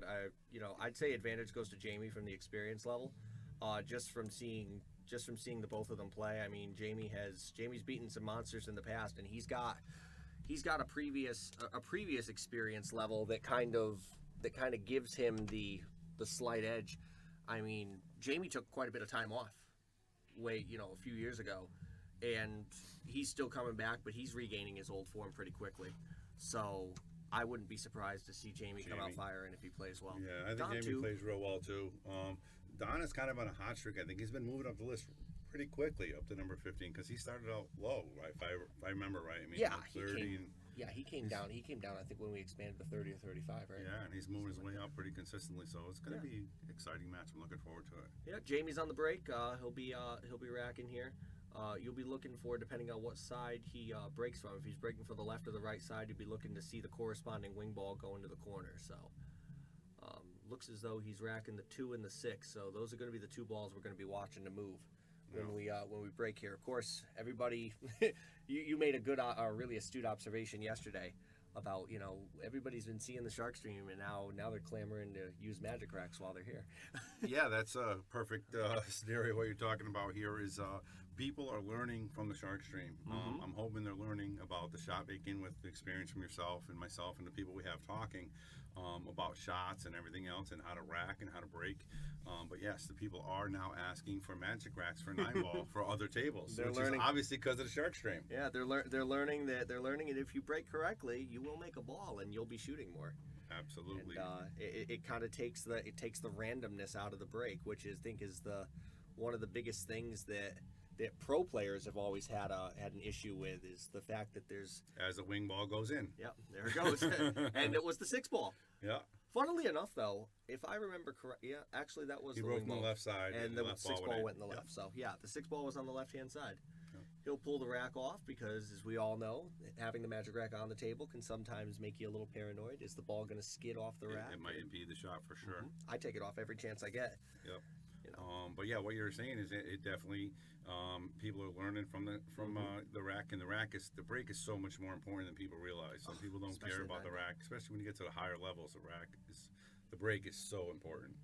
and I'd say advantage goes to Jamie from the experience level, just from seeing the both of them play. I mean, Jamie's beaten some monsters in the past, and he's got a previous experience level that kind of gives him the slight edge. I mean, Jamie took quite a bit of time off, a few years ago, and he's still coming back, but he's regaining his old form pretty quickly. So I wouldn't be surprised to see Jamie come out firing if he plays well. Yeah, I think Jamie plays real well too. Don is kind of on a hot streak. I think he's been moving up the list pretty quickly up to number 15 because he started out low, right? If I remember right. I mean, yeah, like 30 he came down. He came down. I think when we expanded to 30 or 35, right? Yeah, and he's moving his way up pretty consistently. So it's going to be an exciting match. I'm looking forward to it. Yeah, Jamie's on the break. He'll be racking here. You'll be looking for, depending on what side he breaks from. If he's breaking for the left or the right side, you'll be looking to see the corresponding wing ball go into the corner. So looks as though he's racking the 2 and the 6. So those are going to be the 2 balls we're going to be watching to move when we break here. Of course, everybody, you made a good, really astute observation yesterday about, everybody's been seeing the Shark Stream, and now they're clamoring to use Magic Racks while they're here. Yeah, that's a perfect scenario. What you're talking about here is people are learning from the Shark Stream. I'm hoping they're learning about the shot making with the experience from yourself and myself and the people we have talking about shots and everything else and how to rack and how to break. But yes, the people are now asking for Magic Racks for 9-ball for other tables, which is obviously because of the Shark Stream. Yeah, they're learning that if you break correctly, you will make a ball and you'll be shooting more. Absolutely. And, it kind of takes the randomness out of the break, which I think is one of the biggest things that pro players have always had an issue with, is the fact that there's, as the wing ball goes in. Yeah, there it goes. And it was the 6 ball. Yeah. Funnily enough, though, if I remember correctly, yeah, actually that was he the broke wing from ball. the left side, and the 6 ball went in the left. Yep. So yeah, the 6 ball was on the left hand side. He'll pull the rack off because, as we all know, having the Magic Rack on the table can sometimes make you a little paranoid. Is the ball going to skid off the rack? It might impede the shot for sure. I take it off every chance I get. Yep. But yeah, what you're saying is it definitely people are learning from the rack, and the break is so much more important than people realize. Some people don't care about the rack, especially when you get to the higher levels. The break is so important.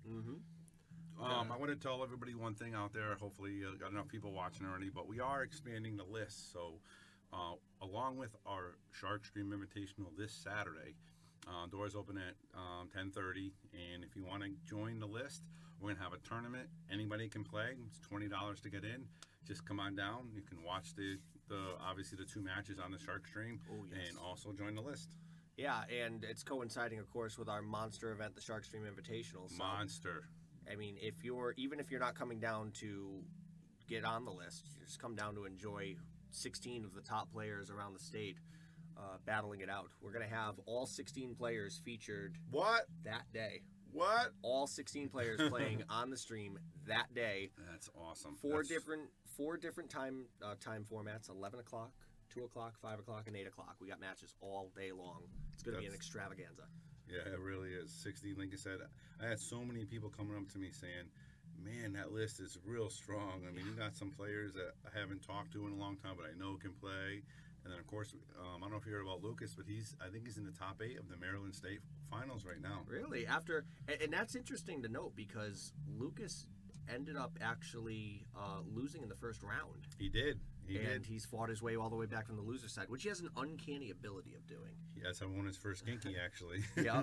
I want to tell everybody one thing out there. Hopefully, got enough people watching already, but we are expanding the list. So, along with our Shark Stream Invitational this Saturday, doors open at 10:30, and if you want to join the list, we're going to have a tournament. Anybody can play. It's $20 to get in. Just come on down. You can watch the obviously the 2 matches on the Shark Stream, and also join the list. Yeah, and it's coinciding, of course, with our monster event, the Shark Stream Invitational. So, monster. I mean, even if you're not coming down to get on the list, you just come down to enjoy 16 of the top players around the state battling it out. We're going to have all 16 players featured that day. What? All 16 players playing on the stream that day. That's awesome. Four different time formats: 11 o'clock, 2 o'clock, 5 o'clock, and 8 o'clock. We got matches all day long. It's going to be an extravaganza. Yeah, it really is. 16, like I said, I had so many people coming up to me saying, man, that list is real strong. I mean, you got some players that I haven't talked to in a long time, but I know can play. And then, of course, I don't know if you heard about Lucas, but I think he's in the top 8 of the Maryland State Finals right now. Really? And that's interesting to note, because Lucas ended up actually losing in the first round. He did. He's fought his way all the way back from the loser side, which he has an uncanny ability of doing. That's how he won his first Kinky, actually. Yeah.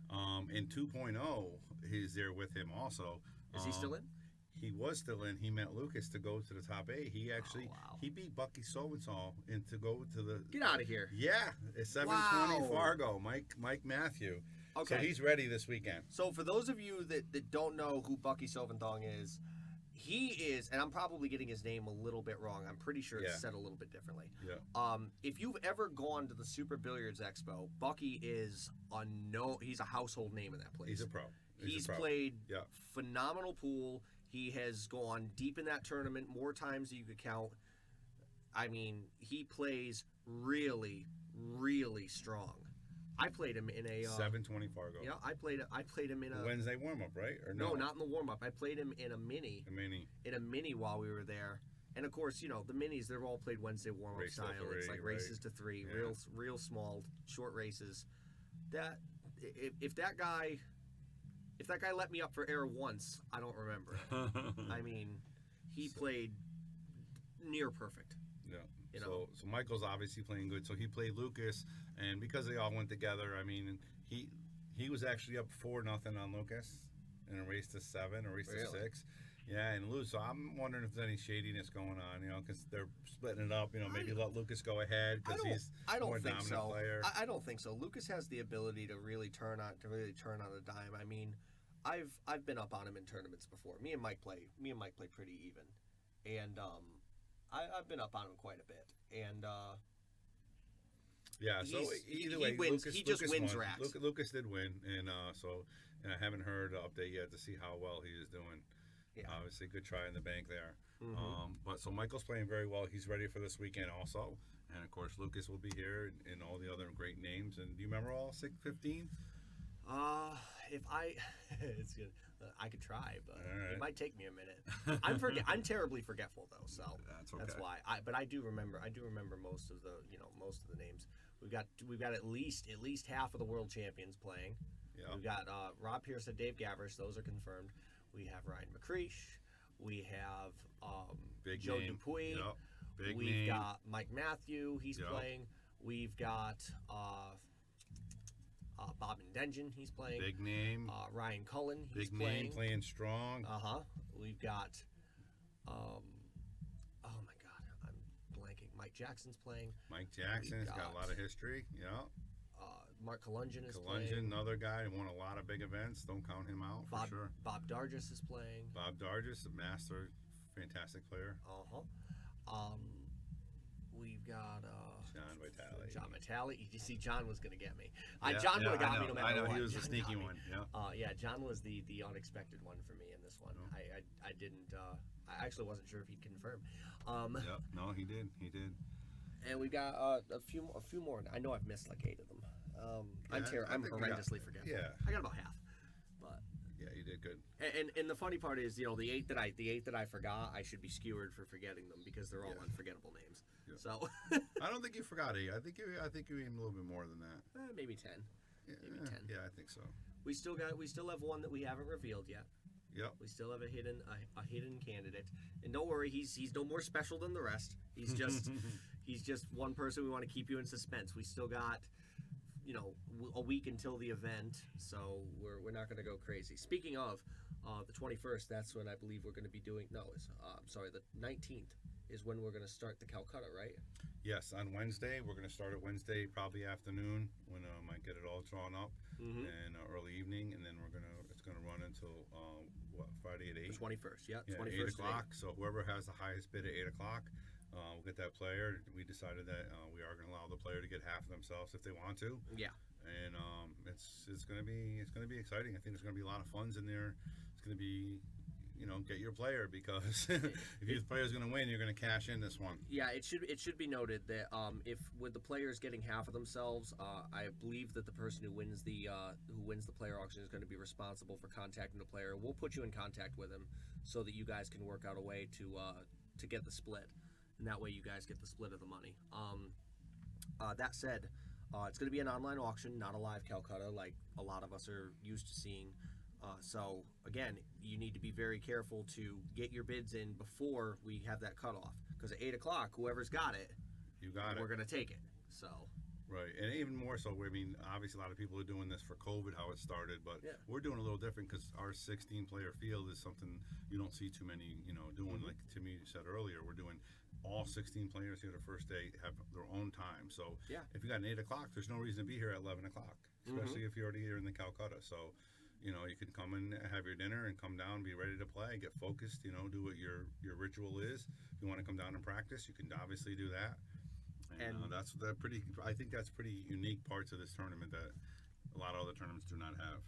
And 2.0 is there with him also. Is he still in? He was still in. He met Lucas to go to the top 8. He actually he beat Bucky Sobenthal and to go to the. Get out of here! Yeah, it's 720 Fargo. Mike Matthew. Okay, so he's ready this weekend. So for those of you that don't know who Bucky Sobenthal is, he is, and I'm probably getting his name a little bit wrong. I'm pretty sure it's said a little bit differently. Yeah. If you've ever gone to the Super Billiards Expo, Bucky is he's a household name in that place. He's a pro. He's played phenomenal pool. He has gone deep in that tournament more times than you could count. I mean, he plays really, really strong. I played him in a 720 Fargo. Yeah, I played him in a Wednesday warm up, right? Or no, not in the warm up. I played him in a mini. In a mini while we were there. And of course, the minis, they're all played Wednesday warm up style. It's like races to 3, real small, short races. That if that guy if that guy let me up for air once, I don't remember it. I mean, he played near perfect. Yeah. You know? So Michael's obviously playing good. So he played Lucas, and because they all went together, I mean, he was actually up 4-0 on Lucas in a race to 7, a race to 6. Yeah, and lose. So I'm wondering if there's any shadiness going on, because they're splitting it up. Maybe let Lucas go ahead because he's more dominant player. I don't think so. Lucas has the ability to really turn on a dime. I mean, I've been up on him in tournaments before. Me and Mike play pretty even, and I've been up on him quite a bit. And yeah, so either way, he just wins won. racks. Lucas did win, and I haven't heard an update yet to see how well he is doing. Yeah. Obviously, good try in the bank there. But so Michael's playing very well. He's ready for this weekend also. And, of course, Lucas will be here and all the other great names. And do you remember all 15? If I... it's good. I could try, but right. It might take me a minute. I'm terribly forgetful, though, so that's okay. That's why. But I do remember most of the names. We've got at least half of the world champions playing. Yeah. We've got Rob Pierce and Dave Gavrish. Those are confirmed. We have Ryan McCreesh. We have Joe Dupuis. Yep. We've got Mike Matthew. He's playing. We've got Bob Dengen. He's playing. Big name. Ryan Cullen. He's Big playing. name, playing strong. We've got. Oh my God, I'm blanking. Mike Jackson's playing. Mike Jackson's got a lot of history. Yeah. Mark Kalungian is playing. Another guy who won a lot of big events. Don't count him out for sure. Bob Dargis is playing. Bob Dargis, a master, fantastic player. We've got John Vitale. You see, John was going to get me. John would have got me no matter what. He was the sneaky one. Yeah. John was the unexpected one for me in this one. Oh. I didn't. I actually wasn't sure if he'd confirm. No, he did. And we've got a few more. I know I've missed like 8 of them. I'm horrendously forgetful. Yeah. I got about half. But yeah, you did good. And the funny part is, the 8 that I forgot, I should be skewered for forgetting them because they're all unforgettable names. Yeah. So I don't think you forgot it. I think you aimed a little bit more than that. Maybe 10. Yeah, maybe 10. Yeah, I think so. We still have one that we haven't revealed yet. Yep. We still have a hidden candidate, and don't worry, he's no more special than the rest. He's just he's just one person we want to keep you in suspense. We still got a week until the event, so we're not going to go crazy. Speaking of the 21st, that's when I believe we're going to be doing. No, the 19th is when we're going to start the Calcutta, right? Yes, on Wednesday. We're going to start it Wednesday, probably afternoon, when I might get it all drawn up, and early evening, and then it's going to run until Friday at 8. The 21st, yeah. 8 o'clock. So whoever has the highest bid at 8 o'clock, we'll get that player. We decided that we are going to allow the player to get half of themselves if they want to. Yeah. And it's going to be exciting. I think there's going to be a lot of funds in there. It's going to be. Get your player, because if your player's going to win, you're going to cash in this one. Yeah, it should be noted that if with the players getting half of themselves, I believe that the person who wins the player auction is going to be responsible for contacting the player. We'll put you in contact with him so that you guys can work out a way to get the split, and that way you guys get the split of the money. That said, it's going to be an online auction, not a live Calcutta like a lot of us are used to seeing. So again, you need to be very careful to get your bids in before we have that cutoff, because at 8 o'clock, whoever's got it, we're going to take it. So right, and even more so. I mean, obviously, a lot of people are doing this for COVID, how it started, but we're doing a little different because our 16-player field is something you don't see too many, doing. Like Timmy said earlier, we're doing all 16 players here the first day have their own time. So if you got an 8 o'clock, there's no reason to be here at 11 o'clock, especially if you're already here in the Calcutta. So. You can come in, have your dinner, and come down, be ready to play, get focused, do what your ritual is. If you want to come down and practice, you can obviously do that. And I think that's pretty unique parts of this tournament that a lot of other tournaments do not have.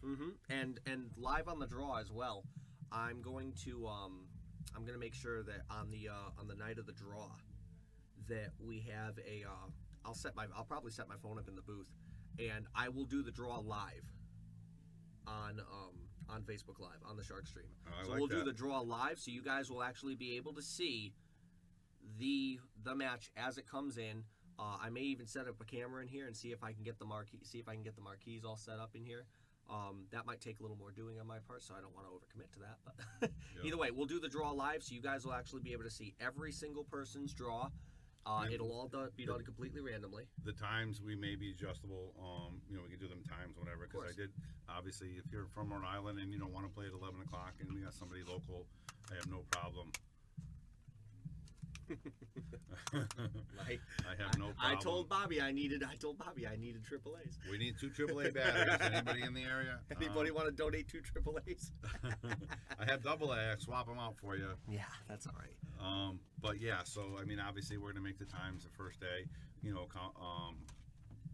And live on the draw as well. I'm going to make sure that on the night of the draw that we have I'll probably set my phone up in the booth, and I will do the draw live. On Facebook Live, on the Shark Stream. So we'll do the draw live, so you guys will actually be able to see the match as it comes in. I may even set up a camera in here and see if I can get the marquees all set up in here. That might take a little more doing on my part, so I don't want to overcommit to that. But either way, we'll do the draw live, so you guys will actually be able to see every single person's draw. It'll all be done completely randomly. The times we may be adjustable. We can do them times whenever. Because I did, obviously, if you're from Rhode Island and you don't want to play at 11 o'clock and we got somebody local, I have no problem. I have no problem. I told Bobby I needed AAAs. We need 2 AAA batteries. Anybody in the area? Anybody want to donate 2 AAAs? I have AA. I swap them out for you. Yeah, that's all right. But yeah, so I mean, obviously, we're gonna make the times the first day.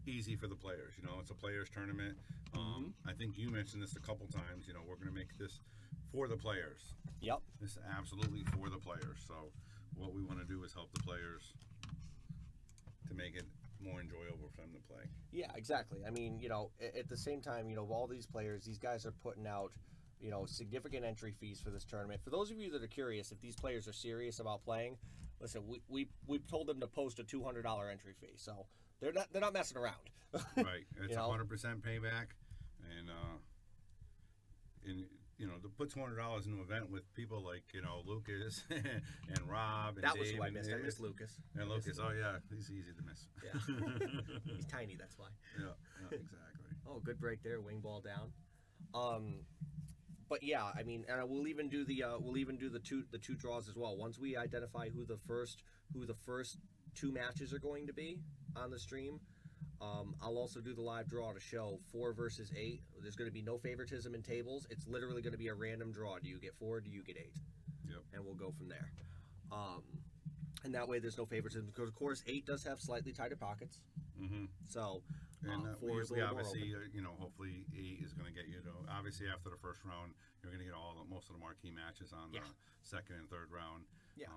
Easy for the players. It's a players tournament. I think you mentioned this a couple times. We're gonna make this for the players. Yep. This is absolutely for the players. So what we want to do is help the players to make it more enjoyable for them to play. Yeah, exactly. I mean, at the same time, all these players, these guys are putting out, significant entry fees for this tournament. For those of you that are curious, if these players are serious about playing, listen, we told them to post a $200 entry fee, so they're not messing around. Right. It's 100% payback, and to put $200 in an event with people like Lucas and Rob and that Dave was who I missed. I missed Lucas. And Lucas, oh yeah, he's easy to miss. Yeah, he's tiny. That's why. Yeah, exactly. Oh, good break there. Wing ball down. But yeah, I mean, and we'll even do the two draws as well. Once we identify who the first 2 matches are going to be on the stream. I'll also do the live draw to show 4 versus 8. There's going to be no favoritism in tables. It's literally going to be a random draw. Do you get 4? Do you get 8? Yep. And we'll go from there. And that way there's no favoritism because, of course, 8 does have slightly tighter pockets. Mm-hmm. So, and 4 is a we little obviously, more open. hopefully 8 is going to get you to, obviously after the first round, you're going to get most of the marquee matches on the second and third round. Yeah.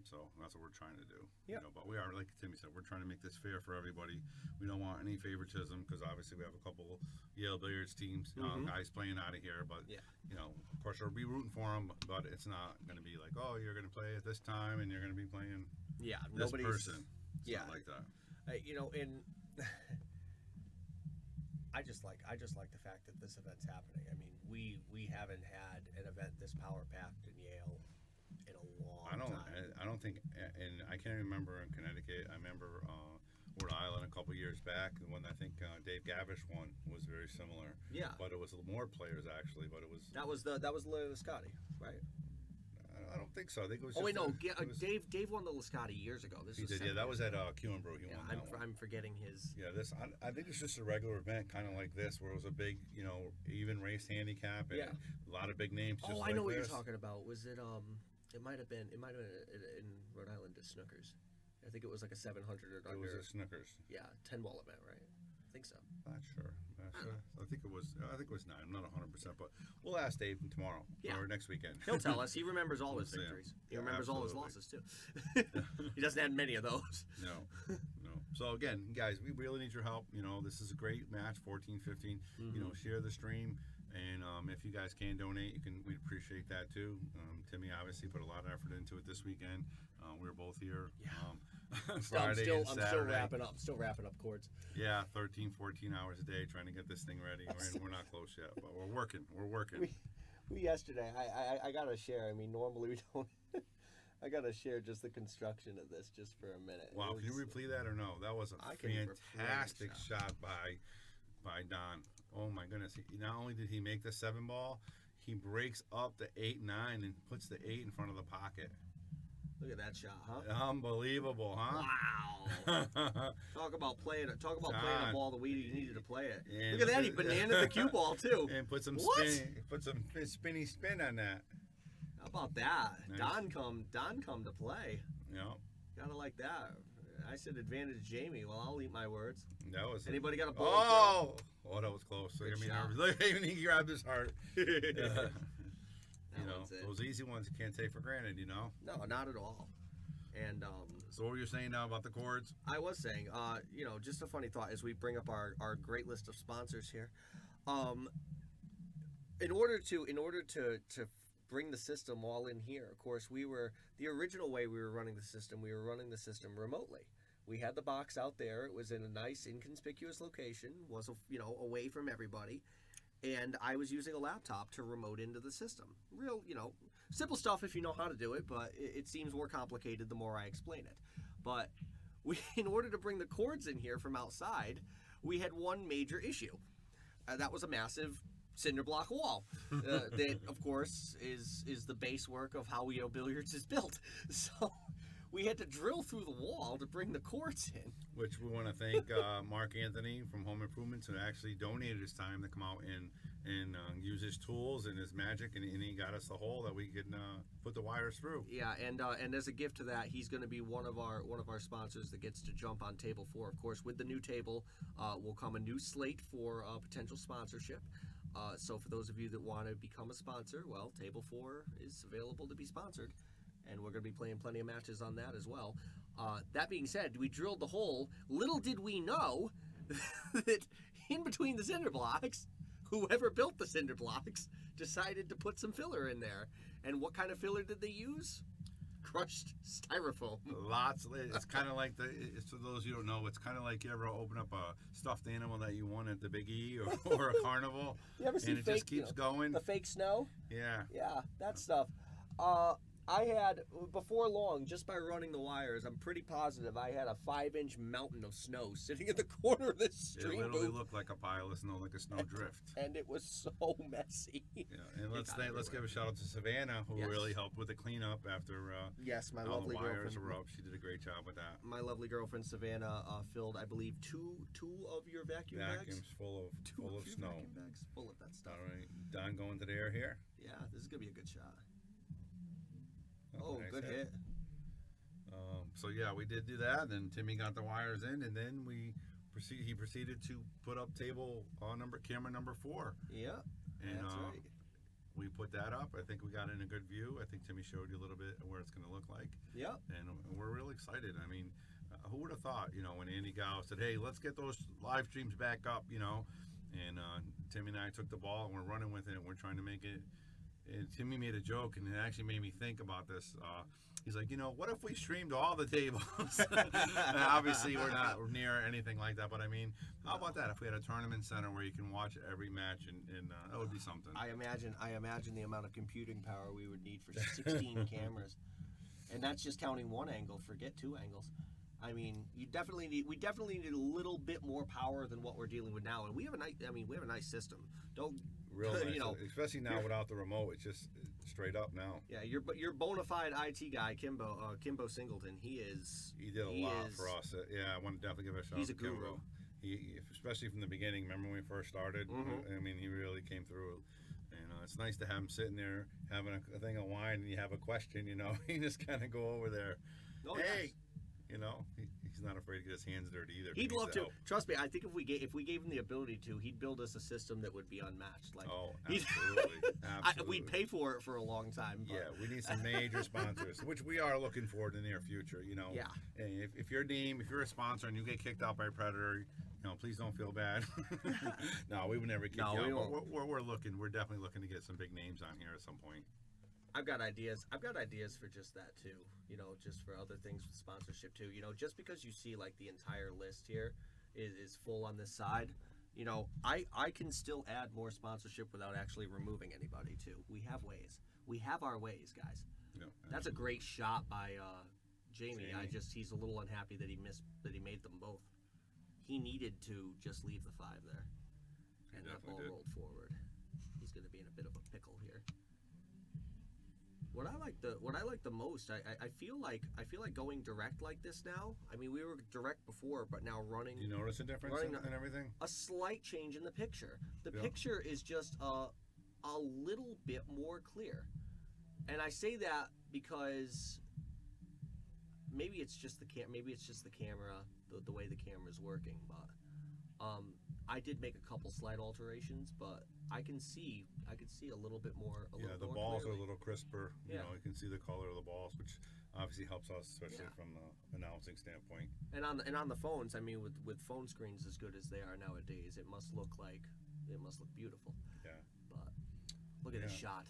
So that's what we're trying to do. Yeah. But we are, like Timmy said, we're trying to make this fair for everybody. We don't want any favoritism because obviously we have a couple Yale Billiards teams, guys playing out of here. But of course, we'll be rooting for them. But it's not going to be like, oh, you're going to play at this time and you're going to be playing this person. It's not like that. And I just like the fact that this event's happening. I mean, we haven't had an event this power packed in Yale in a long time. I don't think, and I can't remember in Connecticut. I remember Rhode Island a couple years back when I think Dave Gavish won was very similar. Yeah, but it was more players actually. But it was that was Lascotti, right? I don't think so. I think it was. Oh wait, no. Dave won the Lascotti years ago. He did. Yeah, that was at Q and Brew. He won that one. I'm forgetting his. Yeah, I think it's just a regular event, kind of like this, where it was a big, even race handicap and a lot of big names. Just I know what you're talking about. Was it It might have been in Rhode Island at Snookers. I think it was like a 700 or under. It was at Snookers. Yeah, 10-ball event, right? I think so. Not sure. I think it was 9. I'm not 100%, but we'll ask Dave tomorrow or next weekend. He'll tell us. He remembers all his victories. He remembers all his losses too. He doesn't have many of those. No. So again, guys, we really need your help. This is a great match, 14-15. Share the stream. And if you guys can donate, we'd appreciate that too. Timmy obviously put a lot of effort into it this weekend. We were both here. Friday and Saturday. I'm still wrapping up chords. Yeah, 13, 14 hours a day trying to get this thing ready. We're not close yet, but we're working. We yesterday, I got to share. I mean, normally we don't. I got to share just the construction of this just for a minute. Wow, can you replay that or no? That was a fantastic shot by Don. Oh my goodness! Not only did he make the 7-ball, he breaks up the 8-9 and puts the 8 in front of the pocket. Look at that shot, huh? Unbelievable, huh? Wow! Talk about playing a ball the way you needed to play it. And look at that! He bananaed the cue ball too. And put some spinny spin on that. How about that? Nice. Don come to play. Yeah. Gotta like that. I said advantage Jamie. Well, I'll eat my words. That was. Anybody got a ball? Oh, that was close. Look at me shot. nervous. Look, even he grabbed his heart. One's it. Those easy ones you can't take for granted. No, not at all. And so what were you saying now about the chords? I was saying, just a funny thought as we bring up our great list of sponsors here. In order to bring the system all in here, of course, the original way we were running the system remotely. We had the box out there. It was in a nice, inconspicuous location, was away from everybody. and I was using a laptop to remote into the system. Real, simple stuff if you know how to do it, but it seems more complicated the more I explain it. But in order to bring the cords in here from outside, we had one major issue. That was a massive cinder block wall that, of course, is the base work of how Billiards is built. So we had to drill through the wall to bring the cords in. Which we want to thank Mark Anthony from Home Improvements, who actually donated his time to come out and use his tools and his magic, and he got us the hole that we could put the wires through. Yeah, and as a gift to that, he's going to be one of our sponsors that gets to jump on Table 4. Of course, with the new table will come a new slate for potential sponsorship. So for those of you that want to become a sponsor, well, Table 4 is available to be sponsored, and we're going to be playing plenty of matches on that as well. That being said, we drilled the hole. Little did we know that in between the cinder blocks, whoever built the cinder blocks decided to put some filler in there. And what kind of filler did they use? Crushed styrofoam. Lots. It's kind of like for those you don't know, it's kind of like you ever open up a stuffed animal that you won at the Big E or a carnival, You ever see and it fake, just keeps going. the fake snow? Yeah. Yeah, that stuff. I had, before long, just by running the wires, I'm pretty positive I had a 5-inch mountain of snow sitting in the corner of this It stream literally booth, looked like a pile of snow, like a snow drift. and it was so messy. Yeah, and let's got give everywhere. a shout out to Savannah, who Yes. really helped with the cleanup after Yes, my all the lovely wires girlfriend. were up. She did a great job with that. My lovely girlfriend Savannah filled, I believe, two of your vacuum bags. Vacuums full of your snow. vacuum bags full of that stuff. All right, Don going to the air here. Yeah, this is gonna be a good shot. Oh, Oh, nice good hit. So yeah, we did do that. Then Timmy got the wires in, and then he proceeded to put up camera number 4. Yeah, And that's right. we put that up. I think we got in a good view. I think Timmy showed you a little bit of where it's going to look like. Yeah. And we're really excited. I mean, who would have thought, when Andy Gow said, hey, let's get those live streams back up, and Timmy and I took the ball and we're running with it, and we're trying to make it. And Timmy made a joke, and it actually made me think about this. He's like, what if we streamed all the tables? And obviously, we're not near anything like that, but I mean, how about that? If we had a tournament center where you can watch every match, and that would be something. I imagine the amount of computing power we would need for 16 cameras, and that's just counting one angle. Forget 2 angles. I mean, we definitely need a little bit more power than what we're dealing with now, and we have a nice system. Don't Real nice, especially now without the remote. It's just straight up now. Yeah, your bona fide IT guy, Kimbo Singleton. He did a lot for us. Yeah, I want to definitely give a shout out He's to a guru. Kimbo. He, especially from the beginning. Remember when we first started? Mhm. I mean, he really came through. And it's nice to have him sitting there having a thing of wine, and you have a question. You just kind of go over there. Oh, Hey, yes. he's not afraid to get his hands dirty either. He'd love to. help. Trust me, I think if we gave him the ability to, he'd build us a system that would be unmatched. Like, Oh, he'd- absolutely. Absolutely. we'd pay for it for a long time. But Yeah, we need some major sponsors, which we are looking for in the near future. Yeah. And if you're a sponsor and you get kicked out by Predator, please don't feel bad. No, we would never kick No, you we out. won't. We're definitely looking to get some big names on here at some point. I've got ideas for just that too. Just for other things with sponsorship too. Just because you see like the entire list here is full on this side. I can still add more sponsorship without actually removing anybody too. We have ways. We have our ways, guys. Yeah, That's a great shot by Jamie. Jamie. He's a little unhappy that he made them both. He needed to just leave the 5 there, He and that ball definitely did. rolled forward. He's going to be in a bit of a pickle here. What I like the most, I feel like going direct like this now. I mean, we were direct before, but now running. Do you notice a difference Running in everything? a slight change in the picture. The Yeah. picture is just a little bit more clear. And I say that because maybe it's just the camera, the way the camera's working, but I did make a couple slight alterations, but I can see a little bit more. The more balls are clearly. a little crisper. Yeah. You can see the color of the balls, which obviously helps us, especially Yeah. from the announcing standpoint. And on the phones, I mean, with phone screens as good as they are nowadays, it must look beautiful. Yeah. But look at this Yeah. shot.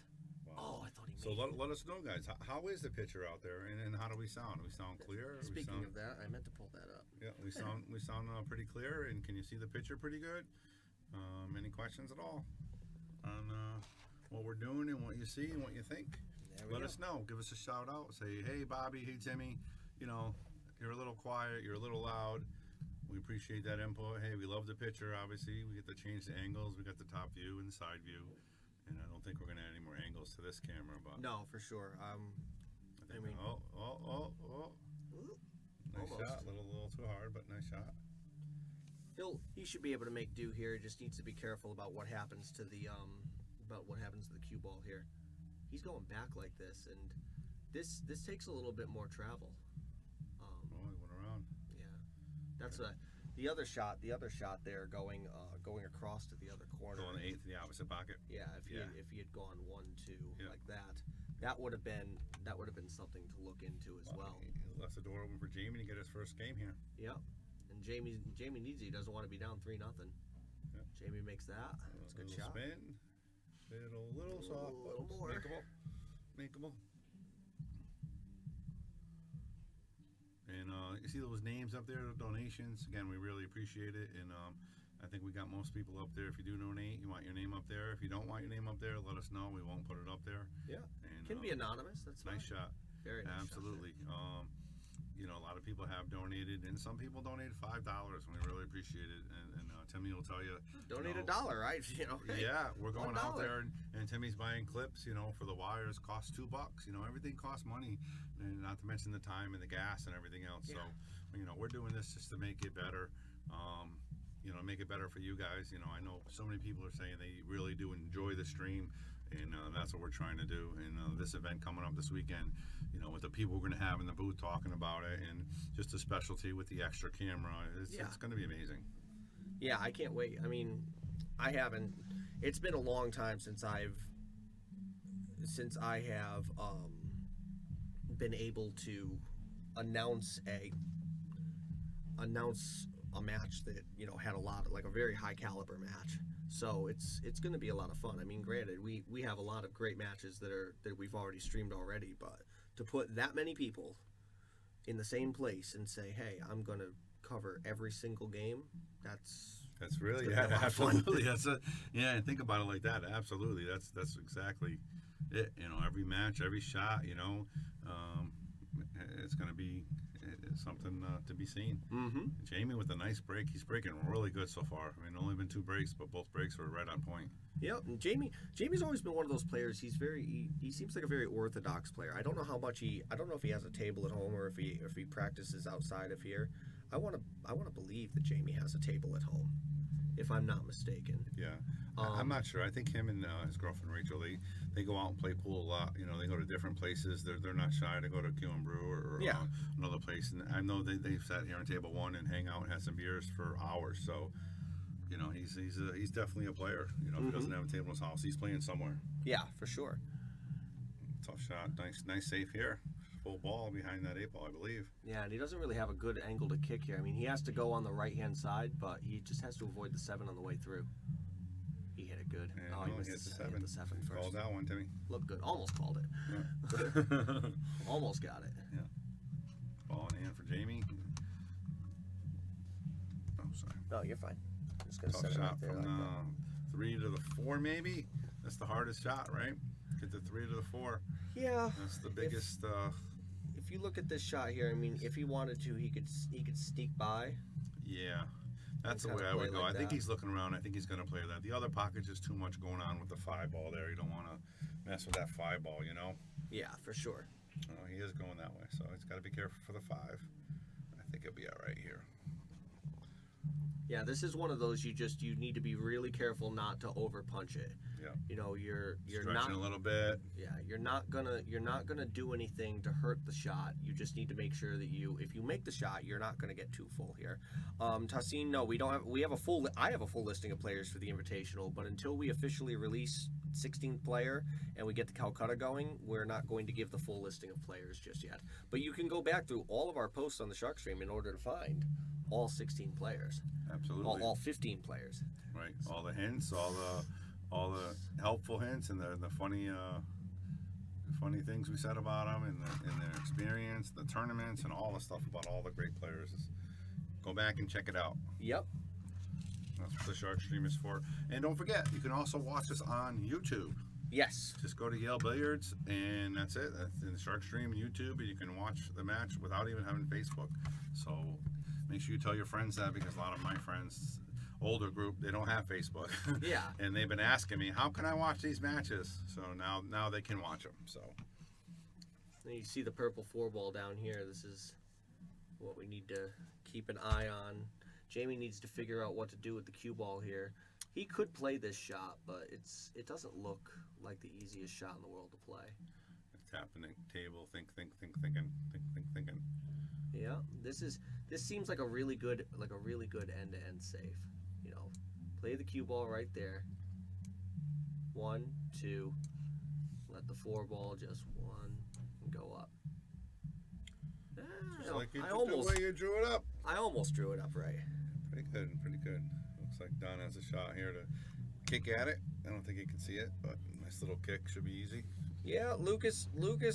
Wow. Oh, I thought he made So it. let us know, guys. How is the picture out there, and how do we sound? Do we sound clear? Or Speaking of that, I meant to pull that up. Yeah, we sound pretty clear, and can you see the picture pretty good? Any questions at all? on what we're doing and what you see and what you think. Let go. us know. Give us a shout out. Say, hey, Bobby, hey, Timmy. You know, you're a little quiet. You're a little loud. We appreciate that input. Hey, we love the picture, obviously. We get to change the angles. We got the top view and the side view. And I don't think we're going to add any more angles to this camera. But No, for sure. I I mean- oh. Nice Almost. shot. A little too hard, but nice shot. He should be able to make do here. He just needs to be careful about what happens to the cue ball here. He's going back like this, and this takes a little bit more travel. Oh, he went around. Yeah, that's the other shot there going across to the other corner. Going the 8th to the opposite pocket. Yeah, if he had gone 1-2 Yeah. like that would have been something to look into as well. He left the door open for Jamie to get his first game here. Yep. And Jamie needs it. He doesn't want to be down 3-0. Yep. Jamie makes that. That's a good Little shot. spin. Little soft, A little but more. makeable. And you see those names up there, the donations. Again, we really appreciate it. And I think we got most people up there. If you do donate, you want your name up there. If you don't want your name up there, let us know. We won't put it up there. Yeah. And, Can be anonymous. That's fine. nice shot. Very nice. Absolutely. You know, a lot of people have donated, and some people donated $5, and we really appreciate it. And Timmy will tell you, Donate you know, $1, right? You know. Hey, yeah, we're going out $1. there, and Timmy's buying clips. You know, for the wires, cost $2. You know, everything costs money, and not to mention the time and the gas and everything else. Yeah. So, you know, we're doing this just to make it better. You know, make it better for you guys. You know, I know so many people are saying they really do enjoy the stream, and that's what we're trying to do. And this event coming up this weekend, you know, with the people we're going to have in the booth talking about it, and just a specialty with the extra camera, it's going to be amazing. Yeah, I can't wait. I mean, I haven't. It's been a long time since I have been able to announce a match that, you know, had a very high caliber match. So it's going to be a lot of fun. I mean, granted, we have a lot of great matches that we've already streamed already, but to put that many people in the same place and say, hey, I'm going to cover every single game, that's really, it's gonna be a lot of fun. absolutely. And think about it like that. Absolutely, that's exactly it. You know, every match, every shot. You know, it's going to be something to be seen. Mm-hmm. Jamie with a nice break. He's breaking really good so far. I mean, only been 2 breaks, but both breaks were right on point. Yep, and Jamie's always been one of those players. He seems like a very orthodox player. I don't know how much I don't know if he has a table at home or if he practices outside of here. I want to believe that Jamie has a table at home, if I'm not mistaken. Yeah, I'm not sure. I think him and his girlfriend Rachel, they go out and play pool a lot. You know, they go to different places. They're not shy to go to Q and Brew or another place. And I know they've sat here on table 1 and hang out and had some beers for hours. So, you know, he's definitely a player. You know, if he doesn't have a table in his house, he's playing somewhere. Yeah, for sure. Tough shot. Nice save here. Full ball behind that 8 ball, I believe. Yeah, and he doesn't really have a good angle to kick here. I mean, he has to go on the right-hand side, but he just has to avoid the 7 on the way through. He hit it good. And He missed hit the 7 first. Called that one, Timmy. Looked good. Almost called it. Yeah. Almost got it. Yeah. Ball in hand for Jamie. Oh, sorry. No, you're fine. I'm just gonna Tough set it shot out there from like the that. 3 to the 4, maybe. That's the hardest shot, right? Get the 3 to the 4. Yeah. That's the biggest. If you look at this shot here, I mean, if he wanted to, he could sneak by. Yeah, that's the Kinda way I would play go. like I think that. he's looking around. I think he's going to play that. The other pocket's just too much going on with the 5 ball there. You don't want to mess with that 5 ball, you know. Yeah, for sure. He is going that way, so he's got to be careful for the 5. I think he'll be all right here. Yeah, this is one of those you need to be really careful not to over punch it. Yeah. You know, you're Stretching not a little bit. Yeah, you're not gonna do anything to hurt the shot. You just need to make sure that if you make the shot, you're not gonna get too full here. Tassin, no, I have a full listing of players for the Invitational, but until we officially release 16th player and we get the Calcutta going, we're not going to give the full listing of players just yet. But you can go back through all of our posts on the Shark Stream in order to find all 16 players. Absolutely. All 15 players. Right. All the hints, all the helpful hints, and the funny things we said about them, and their experience, the tournaments, and all the stuff about all the great players. Go back and check it out. Yep. That's what the Shark Stream is for. And don't forget, you can also watch us on YouTube. Yes. Just go to Yale Billiards, and that's it. That's in the Shark Stream YouTube, and you can watch the match without even having Facebook. So make sure you tell your friends that, because a lot of my friends, older group, they don't have Facebook. Yeah. And they've been asking me, how can I watch these matches? So now they can watch them. So And you see the purple 4-ball down here. This is what we need to keep an eye on. Jamie needs to figure out what to do with the cue ball here. He could play this shot, but it doesn't look like the easiest shot in the world to play. tapping the table, thinking. Yeah, this seems like a really good end-to-end save. You know, play the cue ball right there. 1, 2. Let the 4-ball just 1 and go up. Just like you did the way you drew it up. I almost drew it up right. Pretty good. Looks like Don has a shot here to kick at it. I don't think he can see it, but nice little kick, should be easy. Yeah, Lucas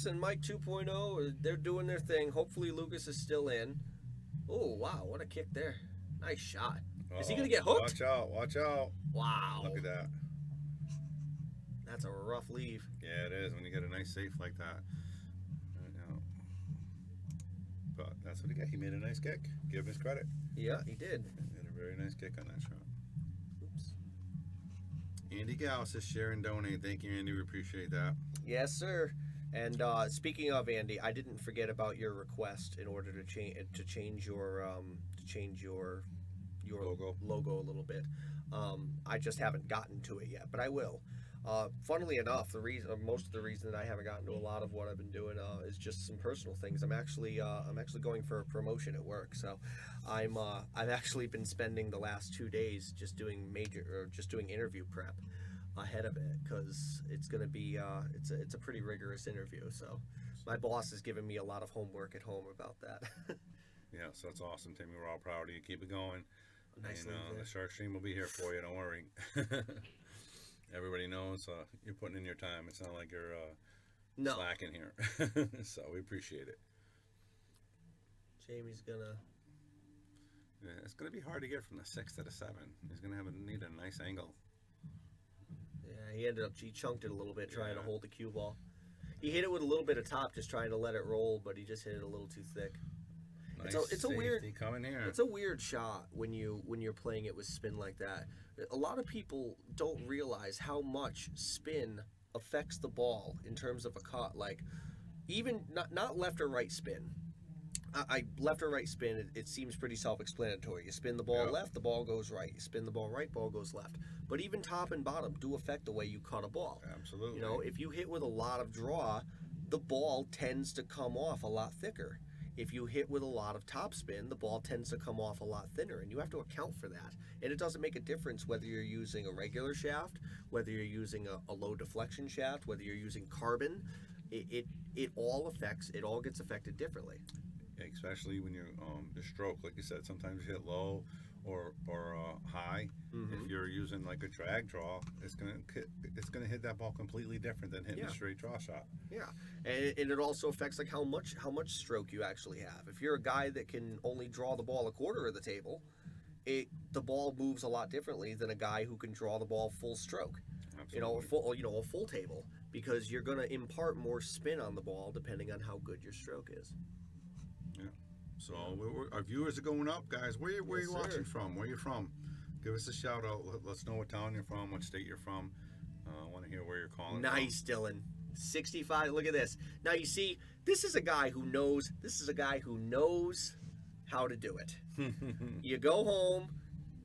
and Mike 2.0, they're doing their thing. Hopefully Lucas is still in. Oh, wow, what a kick there. Nice shot. Is he going to get hooked? Watch out. Wow. Look at that. That's a rough leave. Yeah, it is when you get a nice safe like that. But that's what he got. He made a nice kick. Give him his credit. Yeah, he did. He had a very nice kick on that shot. Oops. Andy Gauss says share and donate. Thank you, Andy. We appreciate that. Yes, sir. And speaking of Andy, I didn't forget about your request in order to change your logo a little bit. I just haven't gotten to it yet, but I will. Funnily enough, most of the reason that I haven't gotten to a lot of what I've been doing is just some personal things. I'm actually going for a promotion at work, so I've actually been spending the last 2 days just doing interview prep ahead of it, because it's going to be it's a pretty rigorous interview. So my boss has given me a lot of homework at home about that. Yeah, so that's awesome, Timmy. We're all proud of you. Keep it going. Nice. And the Shark Stream will be here for you. Don't worry. Everybody knows you're putting in your time. It's not like you're slacking here. So we appreciate it. Jamie's gonna. Yeah, it's gonna be hard to get from the 6 to the 7. He's gonna need a nice angle. Yeah, he chunked it a little bit trying to hold the cue ball. He hit it with a little bit of top, just trying to let it roll, but he just hit it a little too thick. Nice it's a weird coming here. It's a weird shot when you're playing it with spin like that. A lot of people don't realize how much spin affects the ball in terms of a cut. Like, even not left or right spin. Left or right spin, it seems pretty self-explanatory. You spin the ball left, the ball goes right. You spin the ball right, ball goes left. But even top and bottom do affect the way you cut a ball. Absolutely. You know, if you hit with a lot of draw, the ball tends to come off a lot thicker. If you hit with a lot of topspin, the ball tends to come off a lot thinner, and you have to account for that. And it doesn't make a difference whether you're using a regular shaft, whether you're using a low deflection shaft, whether you're using carbon. It all gets affected differently. Especially when you're the stroke, like you said, sometimes you hit low or high. Mm-hmm. If you're using like a drag draw, it's gonna hit that ball completely different than hitting a straight draw shot. Yeah, and it also affects like how much stroke you actually have. If you're a guy that can only draw the ball a quarter of the table, the ball moves a lot differently than a guy who can draw the ball full stroke. Absolutely. A full table, because you're gonna impart more spin on the ball depending on how good your stroke is. Yeah. So our viewers are going up, guys. Where are you watching from? Where are you from? Give us a shout out. Let's know what town you're from, what state you're from. I want to hear where you're calling from. Nice, Dylan. 65. Look at this. Now you see, this is a guy who knows how to do it. You go home,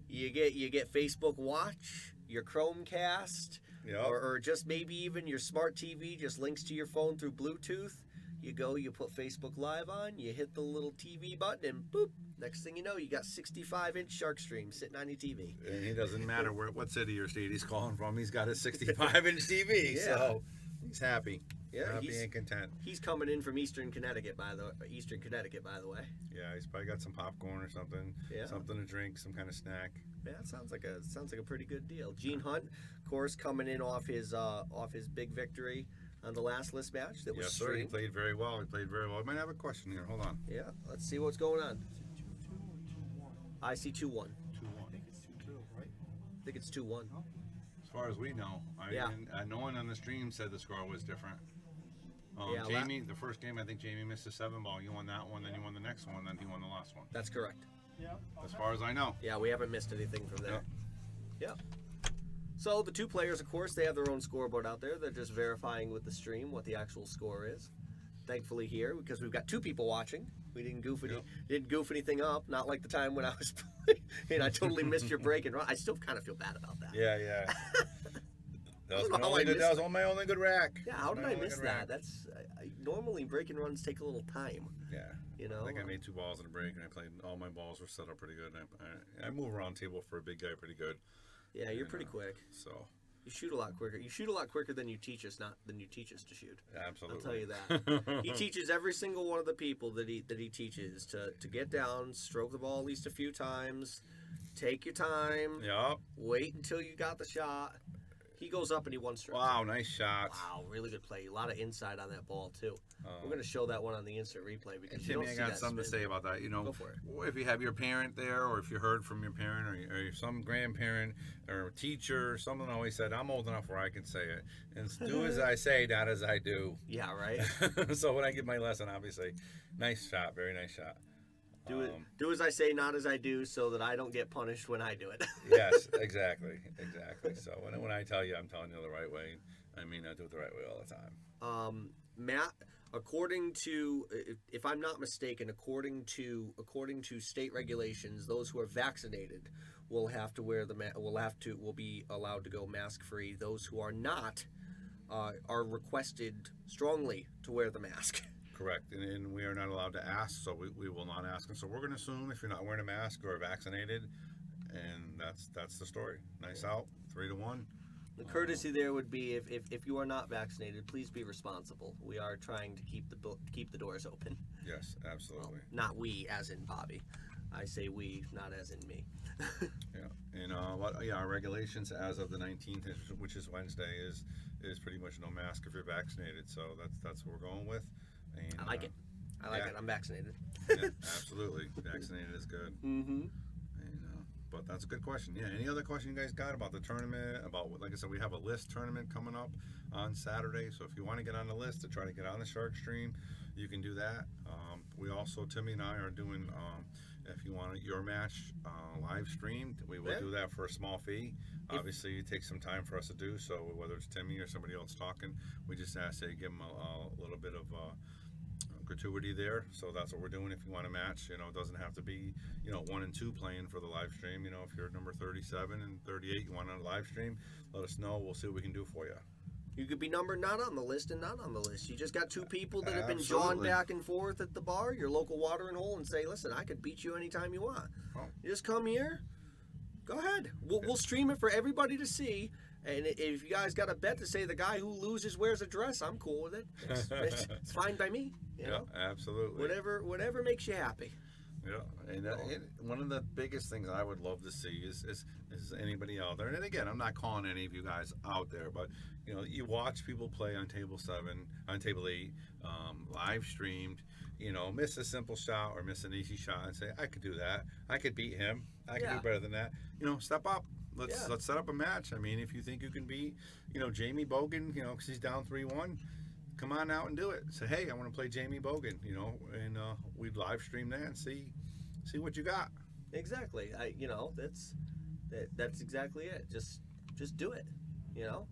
you get Facebook Watch, your Chromecast, or just maybe even your smart TV just links to your phone through Bluetooth. You go, you put Facebook Live on, you hit the little TV button, and boop. Next thing you know, you got 65-inch Shark Stream sitting on your TV. And it doesn't matter what city or state he's calling from. He's got a 65-inch TV, so he's happy. Yeah, happy and content. He's coming in from Eastern Connecticut, by the way. Yeah, he's probably got some popcorn or something. Yeah. Something to drink, some kind of snack. Yeah, that sounds like a pretty good deal. Gene Hunt, of course, coming in off his big victory on the last list match that was streamed. Sir, he played very well. I might have a question here. Hold on. Yeah, let's see what's going on. 2-2 or 2-1? I see 2-1. 2-1. I think it's 2-2, right? think it's 2-1. As far as we know, Yeah. No one on the stream said the score was different. Yeah, Jamie, the first game, I think Jamie missed a 7-ball. You won that one, then you won the next one, then he won the last one. That's correct. As far as I know. Yeah, we haven't missed anything from there. Yeah. So the two players, of course, they have their own scoreboard out there. They're just verifying with the stream what the actual score is. Thankfully here, because we've got 2 people watching. We didn't goof anything up. Not like the time when I was playing and I totally missed your break and run. I still kind of feel bad about that. Yeah. That was, that was my only good rack. Yeah, how did I miss that? That's normally break and runs take a little time. Yeah. You know, I think I made 2 balls in a break, and I played. All my balls were set up pretty good. I move around table for a big guy pretty good. Yeah, you're pretty quick. So you shoot a lot quicker. You shoot a lot quicker than you teach us, not than you teach us to shoot. Absolutely, I'll tell you that. He teaches every single one of the people that he teaches to get down, stroke the ball at least a few times, take your time. Yep. Wait until you got the shot. He goes up and he 1-strokes. Wow, nice shot. Wow, really good play. A lot of inside on that ball too. We're going to show that one on the instant replay because you Timmy, don't I see got that something to spin. say about that. You know, Go for it. If you have your parent there, or if you heard from your parent, or some grandparent, or teacher, someone always said, "I'm old enough where I can say it." And do as I say, not as I do. Yeah, right. So when I give my lesson, obviously, nice shot, very nice shot. Do as I say, not as I do, so that I don't get punished when I do it. Yes, exactly. So when I tell you, I'm telling you the right way. I mean, I do it the right way all the time. Matt, according to, if I'm not mistaken, according to state regulations, those who are vaccinated will have to wear will be allowed to go mask free. Those who are not are requested strongly to wear the mask. Correct, and we are not allowed to ask, so we will not ask. And so we're going to assume if you're not wearing a mask or vaccinated, and that's the story. Nice out, 3-1. The courtesy there would be if you are not vaccinated, please be responsible. We are trying to keep the doors open. Yes, absolutely. Well, not we, as in Bobby. I say we, not as in me. Yeah, and our regulations as of the 19th, which is Wednesday, is pretty much no mask if you're vaccinated. So that's what we're going with. And, I like it. I like it. I'm vaccinated. Yeah, absolutely. Vaccinated is good. Mm-hmm. And, but that's a good question. Yeah. Any other question you guys got about the tournament? About, like I said, we have a list tournament coming up on Saturday. So if you want to get on the list to try to get on the Shark Stream, you can do that. We also, Timmy and I are doing, if you want your match live streamed, we will do that for a small fee. Obviously, it takes some time for us to do. So whether it's Timmy or somebody else talking, we just ask that you give them a little bit of gratuity there. So that's what we're doing. If you want to match, it doesn't have to be 1 and 2 playing for the live stream. If you're number 37 and 38, you want on a live stream, let us know. We'll see what we can do for you. You could be numbered not on the list and not on the list. You just got 2 people that have been jawing back and forth at the bar, your local watering hole, and say, listen, I could beat you anytime you want. Oh. You just come here, go ahead. We'll stream it for everybody to see. And if you guys got a bet to say the guy who loses wears a dress, I'm cool with it. It's fine by me. You know? Absolutely. Whatever makes you happy. Yeah, and one of the biggest things I would love to see is anybody out there. And again, I'm not calling any of you guys out there, but you watch people play on table 7, on table 8, live streamed. Miss a simple shot or miss an easy shot and say, I could do that. I could beat him. I could do better than that. Step up. Let's set up a match. I mean, if you think you can beat, Jamie Bogan, because he's down 3-1, come on out and do it. Say, hey, I want to play Jamie Bogan, and we'd live stream that and see what you got. Exactly. That's exactly it. Just do it.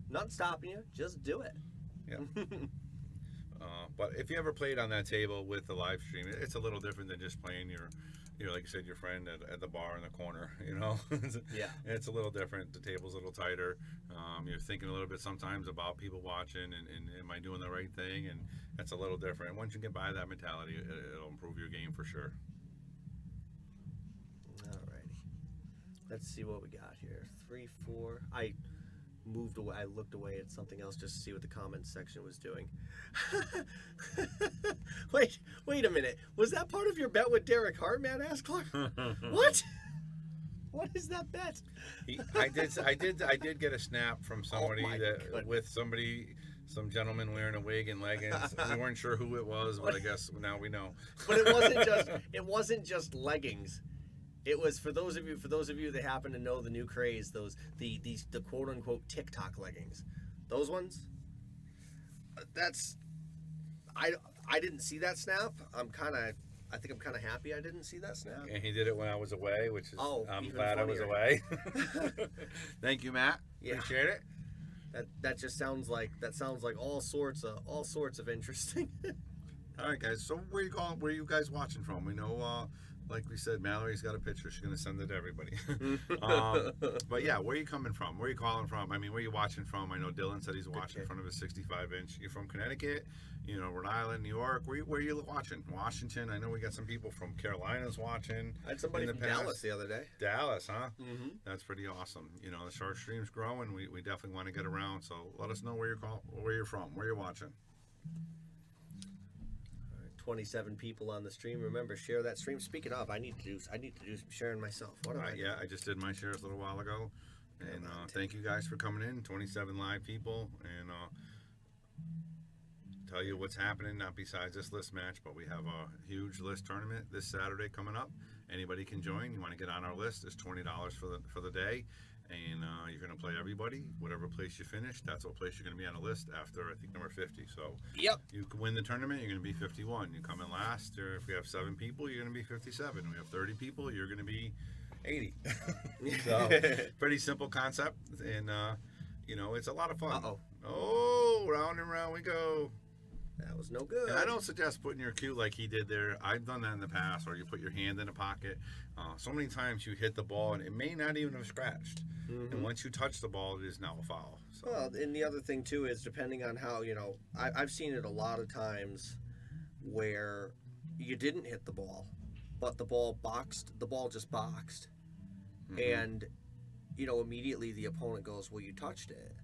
Nothing stopping you. Just do it. Yeah. But if you ever played on that table with the live stream, it's a little different than just playing your like you said, your friend at the bar in the corner, Yeah. It's a little different. The table's a little tighter. You're thinking a little bit sometimes about people watching and am I doing the right thing? And that's a little different. Once you get by that mentality, it'll improve your game for sure. Alrighty. Let's see what we got here. 3, 4. I moved away. I looked away at something else just to see what the comments section was doing. Wait a minute. Was that part of your bet with Derek Hart, Matt Asklar? What? What is that bet? I did get a snap from somebody some gentleman wearing a wig and leggings. We weren't sure who it was, but I guess now we know. But it wasn't just leggings. It was for those of you that happen to know the new craze, the quote unquote TikTok leggings, those ones. That's I didn't see that snap. I think I'm kind of happy I didn't see that snap. And he did it when I was away, which is I'm even glad I was funnier. away. Thank you, Matt. Yeah. Appreciate it. That just sounds like all sorts of interesting. All right, guys. So where are you guys watching from? We know, like we said, Mallory's got a picture. She's gonna send it to everybody. But yeah, where are you coming from? Where are you calling from? I mean, where are you watching from? I know Dylan said he's watching in front of a 65-inch. You're from Connecticut, Rhode Island, New York. Where are you watching? Washington. I know we got some people from Carolinas watching. I had somebody from Dallas the other day. Dallas, huh? Mm-hmm. That's pretty awesome. The Shark Stream's growing. We definitely want to get around. So let us know where you're from, where you're watching. 27 people on the stream. Remember, share that stream. Speaking of, I need to do some sharing myself. Yeah, I just did my shares a little while ago, and thank you guys for coming in. 27 live people, and tell you what's happening. Not besides this list match, but we have a huge list tournament this Saturday coming up. Anybody can join. You want to get on our list? It's $20 for the day. And you're going to play everybody. Whatever place you finish, that's what place you're going to be on the list after, I think, number 50. So yep, you can win the tournament, you're going to be 51. You come in last, or if we have 7 people, you're going to be 57. We have 30 people, you're going to be 80. So pretty simple concept, and it's a lot of fun. Oh, round and round we go. That was no good. And I don't suggest putting your cue like he did there. I've done that in the past, or you put your hand in a pocket. So many times you hit the ball and it may not even have scratched. Mm-hmm. And once you touch the ball, it is now a foul. So. Well, and the other thing too is depending on how, I've seen it a lot of times where you didn't hit the ball, but the ball just boxed. Mm-hmm. And, immediately the opponent goes, well, you touched it.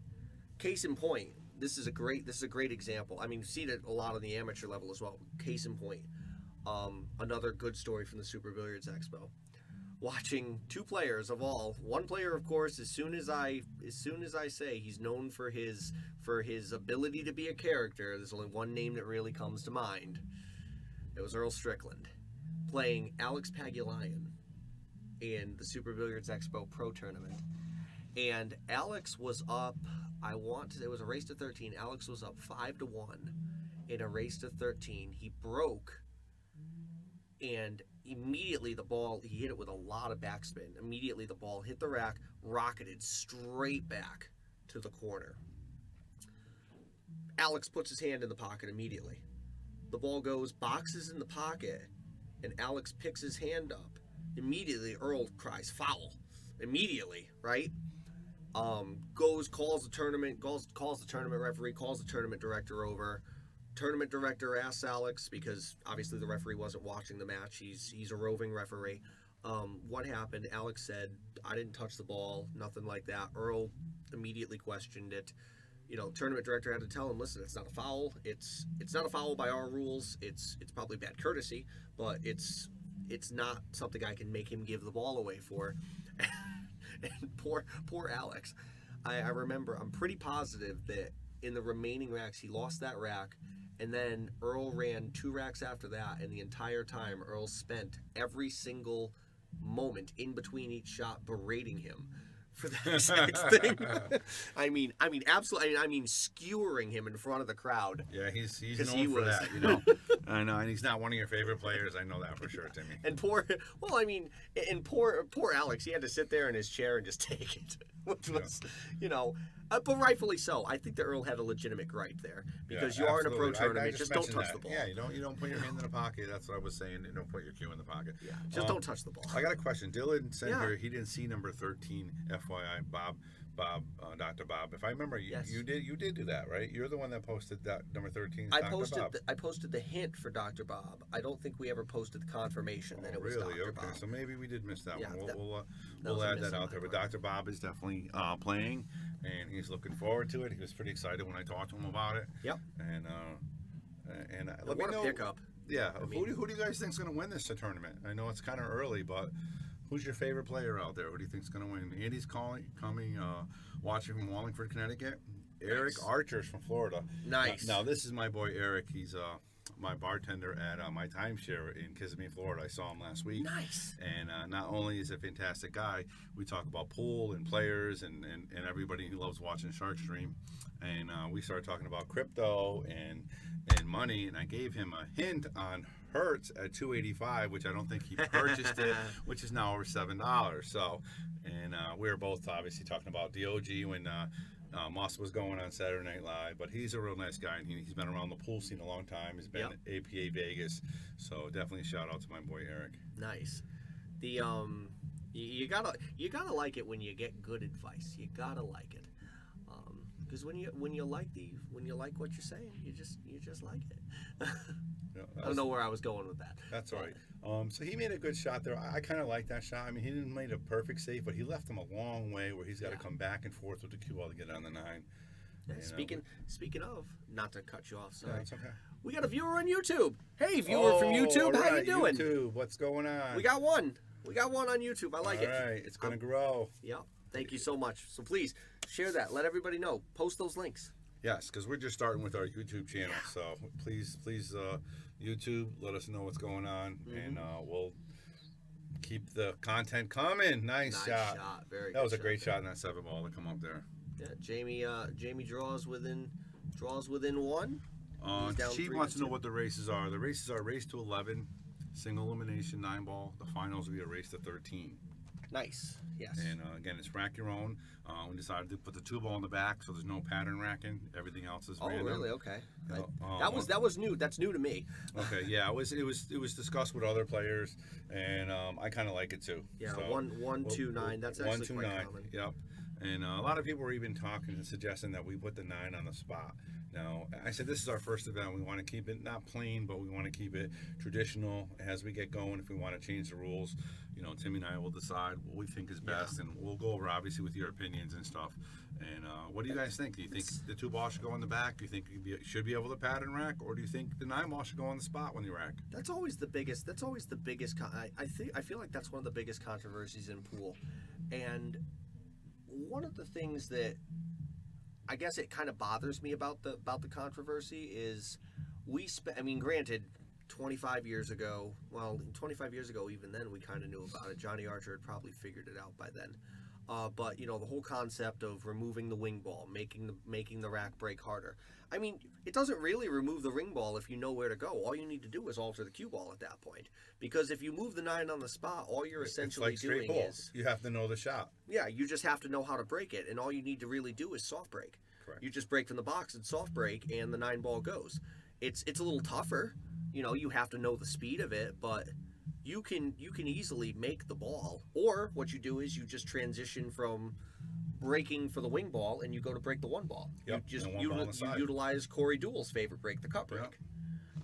Case in point, this is a great example. I mean, you've seen it a lot on the amateur level as well. Case in point, another good story from the Super Billiards Expo. Watching 2 players of all. One player, of course, as soon as I say he's known for his ability to be a character, there's only one name that really comes to mind. It was Earl Strickland playing Alex Pagulayan in the Super Billiards Expo Pro Tournament. And Alex was up, it was a race to 13. Alex was up 5-1 in a race to 13. He broke, and immediately the ball, he hit it with a lot of backspin. Immediately the ball hit the rack, rocketed straight back to the corner. Alex puts his hand in the pocket immediately. The ball goes, boxes in the pocket, and Alex picks his hand up. Immediately, Earl cries, foul. Immediately, right? Calls the tournament referee, calls the tournament director over. Tournament director asks Alex, because obviously the referee wasn't watching the match, he's a roving referee, what happened. Alex said, I didn't touch the ball, nothing like that. Earl immediately questioned it. Tournament director had to tell him, listen, it's not a foul. It's not a foul by our rules. It's probably bad courtesy, but it's not something I can make him give the ball away for. And poor Alex. I remember, I'm pretty positive that in the remaining racks, he lost that rack, and then Earl ran 2 racks after that, and the entire time Earl spent every single moment in between each shot berating him for that exact thing. I mean, absolutely. I mean, skewering him in front of the crowd. Yeah, he's known for that, I know, and he's not one of your favorite players. I know that for sure, Timmy. And poor Alex, he had to sit there in his chair and just take it, which was, but rightfully so. I think that Earl had a legitimate gripe there, because you are in a pro tournament. Just don't touch the ball. Yeah, you don't put your hand in the pocket. That's what I was saying. You don't put your cue in the pocket. Yeah, just don't touch the ball. I got a question. Dylan said here he didn't see number 13. FYI, Dr. Bob. If I remember, you did do that, right? You're the one that posted that number 13. I posted the hint for Dr. Bob. I don't think we ever posted the confirmation that it was Dr. Bob. So maybe we did miss that one. We'll add that out there. But Dr. Bob is definitely playing, and he's looking forward to it. He was pretty excited when I talked to him about it. Yep. And let me know. Pick up. Yeah. Who do you guys think is going to win this tournament? I know it's kind of early, but who's your favorite player out there? Who do you think is going to win? Andy's coming, watching from Wallingford, Connecticut. Eric Archer's from Florida. Nice. Now this is my boy Eric. He's my bartender at my timeshare in Kissimmee, Florida. I saw him last week. Nice. And not only is he a fantastic guy, we talk about pool and players and everybody who loves watching Shark Stream. And we started talking about crypto and money, and I gave him a hint on Hertz at 285, which I don't think he purchased it, which is now over $7. So, and we were both obviously talking about DOG when Moss was going on Saturday Night Live, but he's a real nice guy, and he's been around the pool scene a long time. He's been Yep. at APA Vegas, so definitely a shout out to my boy Eric. Nice. The you gotta like it when you get good advice. You gotta like it, because when you like what you're saying, you just like it. Yeah, I don't know where I was going with that. That's all right. So he made a good shot there. I kind of like that shot. I mean, he didn't make a perfect save, but he left him a long way where he's got to come back and forth with the cue ball to get on the 9. Yeah, And, speaking of, not to cut you off, sorry. yeah, it's okay. We got a viewer on YouTube. Hey, viewer from YouTube, all how you right, doing? YouTube, what's going on? We got one. We got one on YouTube. I like it. All right, it's gonna grow. Yep. Thank you so much. So please share that. Let everybody know. Post those links. Yes, because we're just starting with our YouTube channel. So please, YouTube, let us know what's going on, and we'll keep the content coming. Nice shot. Very good. That was a great shot in that 7 ball to come up there. Yeah, Jamie draws within 1. He's down She 3 wants to know two. what the races are. The races are race to 11, single elimination 9 ball. The finals will be a race to 13. Nice. Yes. And again, it's rack your own. We decided to put the 2 ball in the back, so there's no pattern racking. Everything else is Oh, random. really? Okay. You know, That was new. That's new to me. Okay, yeah, it was discussed with other players, and I kind of like it too. Yeah, So, 1-2-9. That's actually quite 1-2-9, common. Yep. And a lot of people were even talking and suggesting that we put the 9 on the spot. Now, I said this is our first event. We want to keep it not plain, but we want to keep it traditional as we get going. If we want to change the rules, Timmy and I will decide what we think is best, and we'll go over obviously with your opinions and stuff. And what do you guys think? Do you think the 2 ball should go in the back? Do you think you should be able to pattern rack, or do you think the 9 ball should go on the spot when you rack? That's always the biggest. I feel like that's one of the biggest controversies in pool, and one of the things that I guess it kind of bothers me about the controversy is granted, 25 years ago, even then we kind of knew about it. Johnny Archer had probably figured it out by then. But the whole concept of removing the wing ball, making the rack break harder. I mean, it doesn't really remove the ring ball if you know where to go. All you need to do is alter the cue ball at that point. Because if you move the 9 on the spot, all you're essentially it's like straight doing ball. is You have to know the shot. yeah, you just have to know how to break it, and all you need to really do is soft break. Correct. You just break from the box and soft break, and the 9 ball goes. It's a little tougher, you have to know the speed of it, but you can easily make the ball. Or what you do is you just transition from breaking for the wing ball, and you go to break the 1 ball. Yep, You just and 1 ball on the you side. utilize Corey Deuel's favorite break, the cut break.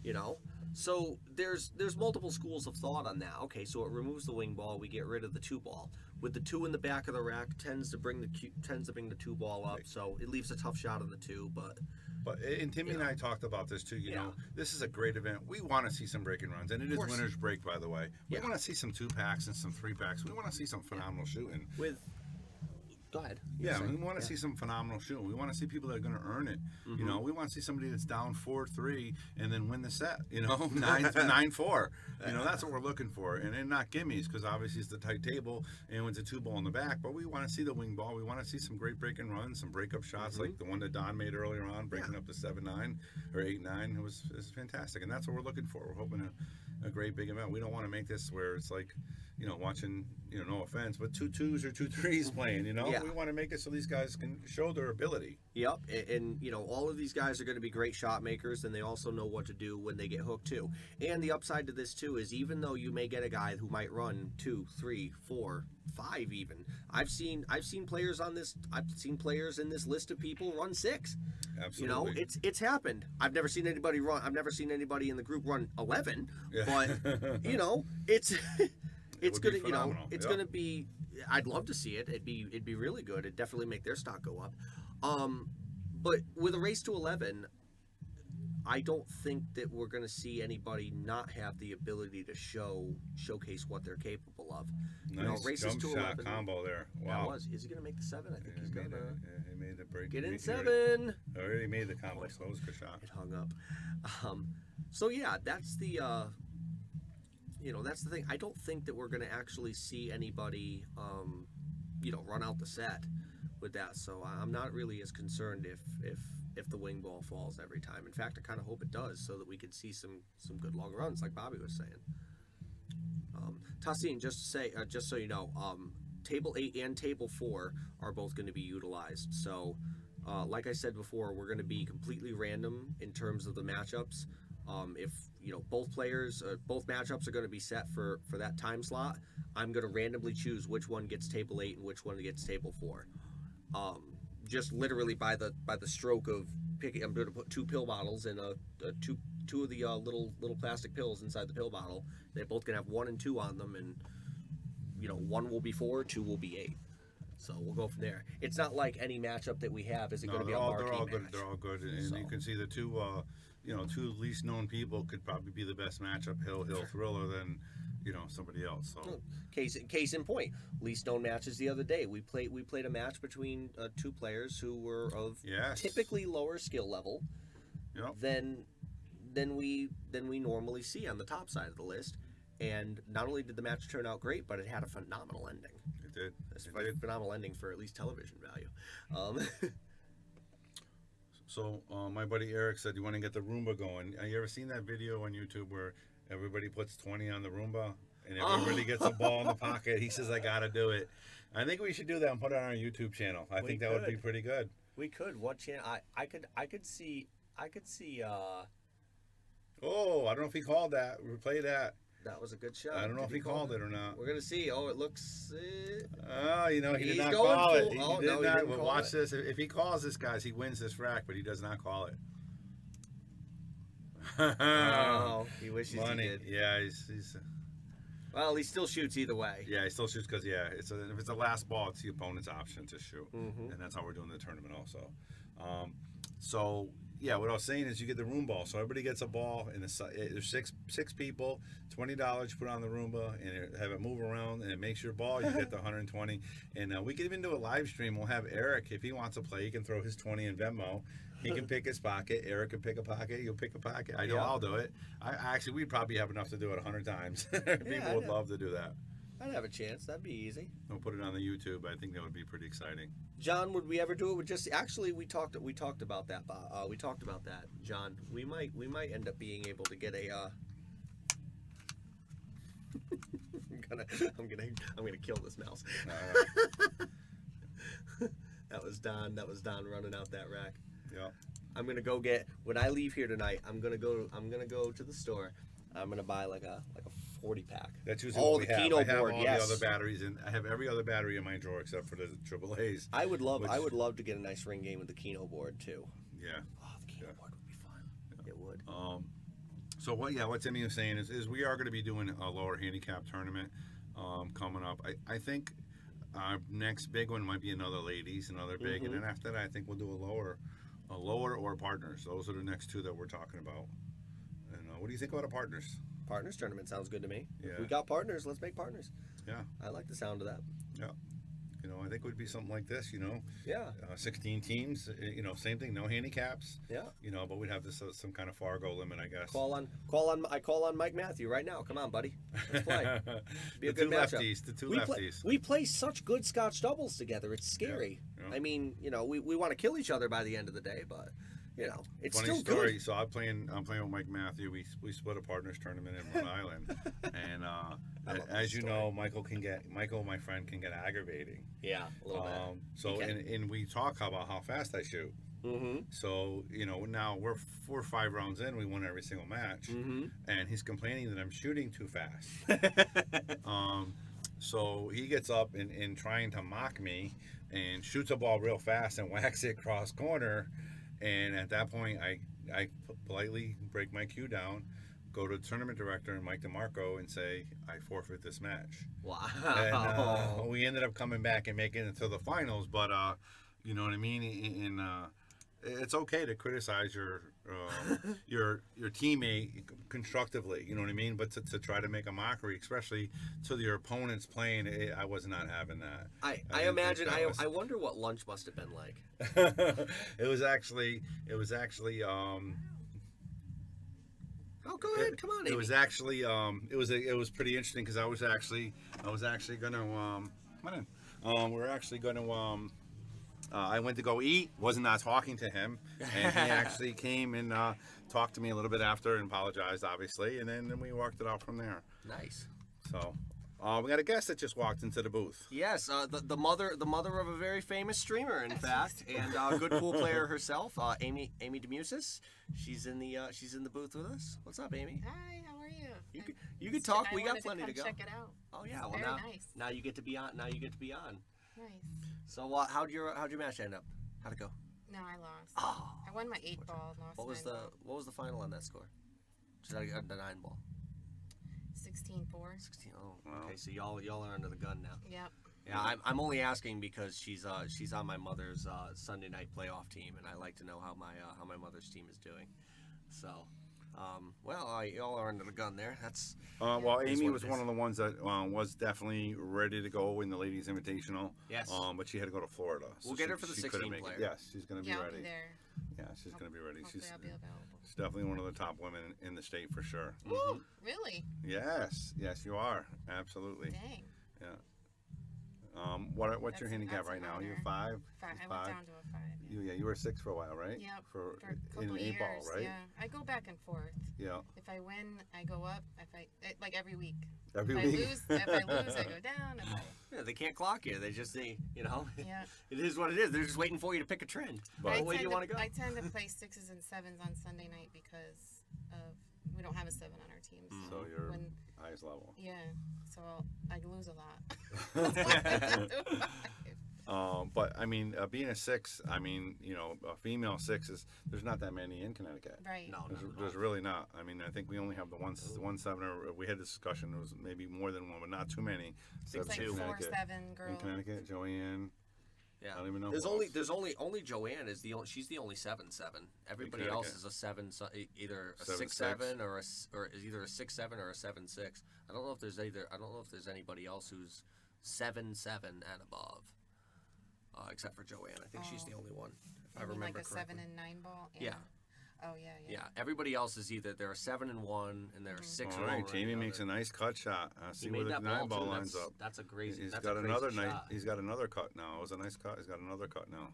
Yep. So there's multiple schools of thought on that. Okay, so it removes the wing ball, we get rid of the 2 ball. With the 2 in the back of the rack tends to bring the 2 ball up, so it leaves a tough shot on the 2, but And Timmy and I talked about this too. You know, this is a great event. We want to see some breaking runs, and it is course. winner's break, by the way. We Yeah. want to see some 2-packs and some 3-packs. We want to see some phenomenal shooting. Go ahead. Yeah, we want to see some phenomenal shooting. We want to see people that are going to earn it. You know, we want to see somebody that's down 4-3 and then win the set. 9-4. That's what we're looking for, and not gimmies, because obviously it's the tight table and it's a 2 ball in the back. But we want to see the wing ball. We want to see some great break and runs, some breakup shots like the one that Don made earlier on, breaking up to 7-9 or 8-9. It was fantastic, and that's what we're looking for. We're hoping a great big event. We don't want to make this where it's like, watching, no offense, but 2 2s or 2 3s playing. Yeah. We want to make it so these guys can show their ability. Yep, and all of these guys are going to be great shot makers, and they also know what to do when they get hooked too. And the upside to this too is even though you may get a guy who might run 2, 3, 4, 5 even. I've seen players on this. I've seen players in this list of people run 6. Absolutely. It's happened. I've never seen anybody run. I've never seen anybody in the group run 11. Yeah. But it's it's would be gonna phenomenal. it's Yeah. gonna be. I'd love to see it. It'd be really good. It'd definitely make their stock go up. But with a race to 11, I don't think that we're going to see anybody not have the ability to showcase what they're capable of. Nice races jump to shot 11. combo there. That Wow. was. Is he going to make the 7? I think he's going to. He made the break. Get in He 7. Already made the combo, so that was a good shot. It hung up. So yeah, that's the that's the thing. I don't think that we're going to actually see anybody run out the set with that. So I'm not really as concerned if the wing ball falls every time. In fact, I kind of hope it does, so that we could see some good long runs, like Bobby was saying. Tassin, just so you know, Table 8 and Table 4 are both going to be utilized. So, like I said before, we're going to be completely random in terms of the matchups. If both matchups are going to be set for that time slot, I'm going to randomly choose which one gets Table 8 and which one gets Table 4. Just literally by the stroke of picking. I'm going to put 2 pill bottles in two of the little plastic pills inside the pill bottle. They're both going to have 1 and 2 on them, and 1 will be 4, 2 will be 8. So we'll go from there. It's not like any matchup that we have is going to be a marquee they're all match. good. They're all good, and you can see the two least known people could probably be the best matchup. Hill Thriller than somebody else. So case in point, least known matches the other day. We played a match between 2 players who were of typically lower skill level than we normally see on the top side of the list. And not only did the match turn out great, but it had a phenomenal ending. It did. It's a phenomenal ending for at least television value. So my buddy Eric said, you want to get the Roomba going. You ever seen that video on YouTube where everybody puts 20 on the Roomba and everybody gets a ball in the pocket? He says, I got to do it. I think we should do that and put it on our YouTube channel. I think that would be pretty good. We could. What channel? I could see. Oh, I don't know if he called that. Replay that. That was a good shot. I don't know if he called it or not. We're gonna see. Oh, it looks. Oh, he did He's not going call it. full- He oh, did no, he not. didn't Well, call watch it. this. If he calls this, guys, he wins this rack, but he does not call it. Oh, he wishes Money. he did. Yeah, he's Well, he still shoots either way. yeah, he still shoots because if it's the last ball, it's the opponent's option to shoot, Mhm. and that's how we're doing the tournament also. So yeah, what I was saying is you get the room ball, so everybody gets a ball, and there's six people, $20. You put it on the Roomba and have it move around, and it makes your ball. You get the 120, and we can even do a live stream. We'll have Eric, if he wants to play, he can throw his 20 in Venmo. He can pick his pocket. Eric can pick a pocket. You'll pick a pocket. I know Yeah. I'll do it. We'd probably have enough to do it 100 times. People would love to do that. I'd have a chance. That'd be easy. We'll put it on the YouTube. I think that would be pretty exciting. John, would we ever do it with just? Actually, we talked about that. We talked about that, John. We might end up being able to get a. I'm gonna kill this mouse. That was Don running out that rack. Yeah. I'm gonna go get when I leave here tonight. I'm gonna go to the store. I'm gonna buy like a 40-pack. That's usually Oh, what we the have. Keno I have board, all yes. the other batteries, and I have every other battery in my drawer except for the AAA's. I would love to get a nice ring game with the Keno board too. Yeah. Oh, the Keno board would be fun. It would. So what Timmy was saying is we are going to be doing a lower handicap tournament coming up. I think our next big one might be another ladies, another big, and then after that I think we'll do a lower or partners. Those are the next two that we're talking about. And what do you think about a partners? Partners tournament sounds good to me. Yeah. If we got partners, let's make partners. Yeah. I like the sound of that. Yeah. I think it would be something like this, Yeah. 16 teams, same thing, no handicaps, Yeah. but we'd have this some kind of Fargo limit, I guess. I call on Mike Matthew right now. Come on, buddy. Let's play. Be a the good two matchup. lefties, the two we lefties. we play such good Scotch doubles together. It's scary. Yeah. I mean, we want to kill each other by the end of the day, but it's Funny still story. good. So I'm playing with Mike Matthew. We split a partners tournament in Rhode Island, and love as this you story. know, Michael, my friend, can get aggravating. Yeah, a little bit. So Okay. and we talk about how fast I shoot. Mm-hmm. So now we're 4 or 5 rounds in. We won every single match, Mm-hmm. and he's complaining that I'm shooting too fast. So he gets up and trying to mock me and shoots a ball real fast and whacks it cross corner. And at that point, I politely break my cue down, go to the tournament director and Mike DeMarco and say, I forfeit this match. Wow. And we ended up coming back and making it to the finals, but you know what I mean? And it's okay to criticize your teammate constructively. You know what I mean? But to try to make a mockery, especially to your opponents playing, I was not having that. I didn't think imagine. that was- I wonder what lunch must have been like. it was actually. Oh, go ahead. Come on, Amy. It was actually it was pretty interesting because I was actually gonna come on in. We're actually gonna I went to go eat, wasn't not talking to him, and he actually came and talked to me a little bit after and apologized, obviously, and then we worked it out from there. Nice. So we got a guest that just walked into the booth. Yes, the mother of a very famous streamer, in fact, and good pool player herself, Amy DeMusis. She's in the booth with us. What's up, Amy? Hi, how are you? You could talk. I We got wanted plenty to go. Check it out. Oh yeah, It's well very now nice. now you get to be on. Now you get to be on. Nice. So how'd your match end up? How'd it go? No, I lost. Oh, I won my 8-ball, lost what was 9-ball. what was the final on that score? Just the 9-ball. 16-4. 16. Oh, Wow. okay. So y'all are under the gun now. Yep. Yeah, I'm only asking because she's on my mother's Sunday night playoff team, and I like to know how my mother's team is doing. So, y'all are under the gun there. That's Well, It is Amy what was it one is. of the ones that was definitely ready to go in the ladies' invitational. Yes. But she had to go to Florida. We'll get her for the she 16 couldn't make it. player. Yes, she's going to be Yeah, I'll ready. be there. Yeah, she's going to be ready. Hopefully She's I'll be available. definitely one of the top women in the state for sure. Woo! Really? Yes, you are. Absolutely. Dang. What's That's your an- handicap that's right an now? You're honor. 5? I She's went 5? down to a 5. You were 6 for a while, right? Yep. For For a couple in of 8 ball, years. right? Yeah. I go back and forth. Yeah. If I win, I go up. Like every week. Every if week. if I lose, I go down. yeah, they can't clock you. They just Yeah. it is what it is. They're just waiting for you to pick a trend. But- What way do you want to go? I tend to play 6s and 7s on Sunday night because of we don't have a 7 on our team. Mm. So you're when, highest level. yeah, so I lose a lot. But I mean, being a 6, I mean, a female 6 there's not that many in Connecticut. Right. No, There's really not. I mean, I think we only have the one 7. Or we had this discussion. It was maybe more than one, but not too many. It's Sevens like in 4-7 In girl. Connecticut, Joanne. Yeah. I don't even know. There's who only else. Joanne is she's the only 7-7. Everybody Connecticut. else is a 7, either a 7-6. 6-7 or is either a 6-7 or a 7-6. I don't know if there's anybody else who's 7-7 and above, except for Joanne. I think she's the only one. If I You mean remember like a correctly. 7 and 9 ball. Yeah. Oh yeah. Yeah, everybody else is either they're a 7 and 1 and they're a 6 All or right, over Jamie any makes a other. nice cut shot. See He where made the that 9 ball too. lines up. That's a crazy. He's that's got a crazy another shot. He's got another cut now. It was a nice cut. He's got another cut now.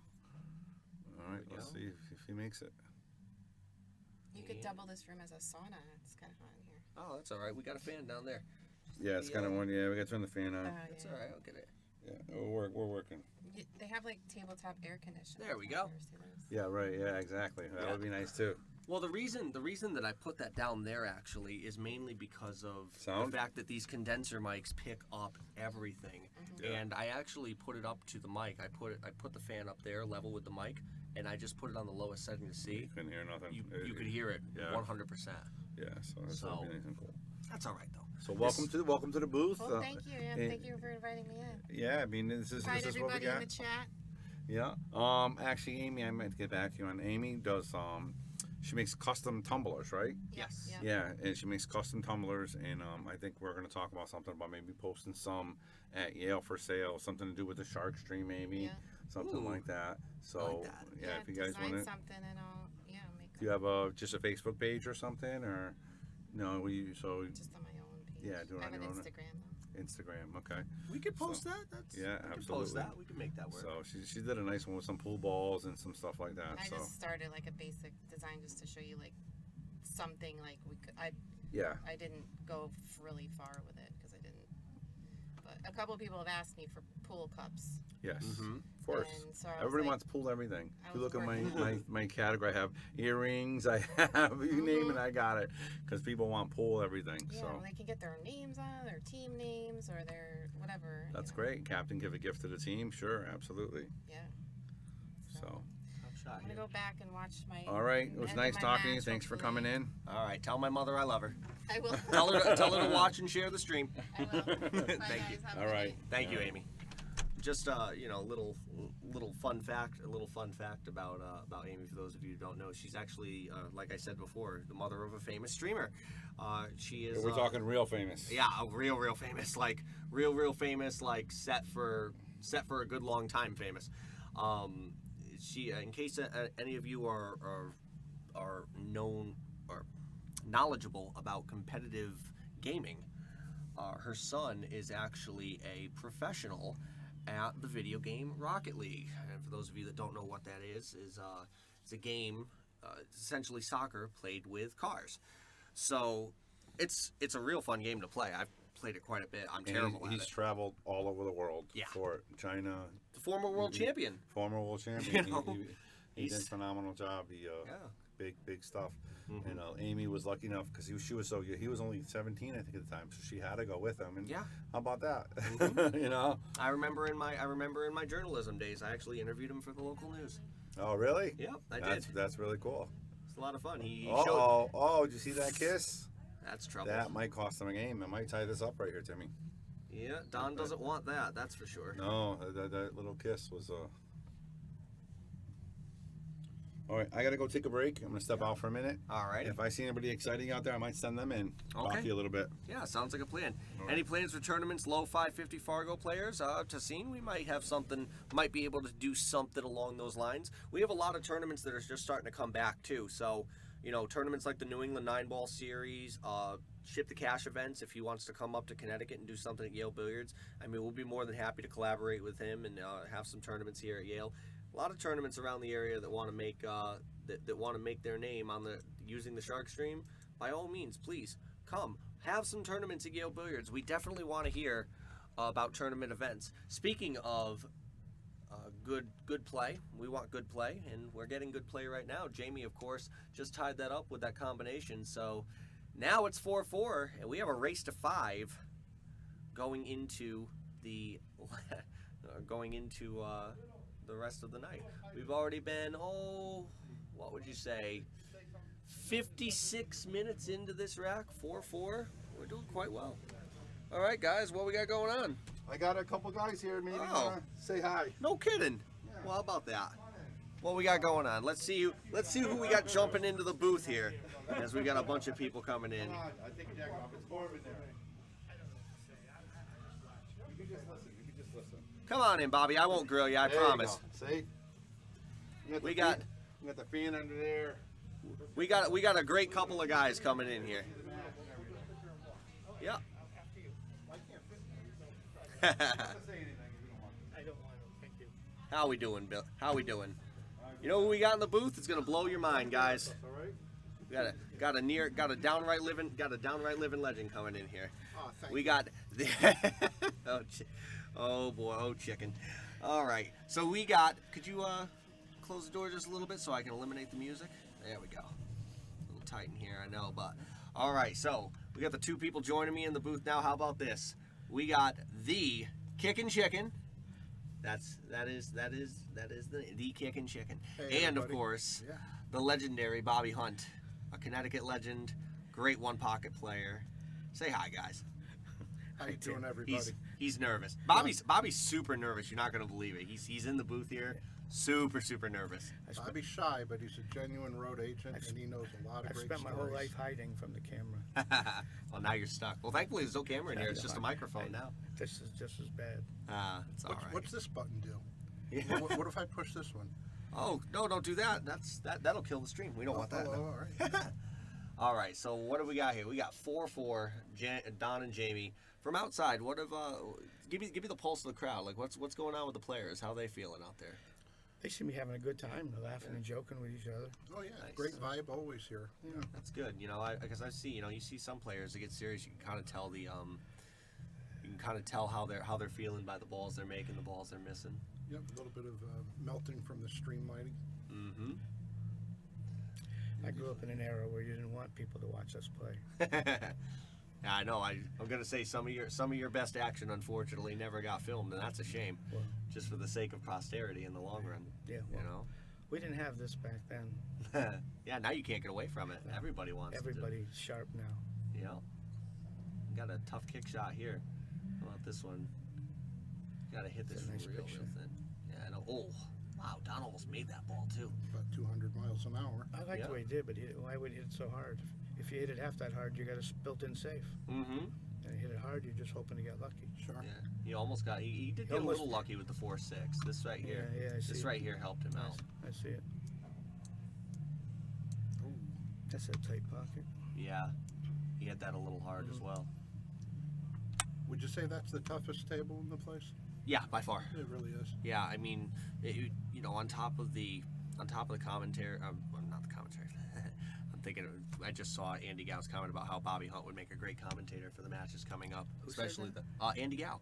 All right, we let's go. see if he makes it. You could Yeah. double this room as a sauna. It's kind of hot in here. Oh, that's all right. We got a fan down there. Yeah, it's The, kind of one. Yeah, we got to turn the fan on. That's yeah. all right. I'll get it. Yeah, we're working. They have like tabletop air conditioning. There we go. Yeah, right. Yeah, exactly. That Yeah. would be nice too. Well, the reason that I put that down there actually is mainly because of Sound? the fact that these condenser mics pick up everything, Yeah. and I actually put it up to the mic. I put the fan up there level with the mic, and I just put it on the lowest setting to You see. couldn't hear nothing. You could hear it Yeah. 100%. Yeah, so that's So- would be nice and cool. That's all right though. So welcome to the booth. Well, thank you. Yeah, and- thank you for inviting me in. Yeah, I mean this is Hi what we everybody in got. the chat. Yeah. Actually, Amy, I meant to get back to you on. Amy does she makes custom tumblers, right? Yes. Yeah. Yeah, and she makes custom tumblers, and I think we're going to talk about something about maybe posting some at Yale for sale, something to do with the Shark Stream, maybe Yeah. something Ooh. like that. So I like that. yeah, if you guys design want to, something and I'll make do you have just a Facebook page or something, or no? So just on my own page. Yeah, do it I have on an your own. Instagram though. Instagram, okay. We could So- post that. That's Yeah, we could absolutely. Post that. We can make that work. So she did a nice one with some pool balls and some stuff like that. I so just started like a basic design just to show you like something like we could. yeah, I didn't go really far with it because I didn't. But a couple of people have asked me for pool cups. yes, Mhm. of course. And so I was Everybody like, wants pool everything. I If you was look at working- my category, I have earrings, I have you name it, I got it. Because people want pool everything. Yeah, So well, they can get their names on, their team names, or their whatever. that's you know. great. Captain, give a gift to the team. Sure, absolutely. Yeah. So Top shot I'm gonna here. go back and watch my. all right, it was end nice my talking to you. match, Thanks for hopefully. coming in. All right. Tell my mother I love her. I will. Tell her to watch and share the stream. I will. Bye, Thank guys. you. Have a All good right. night. Thank you, All right. Amy. just little fun fact about Amy. For those of you who don't know, she's actually, like I said before, the mother of a famous streamer. She is. We're talking real famous. Yeah, real famous, like real famous, like set for a good long time famous. She, in case any of you are known or knowledgeable about competitive gaming, her son is actually a professional at the video game Rocket League. And for those of you that don't know what that is it's a game, essentially soccer played with cars. So it's a real fun game to play. I've played it quite a bit. I'm And terrible at he's it. traveled all over the world Yeah. for China, The former world champion. former world champion. You know, he did a he's- phenomenal job. He Yeah. big stuff. Mhm. You know, Amy was lucky enough because she was so young. He was only 17, I think, at the time, so she had to go with him. And Yeah. how about that? Mhm. You know? I remember in my journalism days, I actually interviewed him for the local news. Oh, really? Yep, I That's did. that's really cool. It's a lot of fun. He showed. Oh, did you see that kiss? That's trouble. That might cost him a game. I might tie this up right here, Timmy. Yeah, Don doesn't want that. That's for sure. No, that little kiss was. All right, I gotta go take a break. I'm gonna step out for a minute. All right. If I see anybody exciting out there, I might send them in. Talk Okay. to you a little bit. Yeah, sounds like a plan. All Any right. plans for tournaments, low 550 Fargo players? Tassine, we might have something, might be able to do something along those lines. We have a lot of tournaments that are just starting to come back too. So, tournaments like the New England 9-Ball Series, Ship the Cash events, if he wants to come up to Connecticut and do something at Yale Billiards, I mean, we'll be more than happy to collaborate with him and have some tournaments here at Yale. A lot of tournaments around the area that want to make that want to make their name on using the Shark Stream. By all means, please come have some tournaments at Yale Billiards. We definitely want to hear about tournament events. Speaking of good play, we want good play, and we're getting good play right now. Jamie, of course, just tied that up with that combination. So now it's 4-4, and we have a race to 5 going into the the rest of the night. We've already been, what would you say, 56 minutes into this rack, 4-4. We're doing quite well. All right, guys, what we got going on? I got a couple guys here. Maybe Oh. say hi. No kidding. Well, how about that? What we got going on? Let's see who we got jumping into the booth here, as we got a bunch of people coming in. I think Jack Roberts Corbin there. You can just listen. Come on in, Bobby. I won't grill you. I There you promise. go. See? You We the got- fan- you got the fan under there. We got a great couple of guys coming in here. Yep. Say anything if you don't want. I don't want to. Thank you. How we doing, Bill? How we doing? You know who we got in the booth? It's gonna blow your mind, guys. All right. We got a downright living legend coming in here. Oh, thank We you. got the oh boy, oh chicken. All right, so we got. Could you close the door just a little bit so I can eliminate the music? There we go. A little tight in here, I know, but all right. So we got the two people joining me in the booth now. How about this? We got the Kickin' Chicken. That is the Kickin' Chicken, Hey, and of everybody. course Yeah. the legendary Bobby Hunt, a Connecticut legend, great one pocket player. Say hi, guys. How you doing, everybody? He's nervous. Bobby's super nervous. You're not gonna believe it. He's in the booth here, super nervous. Bobby's shy, but he's a genuine road agent, and he knows a lot of I've great spent my whole stories. life hiding from the camera. Well, now you're stuck. Well, thankfully there's no camera in here. It's just a microphone now. This is just as bad. It's all right. What's this button do? Yeah. What if I push this one? Oh no, don't do that. That'll kill the stream. We don't want that. Oh, all right. All right. So what do we got here? We got 4-4. Don and Jamie from outside. What have give me the pulse of the crowd. Like what's going on with the players? How they feeling out there? They seem to be having a good time. They're laughing and joking with each other. Oh yeah, Nice. great vibe always here. Yeah. That's good. Because I see, you see some players that get serious. You can kind of tell you can kind of tell how they're feeling by the balls they're making, the balls they're missing. Yep, a little bit of melting from the stream lighting. Mm-hmm. I grew up in an era where you didn't want people to watch us play. Yeah, I know. I'm gonna say some of your best action, unfortunately, never got filmed, and that's a shame. Well, Just for the sake of posterity in the long run. yeah, You well, know. we didn't have this back then. Yeah, now you can't get away from it. Everybody wants Everybody's sharp now. to. You know. Got a tough kick shot here. How about this one? Gotta hit this It's a nice real picture. thin. Yeah, I know. Oh, wow, Don almost made that ball too. About 200 miles an hour. I like Yeah. the way he did, but why would he hit it so hard? If you hit it half that hard, you got a built-in safe. Mm-hmm. And you hit it hard, you're just hoping to get lucky. Sure. Yeah, he almost got. He did get a almost- little lucky with the 4-6. This right here. Yeah, I see. This right here helped him I, out. I see it. That's a tight pocket. Yeah, he hit that a little hard as well. Would you say that's the toughest table in the place? Yeah, by far. It really is. Yeah, I mean, you know, on top of the commentary, well, not the commentary. I'm thinking. I just saw Andy Gow's comment about how Bobby Hunt would make a great commentator for the matches coming up, Who said especially the Andy Gow.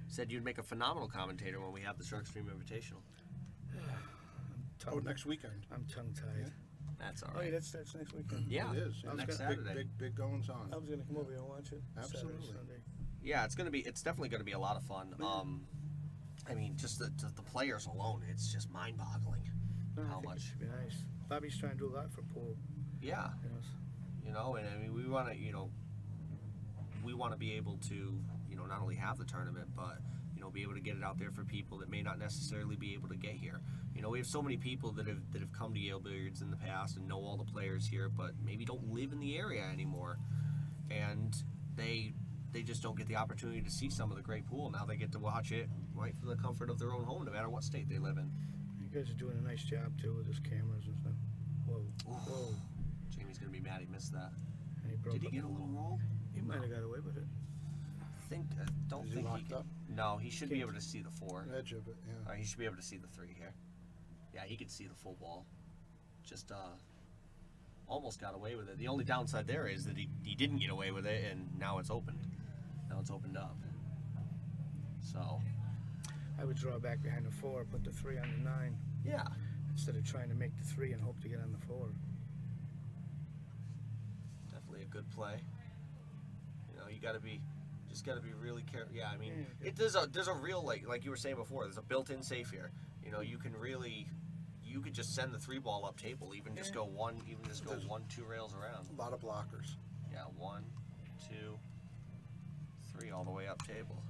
Said you'd make a phenomenal commentator when we have the Shark Stream Invitational. Oh, next weekend. I'm tongue-tied. That's all Oh, yeah, right. that's next weekend. Yeah, It is. next gonna- Saturday. Big goings on. I was gonna come over here and watch it. Absolutely. Saturday, Sunday. Yeah, it's definitely gonna be a lot of fun. I mean, just the players alone, it's just mind-boggling. No, I How think much? It should be nice. Bobby's trying to do a lot for pool. Yeah, You know, and I mean, we want to be able to, not only have the tournament, but be able to get it out there for people that may not necessarily be able to get here. We have so many people that have come to Yale Billiards in the past and know all the players here, but maybe don't live in the area anymore, and they just don't get the opportunity to see some of the great pool. Now they get to watch it right from the comfort of their own home, no matter what state they live in. you guys are doing a nice job too with his cameras and stuff. Whoa, whoa! Jamie's gonna be mad he missed that. And he broke Did he up. get a little roll? He might have got away with it. Don't Is he think he locked can. up? No, he should be able to see the 4. Edge of it, yeah. He should be able to see the 3 here. Yeah, he could see the full ball. Just almost got away with it. The only downside there is that he didn't get away with it, and now it's opened. Now it's opened up. So I would draw back behind the 4, put the 3 on the 9, yeah, instead of trying to make the 3 and hope to get on the 4. definitely a good play. You got to be. Just got to be really careful. Yeah, I mean, Yeah, there's a real like you were saying before. There's a built-in safe here. You could just send the 3 ball up table. Even just go 1, 2 rails around. A lot of blockers. Yeah, 1, 2, 3 all the way up table.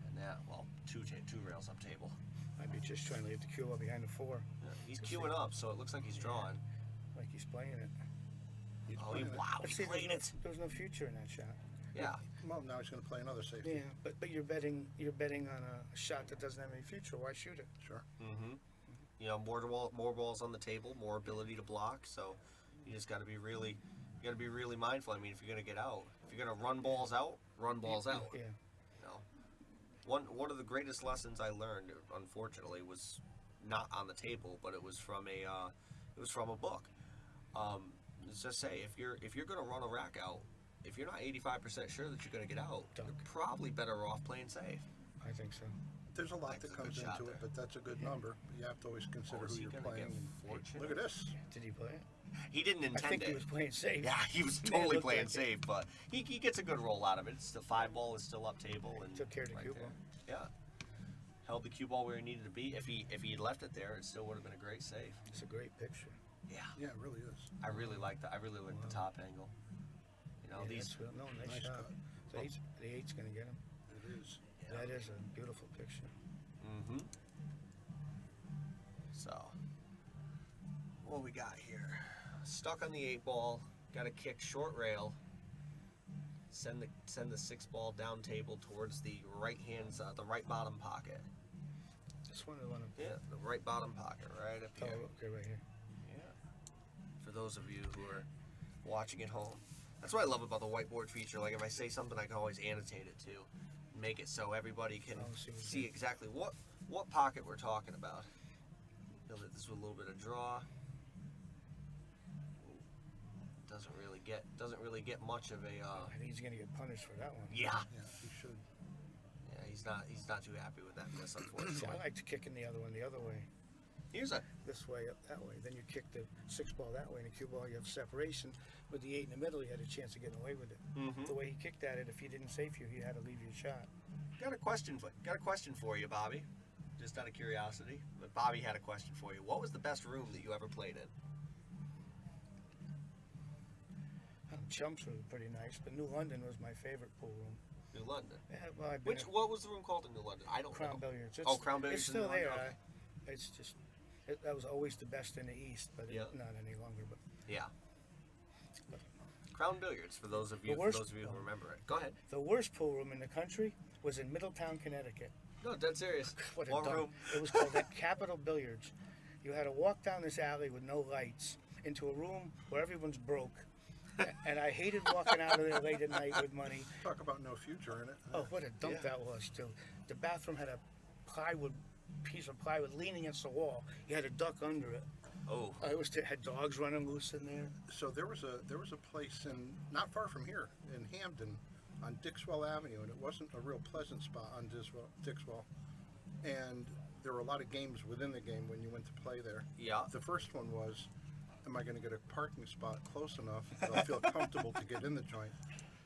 And that, well, two rails up table. I'd be just trying to leave the cue ball behind the 4, Yeah, he's queuing up, so it looks like he's drawing. like he's playing it. Wow, But he's see, playing it. There was no future in that shot. Yeah, Well, now he's going to play another safety. Yeah, but you're betting on a shot that doesn't have any future. Why shoot it? Sure. more balls on the table, more ability to block. So you just got to be really mindful. I mean, if you're gonna get out, if you're gonna run balls out, run balls out. Yeah. One of the greatest lessons I learned, unfortunately, was not on the table, but it was from a book. Let's just say if you're gonna run a rack out, if you're not 85% sure that you're gonna get out, Dunk. you're probably better off playing safe. I think so. There's a lot That's that a good comes shot into there. it, but that's a good number. You have to always consider is who he you're gonna playing. get and- fortunate? Look at this. Did he play it? He didn't I intend think it. he was playing safe. Yeah, he was Man, it totally looked playing like it. safe, but he gets a good roll out of it. It's the 5 ball is still up table and Took care of the right cue there. ball. Yeah, held the cue ball where he needed to be. If he had left it there, it still would have been a great save. It's a great picture. Yeah, Yeah, it really is. I really like that. I really like the top angle. Yeah, These. that's real, nice Nice shot. cut. The eight's gonna get him. It is. That is a beautiful picture. Mm-hmm. So, what we got here? Stuck on the 8 ball. Got a kick short rail. Send the 6 ball down table towards the the right bottom pocket. This one is one of Yeah, the right bottom pocket, right up oh, here. okay, right here. Yeah. For those of you who are watching at home, that's what I love about the whiteboard feature. Like if I say something, I can always annotate it too, make it so everybody can Oh, see what see you- exactly what pocket we're talking about. Build it this with a little bit of draw. Doesn't really get much of a. I think he's gonna get punished for that one. Yeah. Yeah, he should. Yeah, he's not too happy with that miss, See, unfortunately. I like to kick in the other one the other way. Here's a This way, up that way. Then you kick the 6 ball that way, and the cue ball you have separation. With the 8 in the middle, you had a chance of getting away with it. Mhm. The way he kicked at it, if he didn't safe you, he had to leave you a shot. got a question for you, Bobby. Just out of curiosity, but Bobby had a question for you. What was the best room that you ever played in? Chumps was pretty nice, but New London was my favorite pool room. New London. Yeah, well, I've been What was the room called in New London? I don't Crown know. Billiards. Crown Billiards It's in New still there. London? Okay. It's just that was always the best in the East, but Yeah. not any longer. But Yeah. Crown Billiards for those of you worst- who remember it. Go ahead. the worst pool room in the country was in Middletown, Connecticut. No, dead serious. What a One dump. room. It was called that Capitol Billiards. You had to walk down this alley with no lights into a room where everyone's broke. And I hated walking out of there late at night with money. Talk about no future in it. Oh, what a dump Yeah. that was, too. The bathroom had a piece of plywood leaning against the wall. You had to duck under it. Oh. Had dogs running loose in there. So there was a place in not far from here in Hamden on Dixwell Avenue, and it wasn't a real pleasant spot on Dixwell. And there were a lot of games within the game when you went to play there. Yeah. The first one was, am I going to get a parking spot close enough that I'll feel comfortable to get in the joint?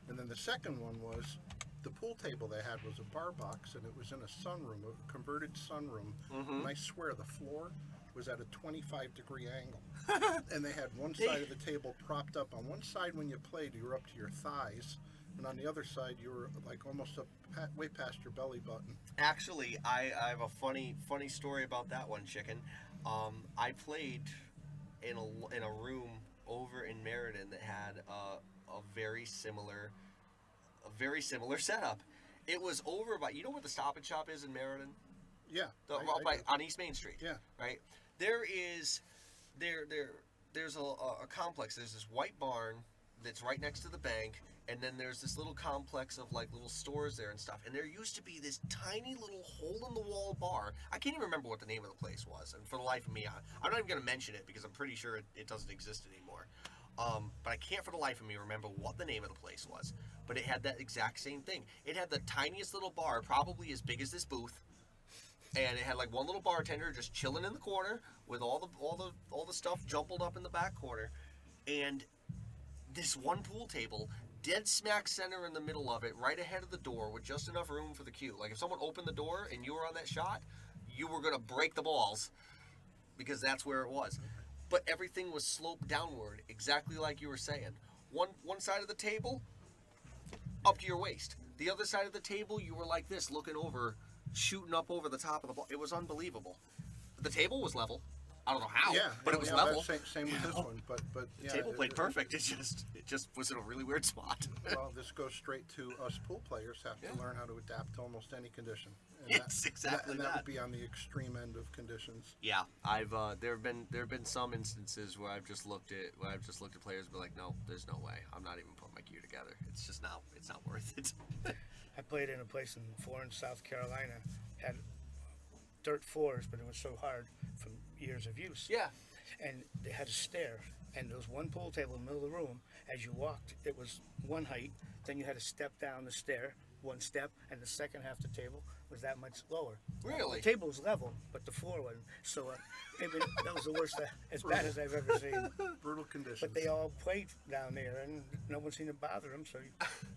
And then the second one was, the pool table they had was a bar box, and it was in a sunroom, a converted sunroom. And I swear the floor was at a 25-degree angle. And they had one side of the table propped up. On one side when you played, you were up to your thighs. And on the other side, you were like almost up way past your belly button. Actually, I have a funny story about that one, Chicken. I played in a room over in Meriden that had a very similar setup. It was over by, you know where the Stop and Shop is in Meriden? Yeah. On East Main Street. Yeah. Right. There's a complex. There's this white barn that's right next to the bank, and then there's this little complex of like little stores there and stuff. And there used to be this tiny little hole-in-the-wall bar. I can't even remember what the name of the place was, and for the life of me, I'm not even going to mention it because I'm pretty sure it doesn't exist anymore. But I can't for the life of me remember what the name of the place was. But it had that exact same thing. It had the tiniest little bar, probably as big as this booth. And it had like one little bartender just chilling in the corner with all the stuff jumbled up in the back corner, and this one pool table dead smack center in the middle of it, right ahead of the door, with just enough room for the cue. Like if someone opened the door and you were on that shot, you were gonna break the balls because that's where it was. But everything was sloped downward, exactly like you were saying. One side of the table up to your waist. The other side of the table, you were like this, looking over, shooting up over the top of the ball. It was unbelievable. The table was level. I don't know how, but it was level. Same with this one, but yeah, The table played perfect. It just was in a really weird spot. Well, this goes straight to us pool players have to learn how to adapt to almost any condition. And It's exactly and that. that would be on the extreme end of conditions. Yeah, I've there have been some instances where I've just looked at players and be like, no, there's no way. I'm not even putting my cue together. It's not worth it. I played in a place in Florence, South Carolina. Had dirt floors, but it was so hard from years of use. Yeah. And they had a stair, and there was one pool table in the middle of the room. As you walked, it was one height. Then you had to step down the stair, one step, and the second half of the table was that much lower. Really? The table was level, but the floor wasn't. So that was the worst, as bad as I've ever seen. Brutal conditions. But they all played down there, and no one seemed to bother them, so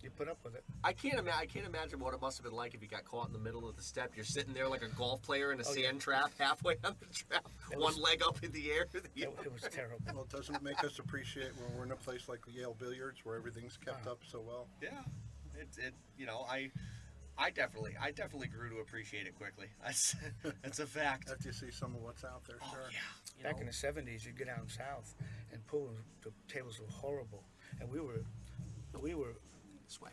you put up with it. I can't imagine what it must have been like if you got caught in the middle of the step. You're sitting there like a golf player in a sand trap, halfway on the trap, one leg up in the air. It was terrible. Well, it doesn't make us appreciate when we're in a place like Yale Billiards where everything's kept up so well. Yeah, I definitely grew to appreciate it quickly. That's a fact. After you see some of what's out there, sure. Yeah. Back in the 70s, you'd get down south and pool, the tables were horrible. And we were This way.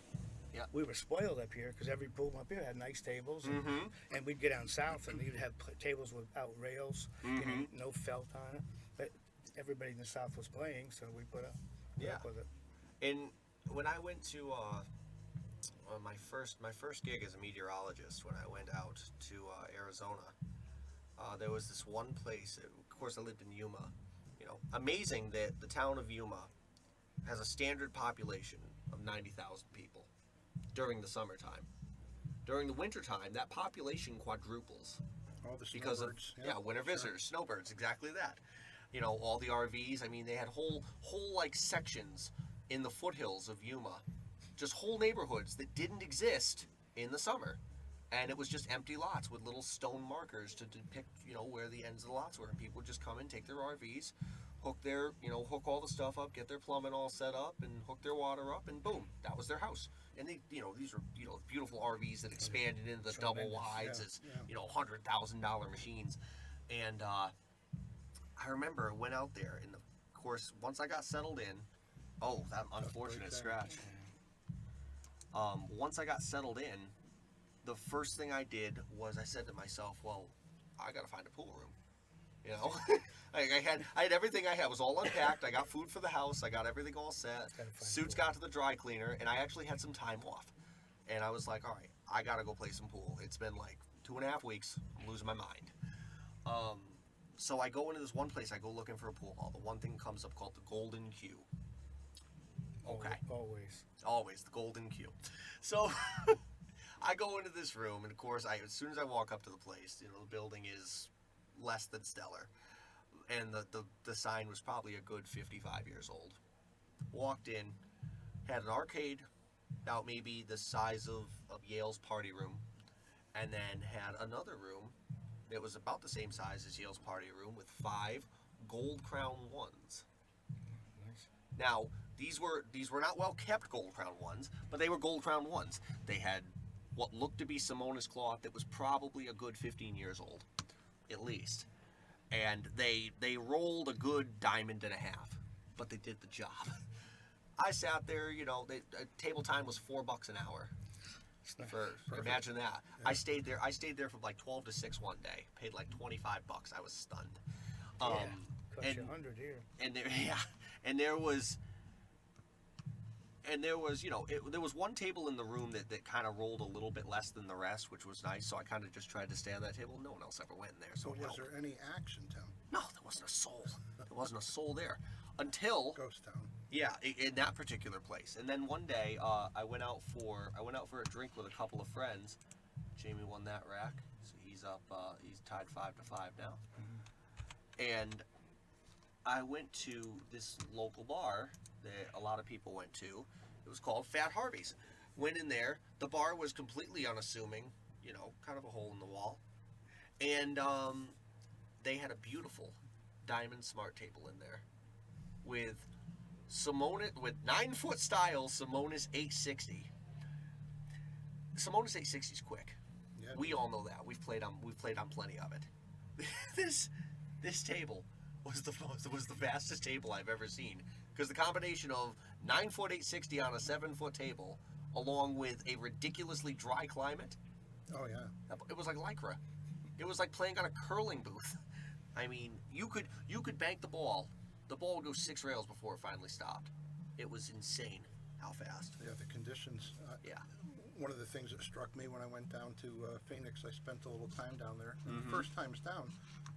we were spoiled up here because every pool up here had nice tables. And we'd get down south and you'd have tables without rails, no felt on it. But everybody in the south was playing, so we put up with it. And when I went to my first gig as a meteorologist, when I went out to Arizona, there was this one place. Of course, I lived in Yuma. Amazing that the town of Yuma has a standard population of 90,000 people during the summertime. During the wintertime, that population quadruples All the because of snowbirds. winter visitors, snowbirds, exactly that. All the RVs. I mean, they had whole like sections in the foothills of Yuma, just whole neighborhoods that didn't exist in the summer, and it was just empty lots with little stone markers to depict, where the ends of the lots were. And people would just come and take their RVs, hook their, hook all the stuff up, get their plumbing all set up, and hook their water up, and boom, that was their house. And they, these are, beautiful RVs that expanded into the double Tremendous, wides yeah, as, yeah. $100,000 machines. And I remember I went out there, and of course, once I got settled in, oh, that unfortunate break there. scratch. Once I got settled in, the first thing I did was I said to myself, well, I gotta find a pool room. I had everything I had was all unpacked. I got food for the house. I got everything all set. Gotta find a Suits pool. got to the dry cleaner, and I actually had some time off. And I was like, all right, I gotta go play some pool. It's been like 2.5 weeks. I'm losing my mind. So I go into this one place. I go looking for a pool hall. The one thing comes up called the Golden Q. Okay. Always. Always the Golden Q. So I go into this room, and of course, as soon as I walk up to the place, the building is less than stellar, and the sign was probably a good 55 years old. Walked in, had an arcade, about maybe the size of Yale's party room, and then had another room that was about the same size as Yale's party room with 5 Gold Crown ones. Nice. Now, these were not well kept Gold Crown ones, but they were Gold Crown ones. They had what looked to be Simonis cloth that was probably a good 15 years old, at least. And they rolled a good diamond and a half, but they did the job. I sat there, table time was $4 an hour. It's not- For imagine that. I stayed there from like 12 to 6 one day. Paid like $25. I was stunned. Yeah, cost and you 100 here. and there there was there was one table in the room that kind of rolled a little bit less than the rest, which was nice. So I kind of just tried to stay on that table. No one else ever went in there. So So it was helped. there any action, Tim? No, there wasn't a soul. There wasn't a soul there until Ghost Town. yeah, in that particular place. And then one day, I went out for a drink with a couple of friends. Jamie won that rack, so he's up. He's tied 5-5 now. And I went to this local bar that a lot of people went to. It was called Fat Harvey's. Went in there. The bar was completely unassuming. Kind of a hole in the wall. And they had a beautiful diamond smart table in there with Simonis, with 9-foot style Simonis 860. Simonis 860 is quick. Yeah. We all know that. We've played on plenty of it. this table was the fastest table I've ever seen, because the combination of 9-foot 860 on a 7-foot table, along with a ridiculously dry climate, Oh yeah. it was like Lycra. It was like playing on a curling booth. I mean, you could bank the ball. The ball would go 6 rails before it finally stopped. It was insane how fast. Yeah, the conditions. Yeah. One of the things that struck me when I went down to Phoenix, I spent a little time down there. And the first times down,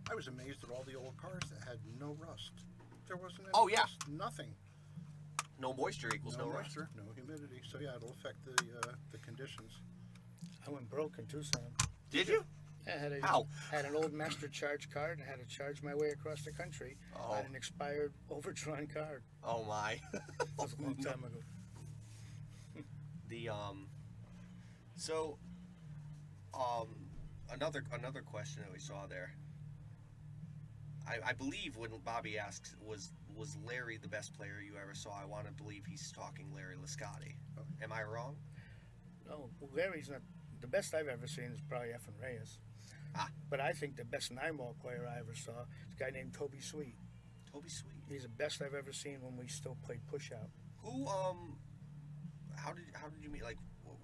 I was amazed at all the old cars that had no rust. There wasn't any Oh, yeah. rust, nothing. No moisture equals no rust. moisture, no humidity. So yeah, it'll affect the conditions. I went broke in Tucson. Did you? I had How? had an old Master Charge card and had to charge my way across the country Oh. on an expired, overdrawn card. Oh my. That was a long time ago. The another question that we saw there. I believe when Bobby asks, was Larry the best player you ever saw? I want to believe he's talking Larry Liscotti. Oh. Am I wrong? No, well, Larry's not. The best I've ever seen is probably Effin Reyes. Ah. But I think the best 9-ball player I ever saw is a guy named Toby Sweet. Toby Sweet. He's the best I've ever seen when we still played push out. Who how did you meet? Like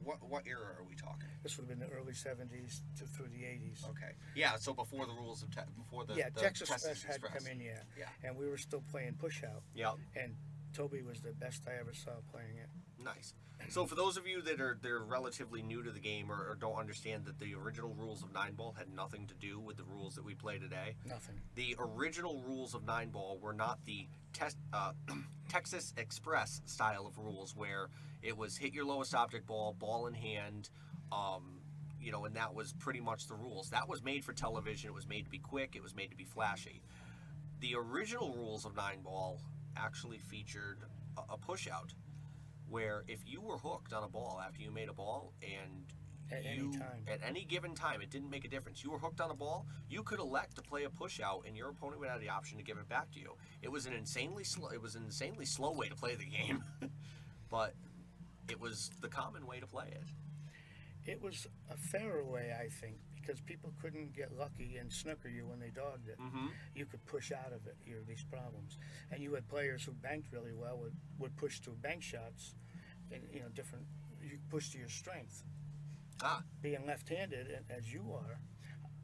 what era are we talking? This would have been the early 70s to through the 80s. Okay. Yeah. So before the rules of before the Yeah, the Texas Express had come in, yeah. Yeah. And we were still playing push out. Yeah. And Toby was the best I ever saw playing it. Nice. So for those of you that they're relatively new to the game or don't understand that the original rules of 9-ball had nothing to do with the rules that we play today. Nothing. The original rules of 9-ball were not the Texas Express style of rules where it was hit your lowest object ball in hand, and that was pretty much the rules. That was made for television. It was made to be quick. It was made to be flashy. The original rules of 9-ball actually featured a push out, where if you were hooked on a ball after you made a ball and At any time. At any given time, it didn't make a difference. You were hooked on a ball. You could elect to play a push out, and your opponent would have the option to give it back to you. It was an insanely slow way to play the game, but it was the common way to play it. It was a fairer way, I think, because people couldn't get lucky and snooker you when they dogged it. Mm-hmm. You could push out of it, these problems. And you had players who banked really well would push to bank shots, and different. You push to your strength. Being left-handed, as you are,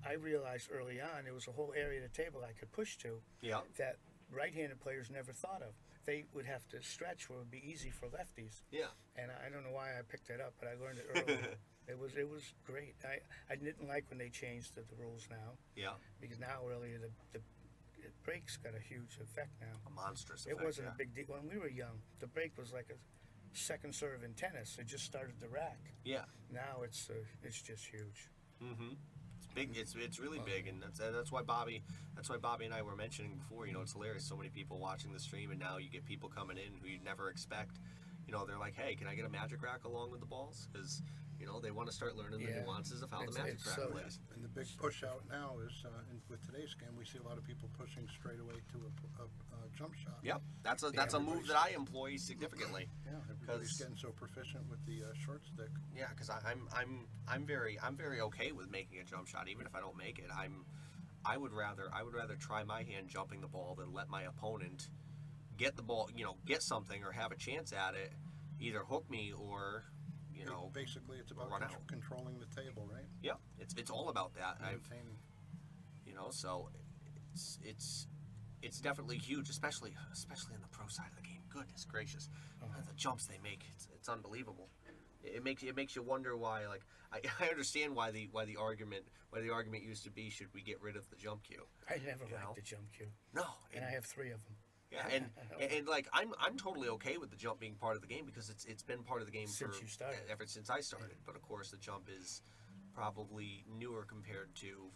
I realized early on there was a whole area of the table I could push to Yeah. that right-handed players never thought of. They would have to stretch where it would be easy for lefties. Yeah. And I don't know why I picked that up, but I learned it early. It was great. I didn't like when they changed the rules now, Yeah. because now really the break's got a huge effect now. A monstrous It effect. wasn't yeah. a big deal when we were young. The break was like a second serve in tennis. It just started the rack. Yeah. Now it's just huge. Mm-hmm. It's big. It's really big, and that's why Bobby and I were mentioning before. It's hilarious. So many people watching the stream, and now you get people coming in who you never expect. They're like, "Hey, can I get a magic rack along with the balls?" Because they want to start learning the Yeah. nuances of how the It's- magic it's rack so- plays. And the big push out now is, with today's game, we see a lot of people pushing straight away to a jump shot. Yep, that's a move that I employ significantly. Yeah, everybody's 'Cause- getting so proficient with the short stick. Yeah, because I'm very okay with making a jump shot, even if I don't make it. I would rather try my hand jumping the ball than let my opponent get the ball, get something or have a chance at it, either hook me or Basically, it's about run out. controlling the table, right? Yeah, it's all about that. Maintaining. So it's definitely huge, especially in the pro side of the game. Goodness gracious, the jumps they make, it's unbelievable. It makes you wonder why. Like I understand why the argument used to be, should we get rid of the jump cue? I never You know? liked the jump cue, No, and I have 3 of them. yeah, and like I'm totally okay with the jump being part of the game, because it's been part of the game Since you started. ever since I started. But of course, the jump is probably newer compared to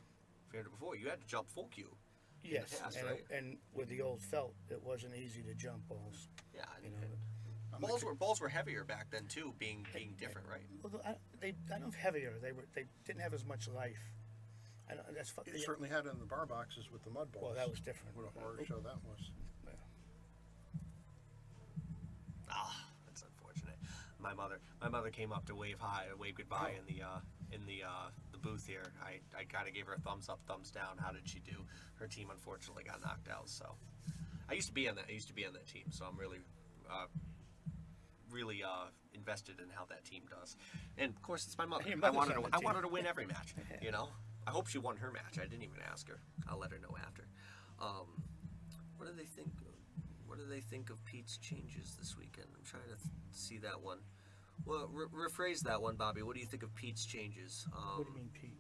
before. You had to jump full cue. Yes, past, and, right? and with the old felt, it wasn't easy to jump balls. Yeah, You know, balls were heavier back then too, being different, right? Well, I don't heavier. They didn't have as much life. That's It certainly had it in the bar boxes with the mud balls. Well, that was different. What a horror show that was. That's unfortunate. My mother came up to wave goodbye in the booth here. I kind of gave her a thumbs up, thumbs down. How did she do? Her team unfortunately got knocked out. So I used to be on that team. So I'm really invested in how that team does. And of course, it's my mother. Your I mother's wanted on to the I team. wanted to win every match. I hope she won her match. I didn't even ask her. I'll let her know after. What do they think? What do they think of Pete's changes this weekend? I'm trying to see that one. Well, rephrase that one, Bobby. What do you think of Pete's changes? What do you mean, Pete?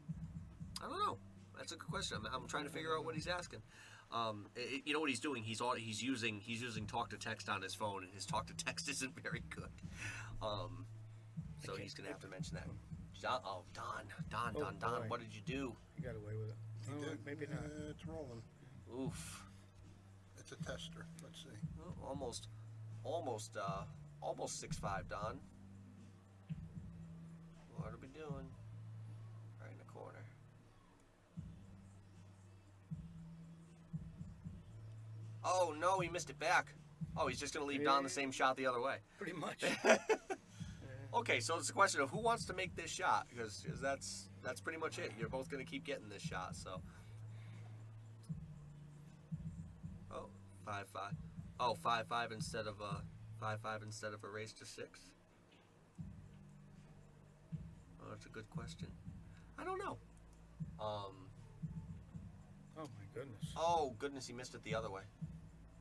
I don't know. That's a good question. I'm trying to figure out what he's asking. You know what he's doing? He's using talk to text on his phone, and his talk to text isn't very good. So he's gonna have to mention that. Don, boy. what did you do? You got away with it. He Oh, did. maybe not. It's rolling. Oof. It's a tester. Let's see. Well, almost 6'5", Don. What are we doing? Right in the corner. Oh no, he missed it back. Oh, he's just gonna leave Don the same shot the other way. Pretty much. Okay, so it's a question of who wants to make this shot, because that's pretty much it. You're both gonna keep getting this shot, so. Oh, 5-5. Oh, 5-5 instead of a 5-5 instead of a race to 6. Oh, that's a good question. I don't know. Oh my goodness. Oh goodness, he missed it the other way.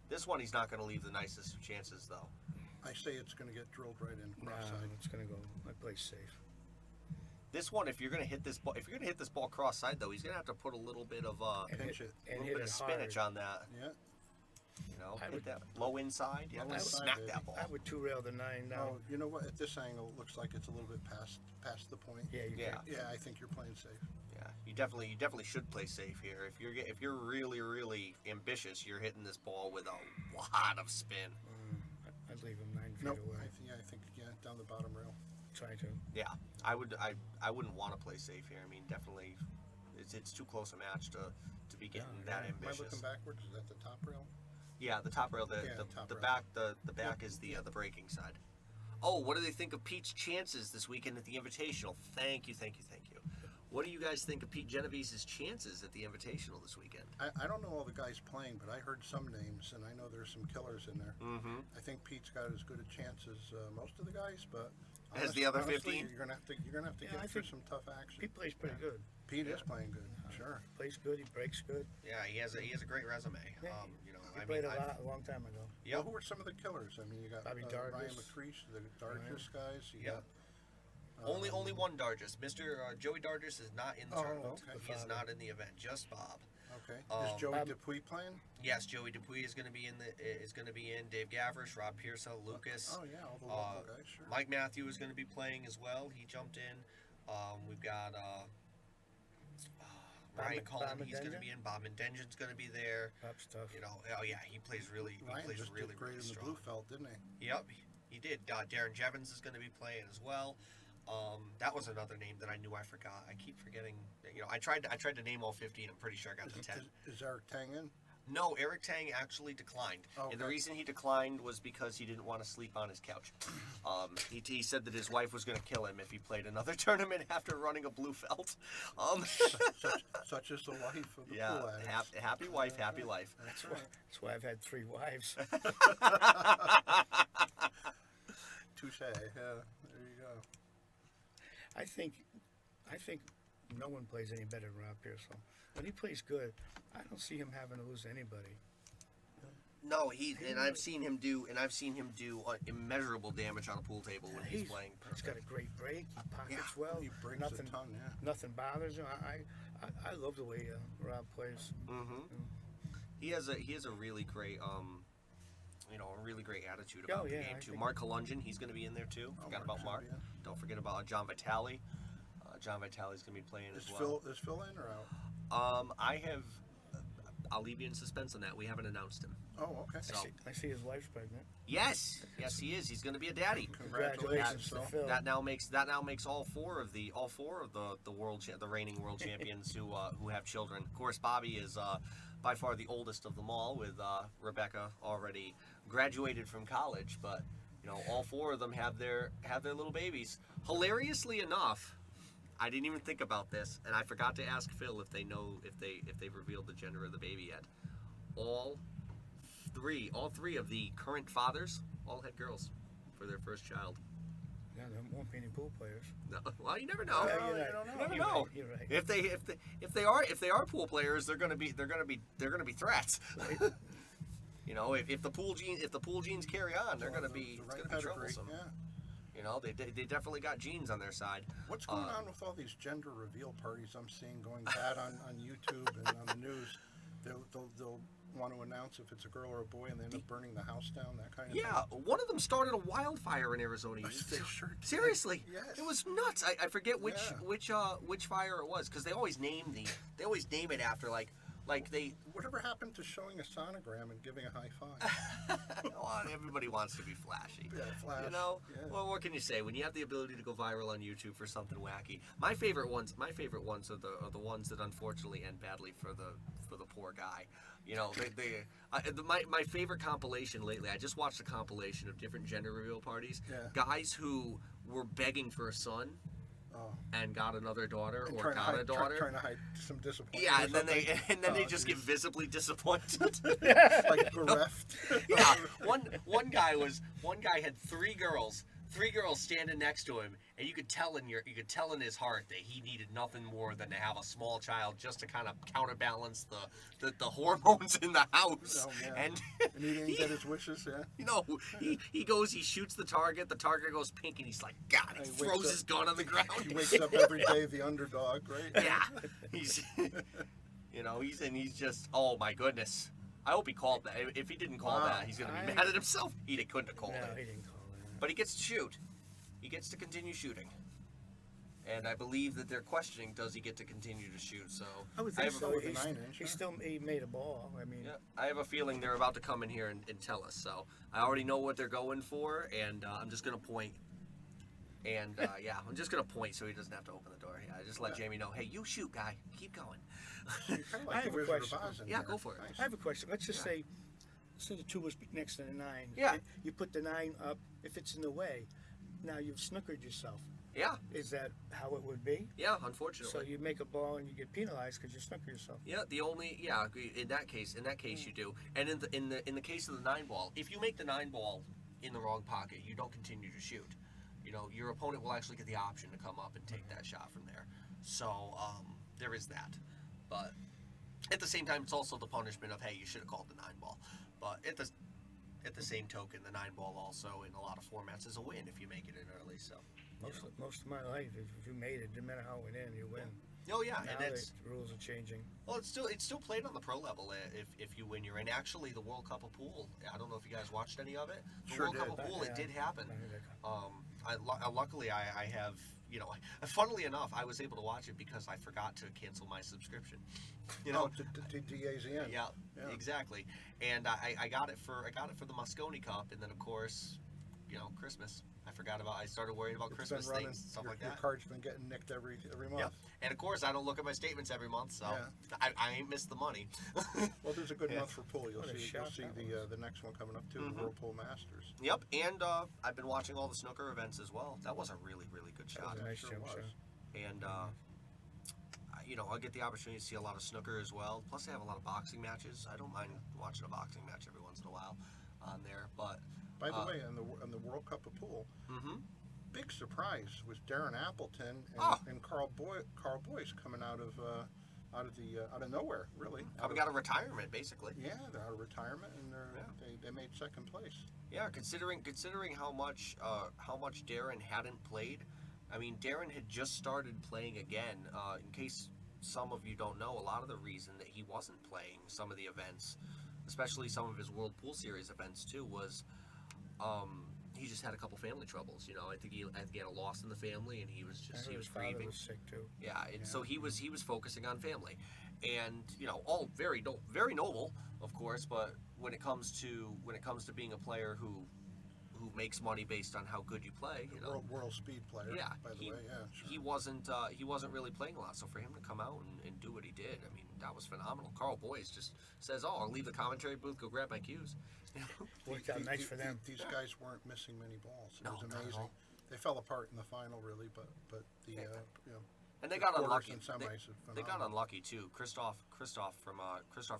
This one he's not gonna leave the nicest of chances though. I say it's going to get drilled right in Nah, cross-side. it's gonna go. My place safe. This one, if you're gonna hit this ball cross side though, he's gonna have to put a little bit of Pinch it. a little bit of spinach on that. Yeah. I Hit would- that low inside. You have Low to inside, smack baby. that ball. I would 2-rail the 9 now. Oh, you know what? At this angle, it looks like it's a little bit past the point. Yeah, you Yeah. can. Yeah, I think you're playing safe. Yeah, you definitely should play safe here. If you're really ambitious, you're hitting this ball with a lot of spin. I'd leave him 9 feet Nope. away. I think down the bottom rail. try to. Yeah, I wouldn't want to play safe here. I mean, definitely, it's too close a match to be getting that Am I ambitious. looking backwards? Is that the top rail? Yeah, the top rail, Yeah, the top rail. back, the back is the braking side. Oh, what do they think of Pete's chances this weekend at the Invitational? Thank you. What do you guys think of Pete Genovese's chances at the Invitational this weekend? I don't know all the guys playing, but I heard some names, and I know there's some killers in there. Mm-hmm. I think Pete's got as good a chance as most of the guys, but As the other honestly, 15? you're gonna have to Yeah, get I through think some tough action. He plays pretty good. Pete is playing good, sure. Plays good. He breaks good. Yeah, he has a great resume. Yeah, You know, He I played mean, a long time ago. Yep. Well, who are some of the killers? I mean, you got Bobby Ryan Dargis. McCreesh, the Dargis guys. You Yep. got Only one Dargis. Mr. Joey Dargis is not in the Oh, tournament. okay. He is not in the event. Just Bob. Okay. Um, Is Joey Bob- Dupuy playing? Yes, Joey Dupuy is going to be in. Dave Gavrish, Rob Pearsall, Lucas. Oh yeah, all the local guys, sure. Mike Matthew is going to be playing as well. He jumped in. We've got Ryan Cullen. Bob He's going to Mendenja? be in. Bob Mendenja's going to be there. Top stuff. You know, oh yeah, he plays really. He Ryan plays just really, did great really in the strong. blue felt, didn't he? Yep, he did. Darren Jevons is going to be playing as well. That was another name that I knew I forgot. I keep forgetting. You know, I tried to name all 50, and I'm pretty sure I got to 10. Is Eric Tang in? No, Eric Tang actually declined. Oh, And the okay. reason he declined was because he didn't want to sleep on his couch. He said that his wife was going to kill him if he played another tournament after running a blue felt. Such is the life of the Yeah, pool addicts. happy wife, happy life. That's right. That's why I've had 3 wives. Touche. Yeah, there you go. I think no one plays any better than Rob Pearsall. When he plays good, I don't see him having to lose to anybody. No, I've seen him do immeasurable damage on a pool table when he's playing. He's got a great break. He pockets Yeah, well. He brings nothing, a ton, yeah. nothing bothers him. I love the way Rob plays. Mm-hmm. He has a really great a really great attitude about Oh, yeah, the game I too. think- Mark Kalungian, he's going to be in there too. Oh, Forgot Mark about should Mark. be in. Don't forget about John Vitale. John Vitale's going to be playing as well. Is Phil in or out? I'll leave you in suspense on that. We haven't announced him. Oh, okay. So- I see his wife's pregnant. Yes, he is. He's going to be a daddy. Congratulations to That- Phil. That now makes all four of the the reigning world champions who have children. Of course, Bobby is by far the oldest of them all, with Rebecca already graduated from college. But you know, all 4 of them have their little babies. Hilariously enough, I didn't even think about this, and I forgot to ask Phil if they've revealed the gender of the baby yet. All three of the current fathers all had girls for their first child. Yeah, there won't be any pool players. No, well, you never know. Yeah, you're right. you don't know. You never You're know. right, you're right. If they are pool players, they're gonna be threats. You know, if the pool genes carry on, they're gonna be The right it's gonna be pedigree, troublesome. yeah. You know, they definitely got genes on their side. What's going on with all these gender reveal parties I'm seeing going bad on YouTube and on the news? They'll want to announce if it's a girl or a boy, and they end up burning the house down. That kind of Yeah, one of them started a wildfire in Arizona. They sure did. Seriously, Yes. it was nuts. I forget which Yeah. which fire it was, because they always name it after like they. Whatever happened to showing a sonogram and giving a high five? Well, everybody wants to be flashy. Yeah, flash. You know, Yeah. well, what can you say when you have the ability to go viral on YouTube for something wacky? My favorite ones are the ones that unfortunately end badly for the poor guy. You know, my favorite compilation lately. I just watched a compilation of different gender reveal parties. Yeah. Guys who were begging for a son Oh. and got another daughter And or got a daughter. Trying to hide some disappointment. Yeah, or and then they something. just get geez. visibly disappointed. like bereft. Yeah, one guy had 3 girls standing next to him, and you could tell in his heart that he needed nothing more than to have a small child just to kind of counterbalance the hormones in the house. Oh, man. And And he didn't get his wishes, yeah. you know, he shoots the target goes pink, and he's like, God, he He wakes throws up- his gun on the ground. He wakes up every day the underdog, right? Yeah, he's he's just, oh my goodness. I hope he called that. If he didn't call Wow. that, he's gonna be mad at himself. He couldn't have called No, it. he didn't call it. But he gets to shoot. He gets to continue shooting. And I believe that they're questioning, does he get to continue to shoot? So I would I think have, so. with a He's- 9-inch, He huh? still made a ball. I mean, yeah, I have a feeling they're about to come in here and tell us. So I already know what they're going for, and I'm just gonna point. And yeah, I'm just gonna point so he doesn't have to open the door. Yeah, I just let Jamie know, hey, you shoot, guy. Keep going. You're kind of I like have the a Wizard question. of Oz in Yeah, here. go for it. Nice. I have a question. Let's just Yeah. say, the 2 was next to the 9. Yeah. You put the 9 up. If it's in the way, now you've snookered yourself. Yeah, Is that how it would be? yeah. Unfortunately. So you make a ball and you get penalized because you snooker yourself. Yeah, in that case you do. And in the case of the 9 ball, if you make the 9 ball in the wrong pocket, you don't continue to shoot. You know, your opponent will actually get the option to come up and take that shot from there. So there is that. But at the same time, it's also the punishment of, hey, you should have called the 9 ball. But at the same token, the 9 ball also in a lot of formats is a win if you make it in early. So Most of my life, if you made it, didn't matter how it went in, you win. oh yeah, Now and that's the rules are changing. well, it's still played on the pro level if you win, you're in. Actually, the World Cup of Pool. I don't know if you guys watched any of it. The Sure World Cup did. of Pool, it did happen. I heard that. Luckily, I have, you know, funnily enough, I was able to watch it because I forgot to cancel my subscription. You know, to DAZN. yeah, Yeah. exactly. And I got it for the Mosconi Cup, and then of course, you know, Christmas. I started worrying about It's Christmas been running. things, stuff like Your that. card's been getting nicked every month. Yeah, and of course, I don't look at my statements every month, so Yeah. I ain't missed the money. Well, there's a good Yeah. month for pool. You'll What a see shout that the next one coming up too, Mhm. the Whirlpool Masters. Yep, and I've been watching all the snooker events as well. That was a really, really good shot. was a nice Sure jump was. shot. And you know, I'll get the opportunity to see a lot of snooker as well. Plus, they have a lot of boxing matches. I don't mind watching a boxing match every once in a while on there. But By the way, on the World Cup of Pool, mm-hmm. big surprise was Darren Appleton and, Oh. and Carl Boyce coming out of nowhere, really. coming out of retirement, basically. Yeah, they're out of retirement and they made second place. Yeah, considering how much Darren hadn't played. I mean, Darren had just started playing again. In case some of you don't know, a lot of the reason that he wasn't playing some of the events, especially some of his World Pool Series events too, was he just had a couple family troubles. You know, I think he had a loss in the family, and he was I heard his father grieving. was sick too. Yeah, and so he was focusing on family, and you know, all very noble, of course. But when it comes to being a player who makes money based on how good you play, you know, World speed player, yeah, by the way, yeah. Sure. he wasn't really playing a lot. So for him to come out and do what he did, I mean, that was phenomenal. Carl Boyce just says, "Oh, I'll leave the commentary booth, go grab my cues." Worked out nice for them. These guys weren't missing many balls. It No, was not at amazing. all. They fell apart in the final, really, but the you know, And they the got quarters unlucky. and semis are They got phenomenal. unlucky too. Christoph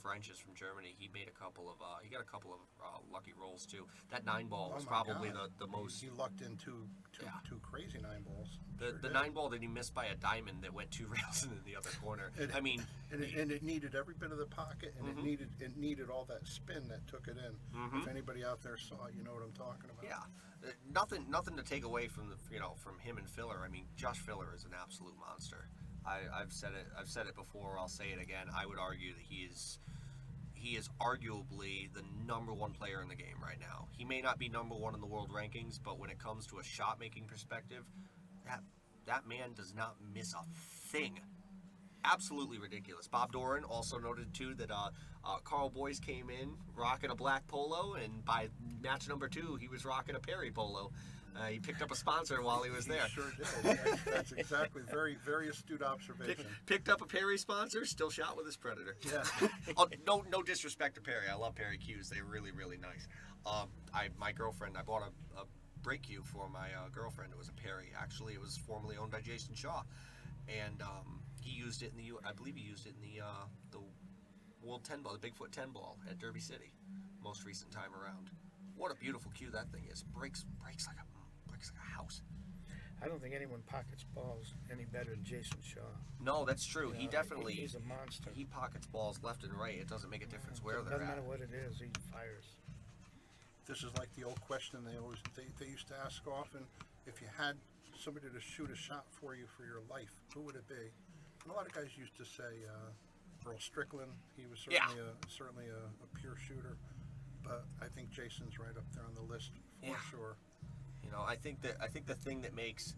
Reinches from Germany. He made a couple of lucky rolls too. That 9 ball was Oh my probably God. the most. He lucked in two Yeah. crazy 9 balls. The Sure did. 9 ball that he missed by a diamond that went 2 rails into the other corner. I mean, And it needed every bit of the pocket, and Mhm. it needed all that spin that took it in. Mhm. If anybody out there saw it, you know what I'm talking about. yeah, nothing to take away from from him and Filler. I mean, Josh Filler is an absolute monster. I've said it before. I'll say it again. I would argue that he is arguably the number 1 player in the game right now. He may not be number 1 in the world rankings, but when it comes to a shot making perspective, that man does not miss a thing. Absolutely ridiculous. Bob Doran also noted too that Carl Boyce came in rocking a black polo, and by match number 2, he was rocking a Perry polo. He picked up a sponsor while he was there. He sure did. That's exactly very, very astute observation. Picked up a Perry sponsor, still shot with his Predator. Yeah. Oh, no disrespect to Perry. I love Perry cues. They're really, really nice. My girlfriend, I bought a brake cue for my girlfriend. It was a Perry. Actually, it was formerly owned by Jason Shaw, and he used it I believe he used it in the World 10 ball, the Bigfoot 10 ball at Derby City, most recent time around. What a beautiful cue that thing is. Breaks like a house. I don't think anyone pockets balls any better than Jason Shaw. No, that's true. You He know, definitely he's a monster. he pockets balls left and right. It doesn't make a difference where Doesn't they're matter at. what it is, he fires. This is like the old question they used to ask often: if you had somebody to shoot a shot for you for your life, who would it be? And a lot of guys used to say Earl Strickland. He was certainly a pure shooter, but I think Jason's right up there on the list for Yeah. sure. You know, I think the thing that makes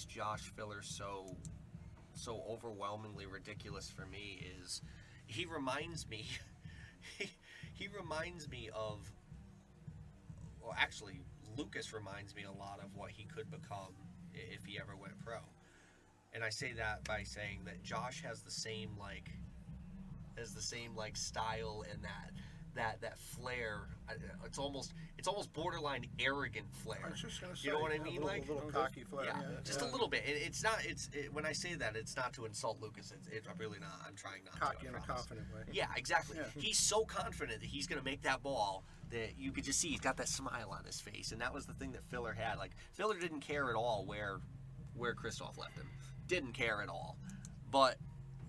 Josh Filler so overwhelmingly ridiculous for me is he reminds me of, well, actually Lucas reminds me a lot of what he could become if he ever went pro. And I say that by saying that Josh has the same style and that flair. It's almost borderline arrogant flair. I was just gonna say, You know what I yeah, mean? A little, Like, little cocky flair. yeah, Yeah, just a little bit. It's not. When I say that, it's not to insult Lucas. I'm really not. I'm trying not cocky to. in I a promise. confident way. Yeah, exactly. Yeah. He's so confident that he's going to make that ball that you could just see he's got that smile on his face, and that was the thing that Filler had. Like, Filler didn't care at all where Christoph left him. Didn't care at all. But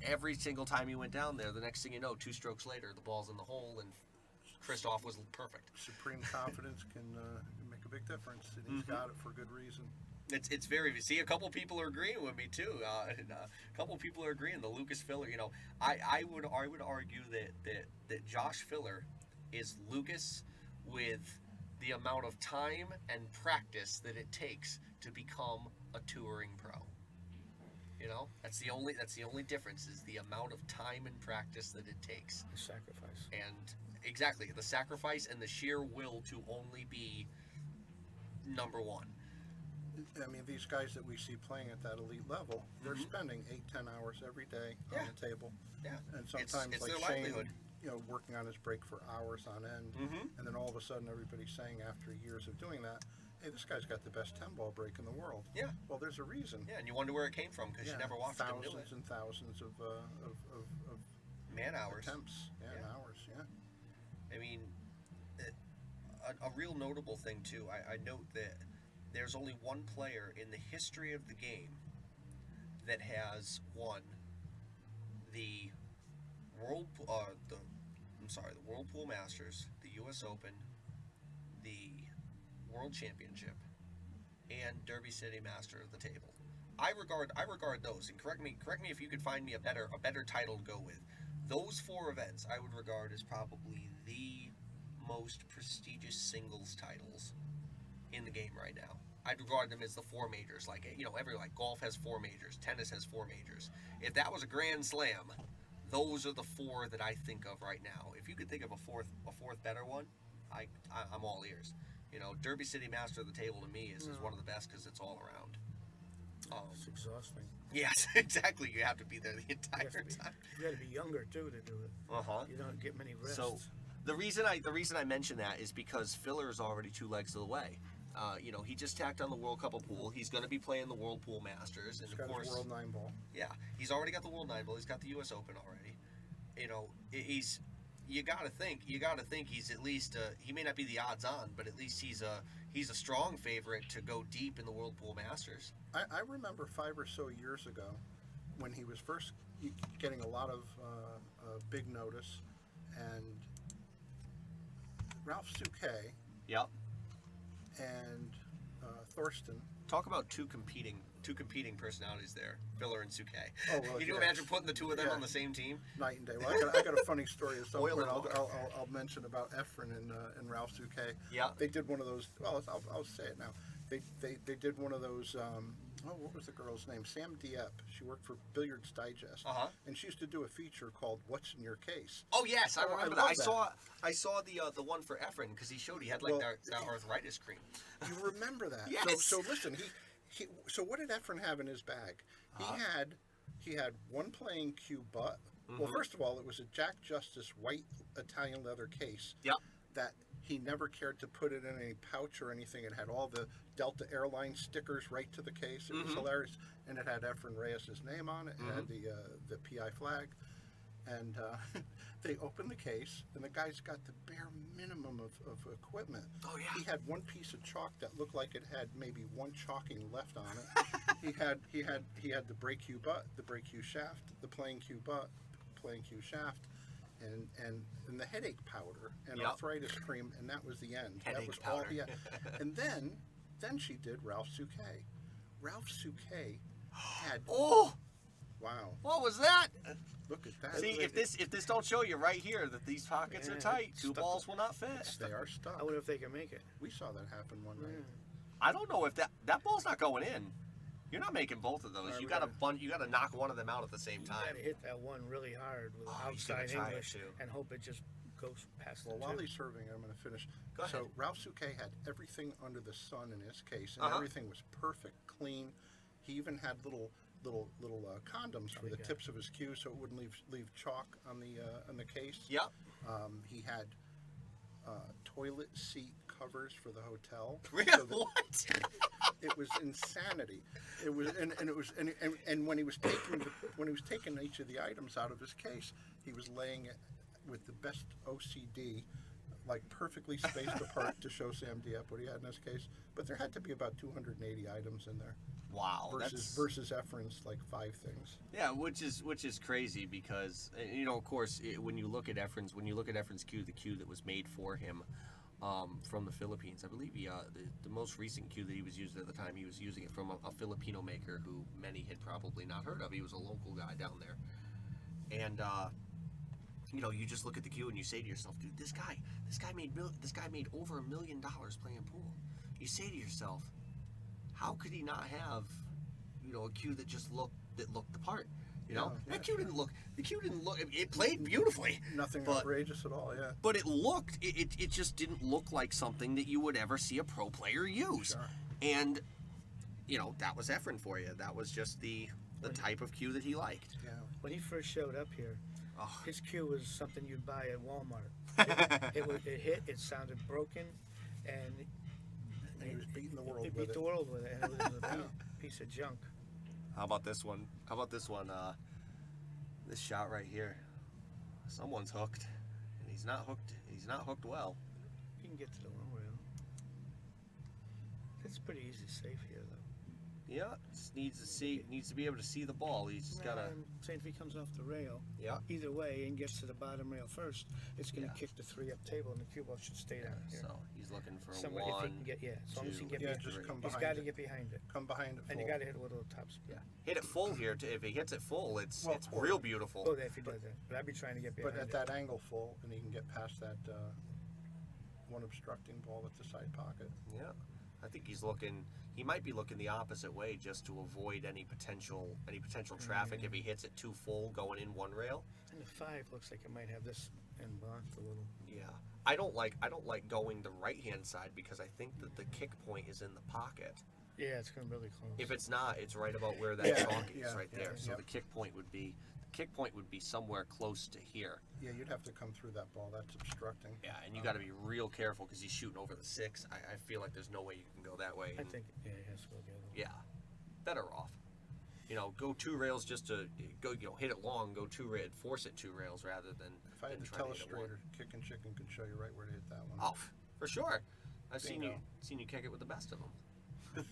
every single time he went down there, the next thing you know, 2 strokes later, the ball's in the hole, and Christoph was perfect. Supreme confidence can make a big difference, and he's got it for good reason. It's very. See, a couple people are agreeing with me too. A couple people are agreeing. The Lucas Filler, I would argue that Josh Filler is Lucas with the amount of time and practice that it takes to become a touring pro. That's the only difference is the amount of time and practice that it takes. The sacrifice. And exactly, the sacrifice and the sheer will to only be number one. I mean, these guys that we see playing at that elite level, they're spending 8-10 hours every day Yeah. on the table, Yeah. and sometimes it's like their Shane, livelihood. working on his break for hours on end, and then all of a sudden everybody's saying after years of doing that, hey, this guy's got the best 10-ball break in the world. Yeah. Well, there's a reason. Yeah, and you wonder where it came from because you never watched him do it. thousands and thousands of Man hours. attempts, and Yeah. hours, yeah. I mean, a real notable thing too. I note that there's only one player in the history of the game that has won the the Whirlpool Masters, the U.S. Open, the World Championship, and Derby City Master of the Table. I regard those, and correct me if you could find me a better title to go with. Those 4 events I would regard as probably the most prestigious singles titles in the game right now. I'd regard them as the 4 majors. Like golf has 4 majors, tennis has 4 majors. If that was a Grand Slam, those are the 4 that I think of right now. If you could think of a fourth better one, I'm all ears. Derby City Master of the Table to me is one of the best because it's all around. It's exhausting. Yes, exactly. You have to be there the You entire have to be, time. you got to be younger too to do it. You don't get many rests. So, the reason I mention that is because Filler is already 2 legs of the way. He just tacked on the World Cup of Pool. He's going to be playing the World Pool Masters, and He's of got course, his World 9-ball. yeah, he's already got the World 9 Ball. He's got the U.S. Open already. You got to think he's at least he may not be the odds on, but at least he's a strong favorite to go deep in the World Pool Masters. I remember 5 or so years ago when he was first getting a lot of big notice, and Ralph Souquet Yep. and Thorsten. Talk about two competing personalities there, Filler and Souquet. Oh, well, Can you yeah. imagine putting the 2 of them Yeah. on the same team? Night and day. Well, I got a funny story at some Oil point. and water. I'll mention about Efren and Ralph Souquet. Yeah. They did one of those. Well, I'll say it now. They did one of those. What was the girl's name? Sam Dieppe. She worked for Billiards Digest, and she used to do a feature called "What's in Your Case." Oh yes, I Oh, I remember love that. that. I saw the one for Efren because he showed he had like Well, that arthritis cream. You remember that? Yes. So listen, so what did Efren have in his bag? He had one playing cue butt. Well, first of all, it was a Jack Justice white Italian leather case. Yep. That he never cared to put it in any pouch or anything. It had all the Delta Airlines stickers right to the case. It was hilarious, and it had Efren Reyes' name on it. It had the PI flag, and they opened the case, and the guy's got the bare minimum of equipment. Oh, yeah. He had one piece of chalk that looked like it had maybe one chalking left on it. he had the brake cue butt, the brake cue shaft, the playing cue butt, playing cue shaft, and the headache powder and Yep. arthritis cream, and that was the end. That Headache was all powder. he had. And then she did Ralph Souquet. Ralph Souquet had Oh, wow. what was that? Look at that. See, if this don't show you right here that these pockets are Yeah, tight, it's 2 stuck. balls will not fit. They are stuck. I wonder if they can make it. We saw that happen one night. I don't know if that ball's not going in. You're not making both of those. Alright, You we got gotta- you got to knock one of them out at the same You time. got to hit that one really hard with Oh, he's gonna outside try it English too. and hope it just go past Well, the while two. he's serving, I'm going to finish. Go ahead. So Ralph Souquet had everything under the sun in his case, and Uh-huh. everything was perfect, clean. He even had little condoms for the yeah. tips of his cue, so it wouldn't leave chalk on the case. Yep. He had toilet seat covers for the hotel. Really? So that What? it was insanity. It was, and when he was taking each of the items out of his case, he was laying it with the best OCD, like perfectly spaced apart to show Sam Dieppe what he had in his case. But there had to be about 280 items in there Wow. versus Efren's like 5 things. Yeah, which is crazy because of course when you look at Efren's cue, the cue that was made for him from the Philippines, I believe the most recent cue that he was using at the time, he was using it from a Filipino maker who many had probably not heard of. He was a local guy down there, and you just look at the cue and you say to yourself, dude, this guy made over $1 million playing pool. You say to yourself, how could he not have a cue that just looked the part? Yeah, That cue didn't look. The cue didn't look. It played beautifully. Nothing But- outrageous at all. Yeah. But it just didn't look like something that you would ever see a pro player use. Sure. And that was Efren for you. That was just the type of cue that he liked. Yeah. When he first showed up here, Oh. his cue was something you'd buy at Walmart. It hit, it sounded broken, and And he was beating the world He with beat the it. world with it, and it was a piece of junk. How about this one? This shot right here. Someone's hooked, and he's not hooked. He's not hooked well. You can get to the one rail. It's pretty easy safe here, though. Yeah, just needs to be able to see the ball. He's just gotta. I'm saying if he comes off the rail, Yeah. either way, and gets to the bottom rail first, it's going to Yeah. kick the 3-up table, and the cue ball should stay down here. So he's looking for Somewhere, if he one. can get, as long as he can get Yeah, behind just it. come He's behind got to it. get behind it. Come behind it. And you full. got to hit it with a little top spin. Hit it full here. If he hits it full, it's Or- real beautiful. Oh, if he does that. But I'd be trying to get behind But at it. that angle full, and he can get past that one obstructing ball at the side pocket. Yeah, I think he's looking. He might be looking the opposite way just to avoid any potential traffic if he hits it too full going in one rail. And the 5 looks like it might have this end blocked a little. Yeah, I don't like going the right hand side because I think that the kick point is in the pocket. Yeah, it's going really close. If it's not, it's right about where that Yeah, chalk is yeah, right there. yeah, So yeah. the kick point would be somewhere close to here. Yeah, you'd have to come through that ball. That's obstructing. Yeah, and you got to be real careful because he's shooting over the 6. I feel like there's no way you can go that way. I and- think, yeah, it has to go the other way. Yeah, better off. Go 2 rails just to go. Hit it long. Go 2 rails. Force it 2 rails rather than. If I had than to try hit it one. telestrator, Kickin' Chicken could show you right where to hit that one. Oh, for sure. I've Bingo. seen you kick it with the best of them.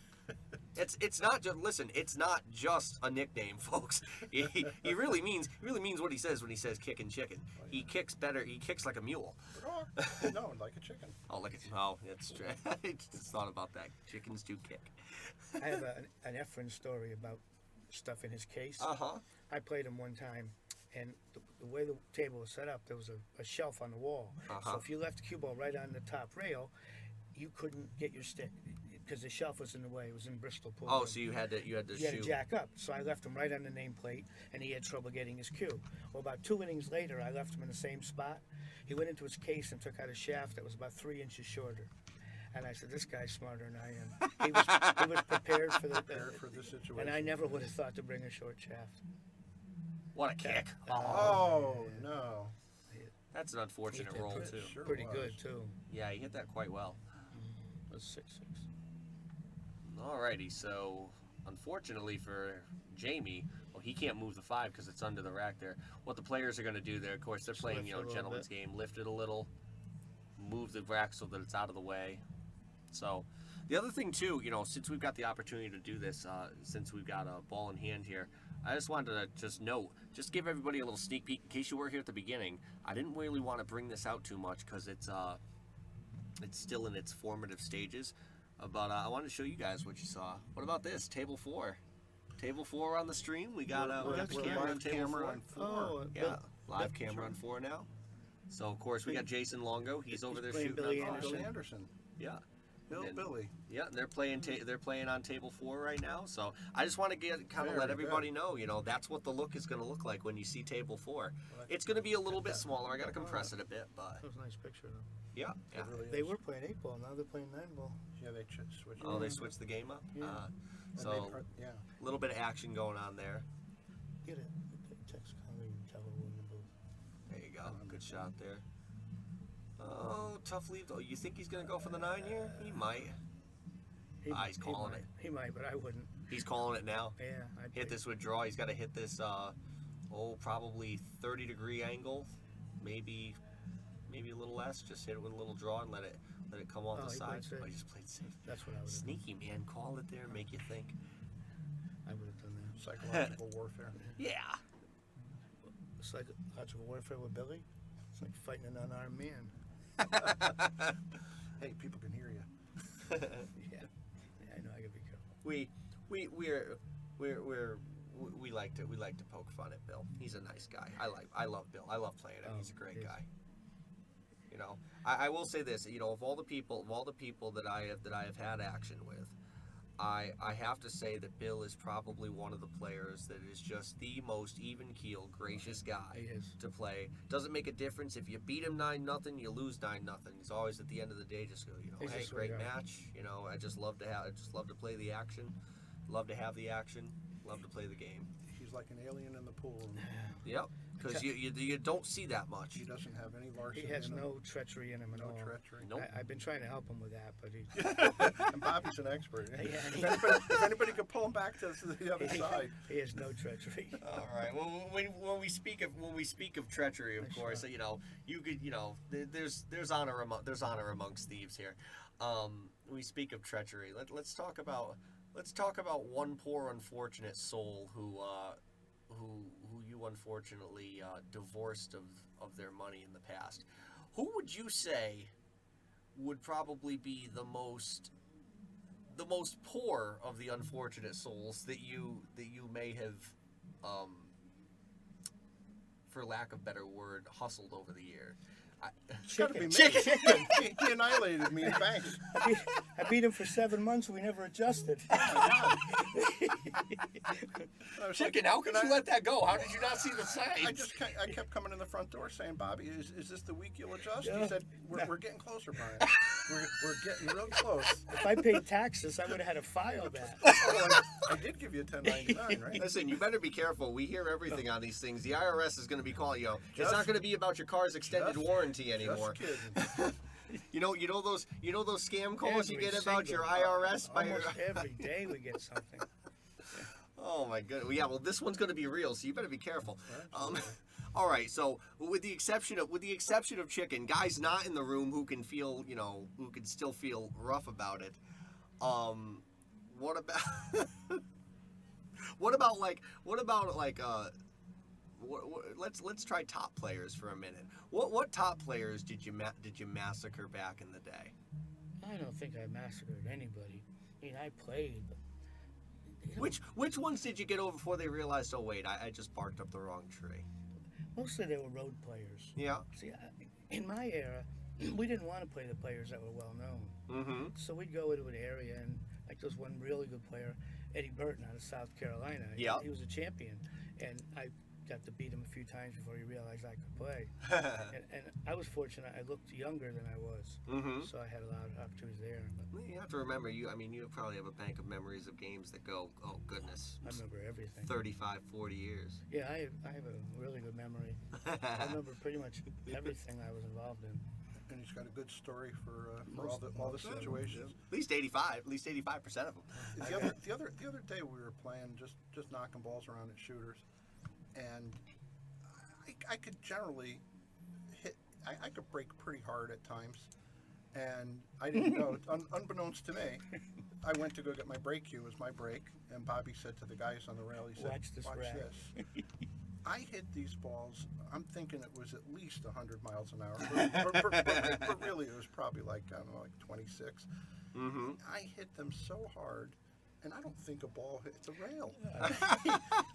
It's not just listen. It's not just a nickname, folks. He really means what he says when he says kicking chicken. He kicks better. He kicks like a mule. No, like a chicken. Oh, like it's true. I just thought about that. Chickens do kick. I have an Efren story about stuff in his case. Uh-huh. I played him one time, and the way the table was set up, there was a shelf on the wall. Uh-huh. So if you left the cue ball right on the top rail, you couldn't get your stick because the shelf was in the way. It was in Bristol Pool. Oh, so you had to He had to shoot. jack up. So I left him right on the nameplate, and he had trouble getting his cue. Well, about 2 innings later, I left him in the same spot. He went into his case and took out a shaft that was about 3 inches shorter. And I said, this guy's smarter than I am. He was prepared for Prepared for this situation. and I never would have thought to bring a short shaft. What a kick! Oh, no. That's an unfortunate He roll did too. Sure Pretty was. good, too. Yeah, he hit that quite well. It was 6-6. Alrighty, so unfortunately for Jamie, well, he can't move the 5 because it's under the rack there. What the players are going to do there, of course, they're Just playing, lift it a little gentleman's bit. game. Lift it a little, move the rack so that it's out of the way. So the other thing too, since we've got the opportunity to do this, since we've got a ball in hand here, I just wanted to just give everybody a little sneak peek in case you were here at the beginning. I didn't really want to bring this out too much because it's still in its formative stages. But I wanted to show you guys what you saw. What about this? Table 4. Table 4 on the stream. We got a We're live live camera on table 4. on 4. Oh, Yeah, live camera on 4 now. So, of course, we got Jason Longo. He's over there playing shooting Billy on Anderson. Billy Anderson. Yeah. Hillbilly. Yeah, and they're playing on table 4 right now. So I just want to kind of let Very everybody know, that's what the look is going to look like when you see table 4. It's going to be a little bit smaller. I got to compress it a bit, but That was a nice picture, though. yeah. It really They is. were playing 8 ball, now they're playing 9 ball. Yeah, they switched. Oh, they switched the game up. Yeah. And So yeah. a little bit of action going on there. Get it. Text Colleen and tell her we're in the booth. There you go. Good shot there. Oh, tough lead though. You think he's going to go for the 9 here? He might. He's calling might. it. He might, but I wouldn't. He's calling it now. Yeah, I'd Hit this withdrawal. He's got to hit this. Probably 30-degree angle, maybe a little less. Just hit it with a little draw and let it come off the he side. played safe. Oh, he just played safe. That's what I would have done. Sneaky man, call it there, make you think. I would have done that. Psychological warfare. Yeah. Psychological warfare with Billy. It's like fighting an unarmed man. Hey, people can hear you. Yeah, I know. I gotta be careful. We like to poke fun at Bill. He's a nice guy. I love Bill. I love playing him. He's a great he is. guy. I will say this. Of all the people that I have had action with, I have to say that Bill is probably one of the players that is just the most even-keeled, gracious guy He is. to play. Doesn't make a difference if you beat him 9-0, you lose 9-0. He's always at the end of the day just go, He's a hey, sweet great guy. match. I just love to play the action, love to have the action, love to play the game. He's like an alien in the pool room. Yep, because you don't see that much. He doesn't have any larceny. He has in him, no treachery in him at no all. treachery. Nope. I've been trying to help him with that, but he And Bobby's an expert. Yeah, If anybody could pull him back to the other side. he has no treachery. All right. Well, when we speak of treachery, of course, you could there's honor amongst thieves here. We speak of treachery. Let's talk about one poor unfortunate soul who you unfortunately divorced of their money in the past. Who would you say would probably be the most poor of the unfortunate souls that you may have, for lack of a better word, hustled over the year? It's gotta be me. Chicken. He annihilated me in banks. I beat him for 7 months. We never adjusted. I was Chicken, like, how could you let that go? How did you not see the signs? I kept coming in the front door saying, Bobby, is this the week you'll adjust? Yeah. He said, we're getting closer, Brian. We're getting real close. If I paid taxes, I would have had to file that. Oh, I did give you a 1099, right? Listen, you better be careful. We hear everything on these things. The IRS is going to be calling you. It's not going to be about your car's extended warranty anymore. Just kidding. You know those scam calls you Every get about your single- IRS by your. Almost every day we get something. Oh my goodness. Yeah. Well, this one's going to be real, so you better be careful. All right. So, with the exception of Chicken, guys not in the room who can feel, who can still feel rough about it. What about? Let's try top players for a minute. What top players did you massacre back in the day? I don't think I massacred anybody. I mean, I played, but Which ones did you get over before they realized? Oh wait, I just barked up the wrong tree. mostly they were road players. Yeah. See, in my era, we didn't want to play the players that were well known. Mm-hmm. So we'd go into an area and like there's one really good player, Eddie Burton out of South Carolina. Yeah. He was a champion, and I got to beat him a few times before he realized I could play. and I was fortunate. I looked younger than I was, Mm-hmm. so I had a lot of opportunities there. But You have to remember, you probably have a bank of memories of games that go, oh goodness, I remember everything. 35, 40 years. Yeah, I have a really good memory. I remember pretty much everything I was involved in. And he's got a good story for all the situations. At least 85% of them. The other day we were playing just knocking balls around at shooters, and I could generally hit. I could break pretty hard at times, and I didn't know. Unbeknownst to me, I went to go get my brake cue. It was my brake, and Bobby said to the guys on the rail, he said, Watch this rack." this." I hit these balls. I'm thinking it was at least 100 miles an hour, but really it was probably like 26. Mm-hmm. I hit them so hard and I don't think a ball hits a rail.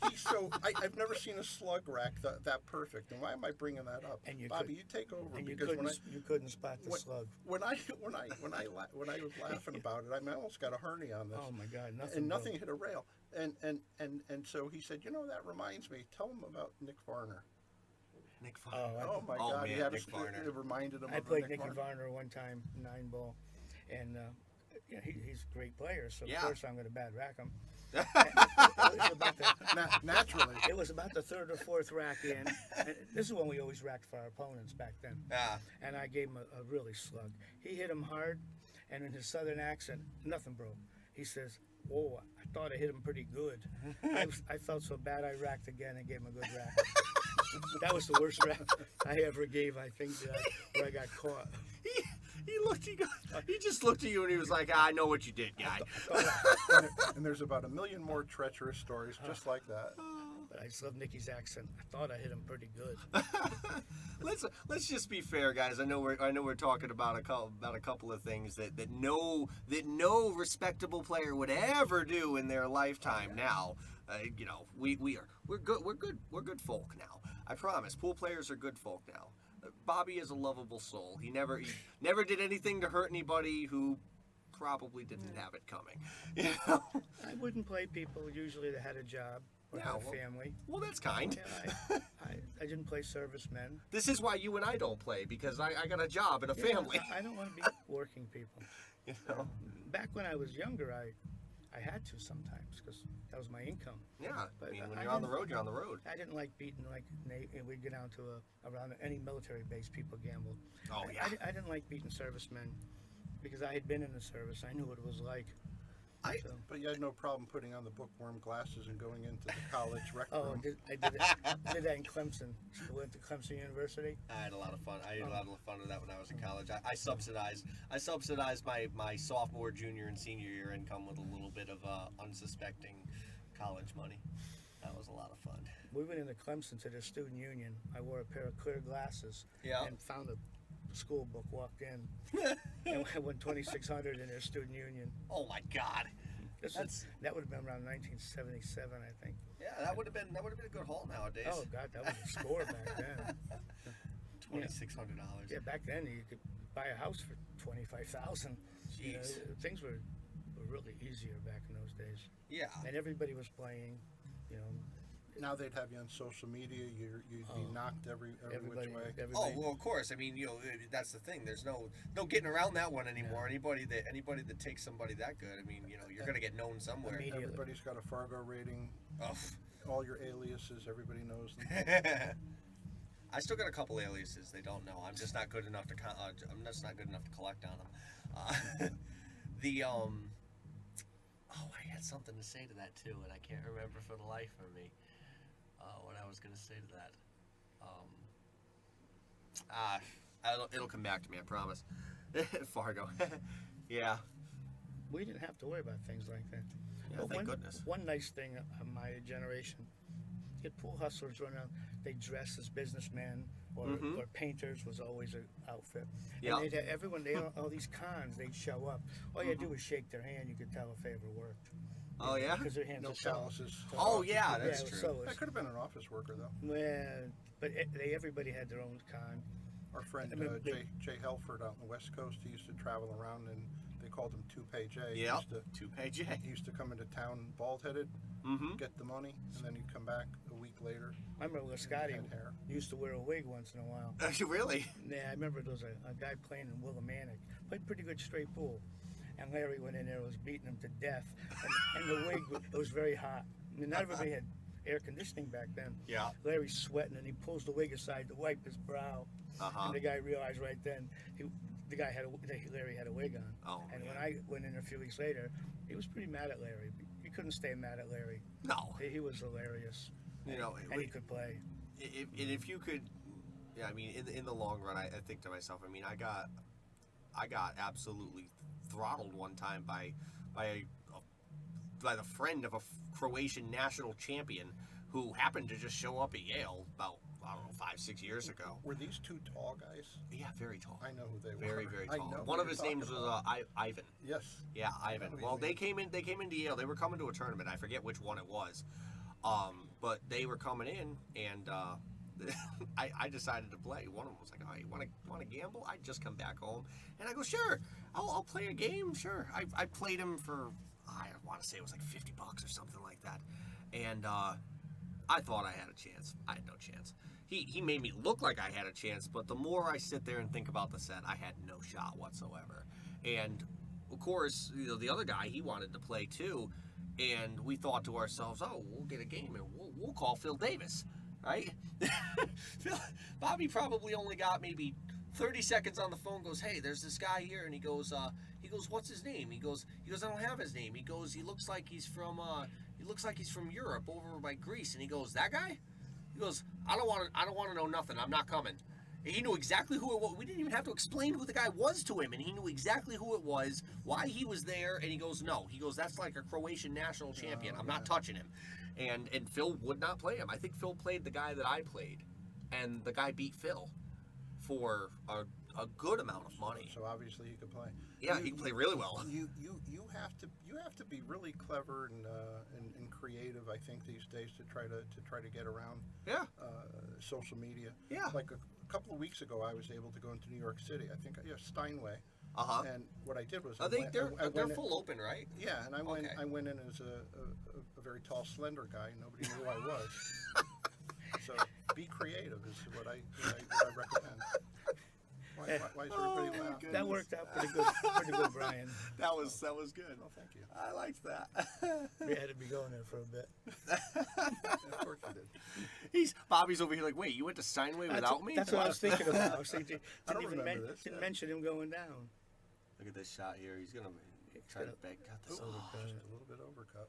He's so I've never seen a slug rack that perfect. And why am I bringing that up? And you Bobby, you take over And you because couldn't spot the when- slug. when I was laughing about it, I almost got a hernia on this. Oh my God, nothing. And broke. nothing hit a rail. And so he said, that reminds me. Tell him about Nick Varner. Nick Oh, Varner. Oh my Oh, God, man, he had Nick Varner. it reminded him I of played Nick Nicky Varner. Varner one time, 9-ball, and he's a great player. So Yeah. of course I'm going to bad rack him. It was about the, Naturally. it was about the third or fourth rack in. And this is when we always racked for our opponents back then. Ah, And I gave him a really slug. He hit him hard, and in his southern accent, nothing broke. He says, "Whoa, I thought I hit him pretty good." I felt so bad. I racked again and gave him a good rack. That was the worst rack I ever gave. I think where I got caught. he just looked at you and he was like, I know what you did, guy. And there's about a million more treacherous stories just like that. But I just love Nicky's accent. I thought I hit him pretty good. Let's just be fair, guys. I know we're talking about a couple of things that no respectable player would ever do in their lifetime. Now, we're good folk now. I promise. Pool players are good folk now. Bobby is a lovable soul. He never did anything to hurt anybody who probably didn't have it coming. You know? I wouldn't play people usually that had a job or Yeah, had a well- family. Well, that's kind. Yeah, I didn't play servicemen. This is why you and I don't play, because I got a job and a family. I don't want to be working people. You know? Back when I was younger, I had to sometimes because that was my income. Yeah. But I mean, when I you're on the didn't- road, you're on the road. I didn't like beating like Nate, and we'd get down to around any military base. People gambled. Oh, I- yeah. I didn't like beating servicemen because I had been in the service. I knew what it was like. So, But you had no problem putting on the bookworm glasses and going into the college rec oh, room. I did that in Clemson. I went to Clemson University. I had a lot of fun. I had a lot of fun with that when I was in college. I subsidized my sophomore, junior, and senior year income with a little bit of unsuspecting college money. That was a lot of fun. We went into Clemson to the student union. I wore a pair of clear glasses Yeah. and found a school book. Walked in and I won $2,600 in their student union. Oh my God. That would have been around 1977, I think. Yeah, that would have been a good haul nowadays. Oh God, that was a score back then. $2,600. Yeah, back then you could buy a house for $25,000. Jeez. Things were really easier back in those days, Yeah. and everybody was playing. You know, Now they'd have you on social media. You'd be knocked every everybody. which way. Oh Everybody. well, of course. I mean, that's the thing. There's no getting around that one anymore. Anybody that takes somebody that good, I mean, you're gonna get known somewhere. Immediately. Everybody's got a Fargo rating. Oh. All your aliases, everybody knows them. I still got a couple aliases. They don't know. I'm just not good enough to. I'm just not good enough to collect on them. Oh, I had something to say to that too, and I can't remember for the life of me what I was going to say to that. It'll come back to me. I promise. Fargo. Yeah. We didn't have to worry about things like that. Yeah, But thank goodness. One nice thing of my generation, you had pool hustlers running around. They dressed as businessmen or painters was always an outfit. Yeah. And they'd have everyone, all these cons, they'd show up. All you had to do was shake their hand. You could tell if they ever worked. Oh yeah. Because their hands No are so- calluses. Oh yeah, that's it was true. so- That could have been an office worker though. well, but everybody had their own con. Our friend I mean, Jay Helford out on the West Coast, he used to travel around and they called him Toupee Jay. Yeah. He Two-page. used to come into town bald-headed, Mm-hmm. get the money, and then he'd come back a week later. I remember Scotty Had hair. used to wear a wig once in a while. Really? Yeah, I remember there was a guy playing in Willimantic, played pretty good straight pool, and Larry went in there and was beating him to death, and the wig it was very hot. I mean, not everybody had air conditioning back then. Yeah. Larry's sweating and he pulls the wig aside to wipe his brow, Uh-huh. and the guy realized right then Larry had a wig on. Oh, and man. when I went in a few weeks later, he was pretty mad at Larry. You couldn't stay mad at Larry. No. He was hilarious, You know, and he could play. if you could, yeah, I mean, in the long run, I think to myself, I mean, I got absolutely throttled one time by the friend of a Croatian national champion who happened to just show up at Yale about I don't know, 5-6 years ago. Were these two tall guys? Yeah, very tall. I know who they were. Very, very I tall. know One who of you're his names talking was about. Ivan. Yes. Yeah, Ivan. who you Well, they mean. came in. They came into Yale. They were coming to a tournament. I forget which one it was, but they were coming in, and I decided to play. One of them was like, "Oh, you want to gamble?" I just come back home, and I go, "Sure, I'll play a game. Sure." I played him for I want to say it was like $50 or something like that, and I thought I had a chance. I had no chance. He made me look like I had a chance, but the more I sit there and think about the set, I had no shot whatsoever. And of course, the other guy, he wanted to play too, and we thought to ourselves, "Oh, we'll get a game and we'll call Phil Davis, right?" Bobby probably only got maybe 30 seconds on the phone. Goes, "Hey, there's this guy here," and he goes, "What's his name?" He goes, "I don't have his name." He goes, "He looks like he's from Europe, over by Greece." And he goes, "That guy?" He goes, I don't want to know nothing. I'm not coming." And he knew exactly who it was. We didn't even have to explain who the guy was to him, and he knew exactly who it was, why he was there. And he goes, "No." He goes, "That's like a Croatian national champion. I'm not touching him." And Phil would not play him. I think Phil played the guy that I played, and the guy beat Phil for a good amount of money. So obviously he could play. Yeah, he can play really well. You have to be really clever and creative. I think these days to try to get around Yeah. social media. Yeah. Like a couple of weeks ago, I was able to go into New York City. I think Steinway. Uh-huh. And what I did was Are I they? went- They're I they're went in- full open, right? Yeah, and I went Okay. I went in as a very tall, slender guy. Nobody knew who I was. So be creative is what I recommend. Why is everybody my laughing? That worked out pretty good, Brian. That was good. Oh, thank you. I liked that. We had to be going there for a bit. Of course you did. Bobby's over here like, "Wait, you went to Steinway without me?" That's what I was thinking about. I was thinking, I don't didn't even remember this, didn't yeah. mention him going down. Look at this shot here. He's gonna try to gonna- back cut this. Oh, off. just a little bit overcut.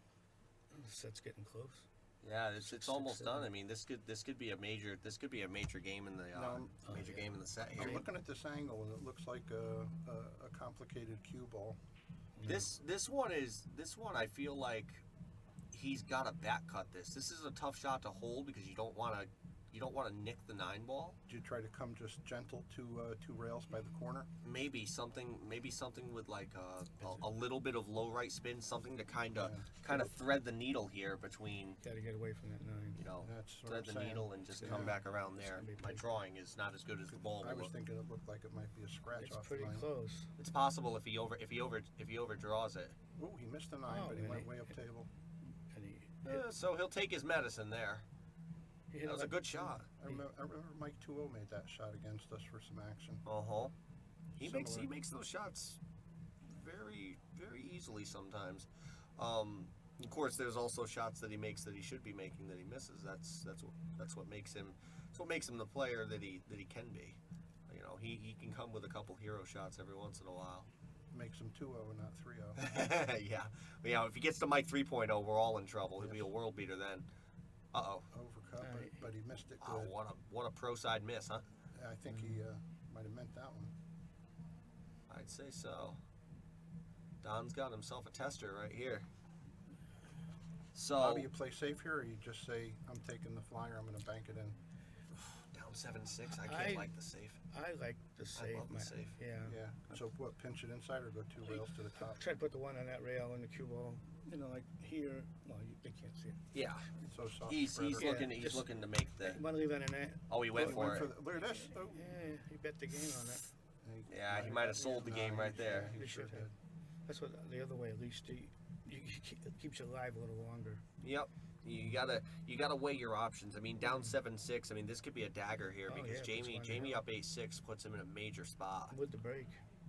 The set's getting close. Yeah, it's almost 6-7. done. I mean, this could be a major game in the No, game in the set here. I'm looking at this angle and it looks like a complicated cue ball. This one I feel like he's got to back cut this. This is a tough shot to hold because you don't want to nick the 9 ball. Did you try to come just gentle to 2 rails by the corner? Maybe something with like a little bit of low right spin, something to kind of thread the needle here between, Got to get away from that 9. That's what thread I'm the saying. needle and just Yeah. come back around there. gonna be My pretty- drawing is not as good as the ball. I will was look. thinking it looked like it might be a scratch It's off pretty the line. close. It's possible if he overdraws it. Oh, he missed a 9, Oh, but he and went he- way up table. And he So he'll take his medicine there. hit That was a like- good shot. I remember Mike 2-0 made that shot against us for some action. Uh-huh. He Similar. makes those shots very, very easily sometimes. Of course, there's also shots that he makes that he should be making that he misses. That's what makes him the player that he can be. You know, he can come with a couple hero shots every once in a while. Makes him 2-0 and not 3-0. Yeah. You know, if he gets to Mike 3.0, we're all in trouble. He'll be a world beater then. Uh-oh. Overcut, Right. but he missed it Oh, good. what a pro side miss, huh? I think he might have meant that one. I'd say so. Don's got himself a tester right here. So Bobby, you play safe here, or you just say, I'm taking the flyer, I'm going to bank it in? down 7-6. I can't I- like the safe. I like the safe. love the safe. Yeah. Yeah. So what, pinch it inside or go 2 rails to the top? Try to put the one on that rail in the cue ball. Like here. Well, they can't see it. Yeah, So soft he's spreader. Yeah, he's just- looking to make the. You want to leave that in there? Oh, he went for it. Look at this. Oh. Yeah, he bet the game on it. Yeah, he might have sold the game right there. He He sure should did. have. That's what the other way. At least it keeps you alive a little longer. Yep. You gotta weigh your options. I mean, down 7-6. I mean, this could be a dagger here Oh, because yeah, puts one Jamie down. up 8-6 puts him in a major spot. With the break.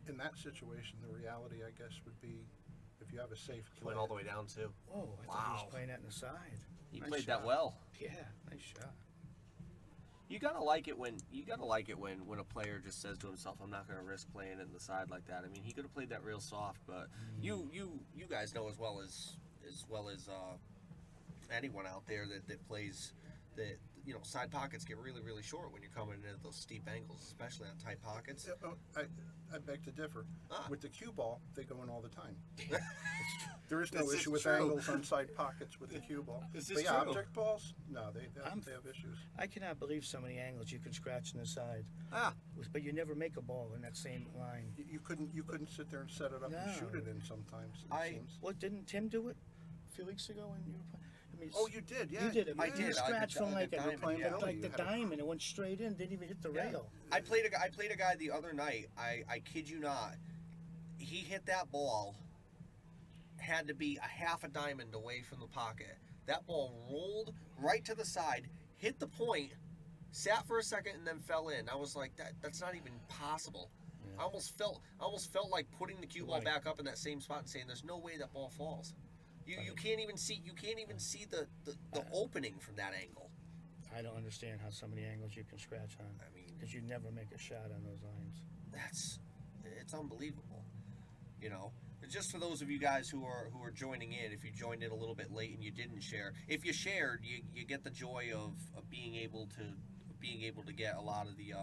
In that situation, the reality, I guess, would be if you have a safe He play. went all the way down too. Whoa, I thought he Wow. was playing that in the side. He Nice played shot. that well. Yeah, nice shot. You gotta like it when a player just says to himself, "I'm not gonna risk playing it in the side like that." I mean, he could have played that real soft, but you guys know as well as anyone out there that plays that side pockets get really, really short when you're coming into those steep angles, especially on tight pockets. I beg to differ. Ah. With the cue ball, they go in all the time. There is no This is issue with true. angles on side pockets with the cue ball. This But is yeah, true. object balls, no, they I'm- have issues. I cannot believe so many angles you can scratch on the side, Ah, but you never make a ball in that same line. You couldn't sit there and set it up and No. shoot it in sometimes. It seems. What didn't Tim do it a few weeks ago when you were playing? I mean, Oh, you did, yeah. you did it. I You did. scratched from like the a, diamond, playing yeah. Billy. like You the had a- diamond. It went straight in. Didn't even hit the Yeah. rail. I played a guy the other night. I kid you not. He hit that ball. Had to be a half a diamond away from the pocket. That ball rolled right to the side, hit the point, sat for a second, and then fell in. I was like, that's not even possible. Yeah. I almost felt like putting the cue ball Right. back up in that same spot and saying, "There's no way that ball falls." You can't even see the opening from that angle. I don't understand how so many angles you can scratch on. I mean, Because you never make a shot on those lines. it's unbelievable. Just for those of you guys who are joining in, if you joined in a little bit late and you didn't share, if you shared, you get the joy of being able to get a lot of the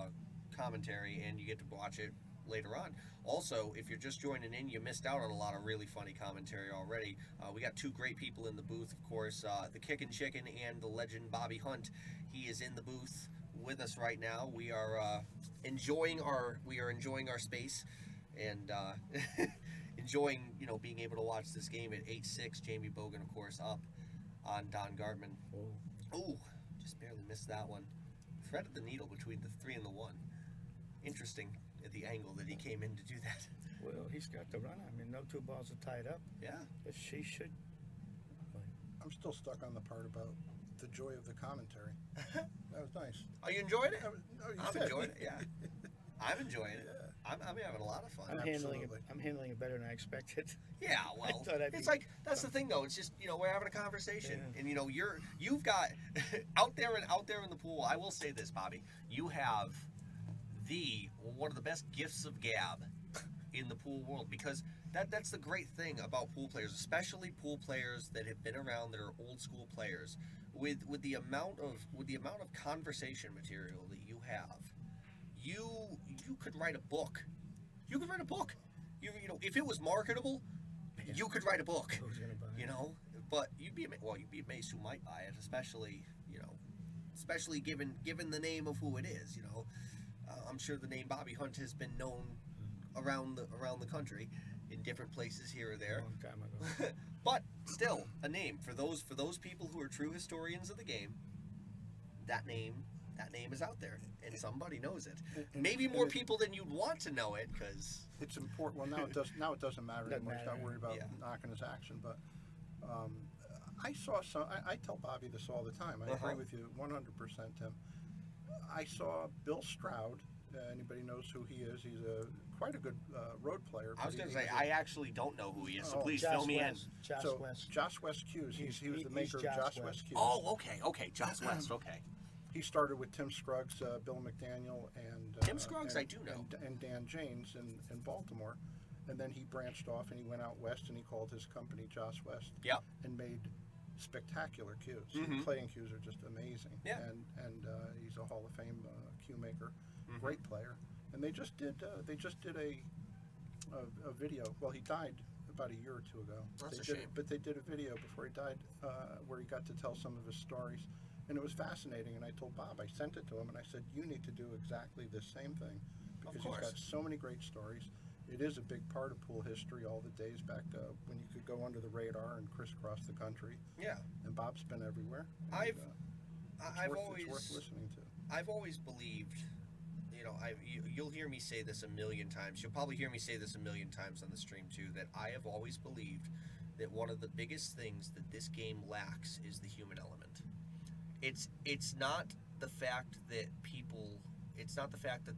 commentary, and you get to watch it later on. Also, if you're just joining in, you missed out on a lot of really funny commentary already. We got two great people in the booth, of course, the Kickin' Chicken and the legend Bobby Hunt. He is in the booth with us right now. We are enjoying our space and enjoying being able to watch this game at 8-6. Jamie Bogan, of course, up on Don Gartman. Oh, just barely missed that one. Threaded the needle between the 3 and the 1. Interesting at the angle that he came in to do that. Well, he's got the run. I mean, no two balls are tied up. Yeah. But she should. I'm still stuck on the part about the joy of the commentary. That was nice. Are you enjoying it? No, you I'm said. enjoying it. Yeah, I'm enjoying it. I'm having a lot of fun. Absolutely. I'm handling it better than I expected. Yeah, well, thought I'd it's be- like that's the thing though. It's just we're having a conversation, Yeah. and you've got out there in the pool. I will say this, Bobby, you have one of the best gifts of gab in the pool world, because that's the great thing about pool players, especially pool players that have been around, that are old school players. With the amount of conversation material that you have, you could write a book. You could write a book. If it was marketable, you could write a book. Who's gonna buy it? But you'd be amazed who might buy it, especially given the name of who it is. I'm sure the name Bobby Hunt has been known around the country in different places here or A there. long time ago. But still, a name for those people who are true historians of the game. That name is out there, and somebody knows it. And- Maybe and more it- people than you'd want to know it, because It's important. Well, now it doesn't matter Doesn't anymore. He's not matter. worried about Yeah. knocking his action. But I saw some. I tell Bobby this all the time. I Uh-huh. agree with you 100%, Tim. I saw Bill Stroud. Anybody knows who he is? He's quite a good road player. I was but going to he say was a- I actually don't know who he is, so Oh, please Josh fill me West. Josh so West. Josh West Hughes. He was the He's maker of Josh Josh West. West Hughes. Oh, okay, Josh West, okay. He started with Tim Scruggs, Bill McDaniel, and Tim Scruggs, and, I do know. and Dan James in Baltimore, and then he branched off and he went out west and he called his company Josh West. Yep. And made spectacular cues. Mhm. Playing cues are just amazing. Yeah. And he's a Hall of Fame cue maker, Mhm. great player. And they just did a video. Well, he died about a year or two ago. That's They a did- shame. But they did a video before he died where he got to tell some of his stories. And it was fascinating. And I told Bob, I sent it to him, and I said, you need to do exactly the same thing. Because he's course. got so many great stories. It is a big part of pool history, all the days back when you could go under the radar and crisscross the country. Yeah. And Bob's been everywhere. And, I've it's worth listening to. I've always believed, you'll hear me say this a million times. You'll probably hear me say this a million times on the stream too, that I have always believed that one of the biggest things that this game lacks is the human element. It's not the fact that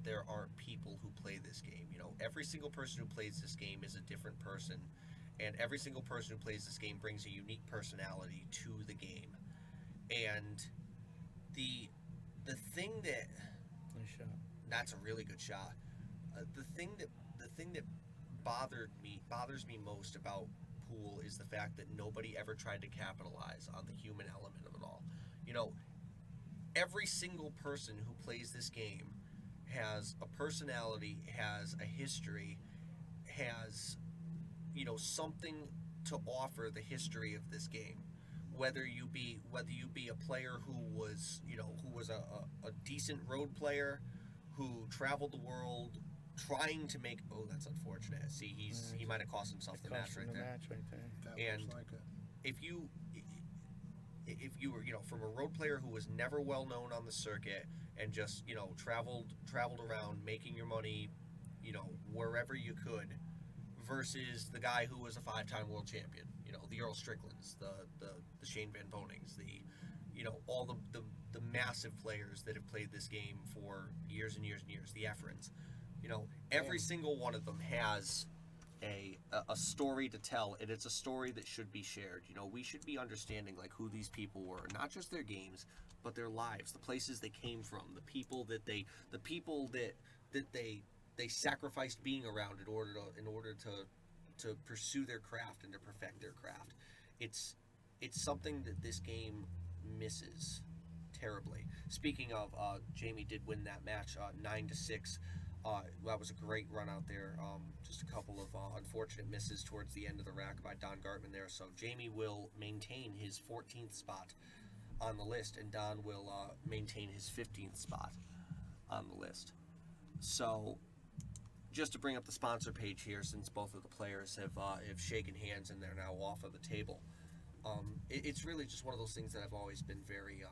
there aren't people who play this game. Every single person who plays this game is a different person, and every single person who plays this game brings a unique personality to the game. And the thing that Nice shot. that's a really good shot. The thing that bothers me most about pool is the fact that nobody ever tried to capitalize on the human element of it all. every single person who plays this game has a personality, has a history, has, you know, something to offer the history of this game. Whether you be a player who was, you know, who was a decent road player, who traveled the world trying to make. Oh, that's unfortunate. See, he might have cost himself the match right there. That And- looks like it. If you were, you know, from a road player who was never well known on the circuit and just, you know, traveled around making your money, you know, wherever you could, versus the guy who was a 5-time world champion, you know, the Earl Stricklands, the Shane Van Vonings, the, you know, all the massive players that have played this game for years and years and years, the Efrons, you know, every single one of them has a story to tell, and it's a story that should be shared. You know, we should be understanding like who these people were, not just their games, but their lives, the places they came from, the people that they sacrificed being around in order to pursue their craft and to perfect their craft. It's something that this game misses terribly. Speaking of, Jamie did win that match 9-6. That was a great run out there. Just a couple of unfortunate misses towards the end of the rack by Don Gartman there. So Jamie will maintain his 14th spot on the list, and Don will maintain his 15th spot on the list. So, just to bring up the sponsor page here, since both of the players have shaken hands and they're now off of the table, it's really just one of those things that I've always been very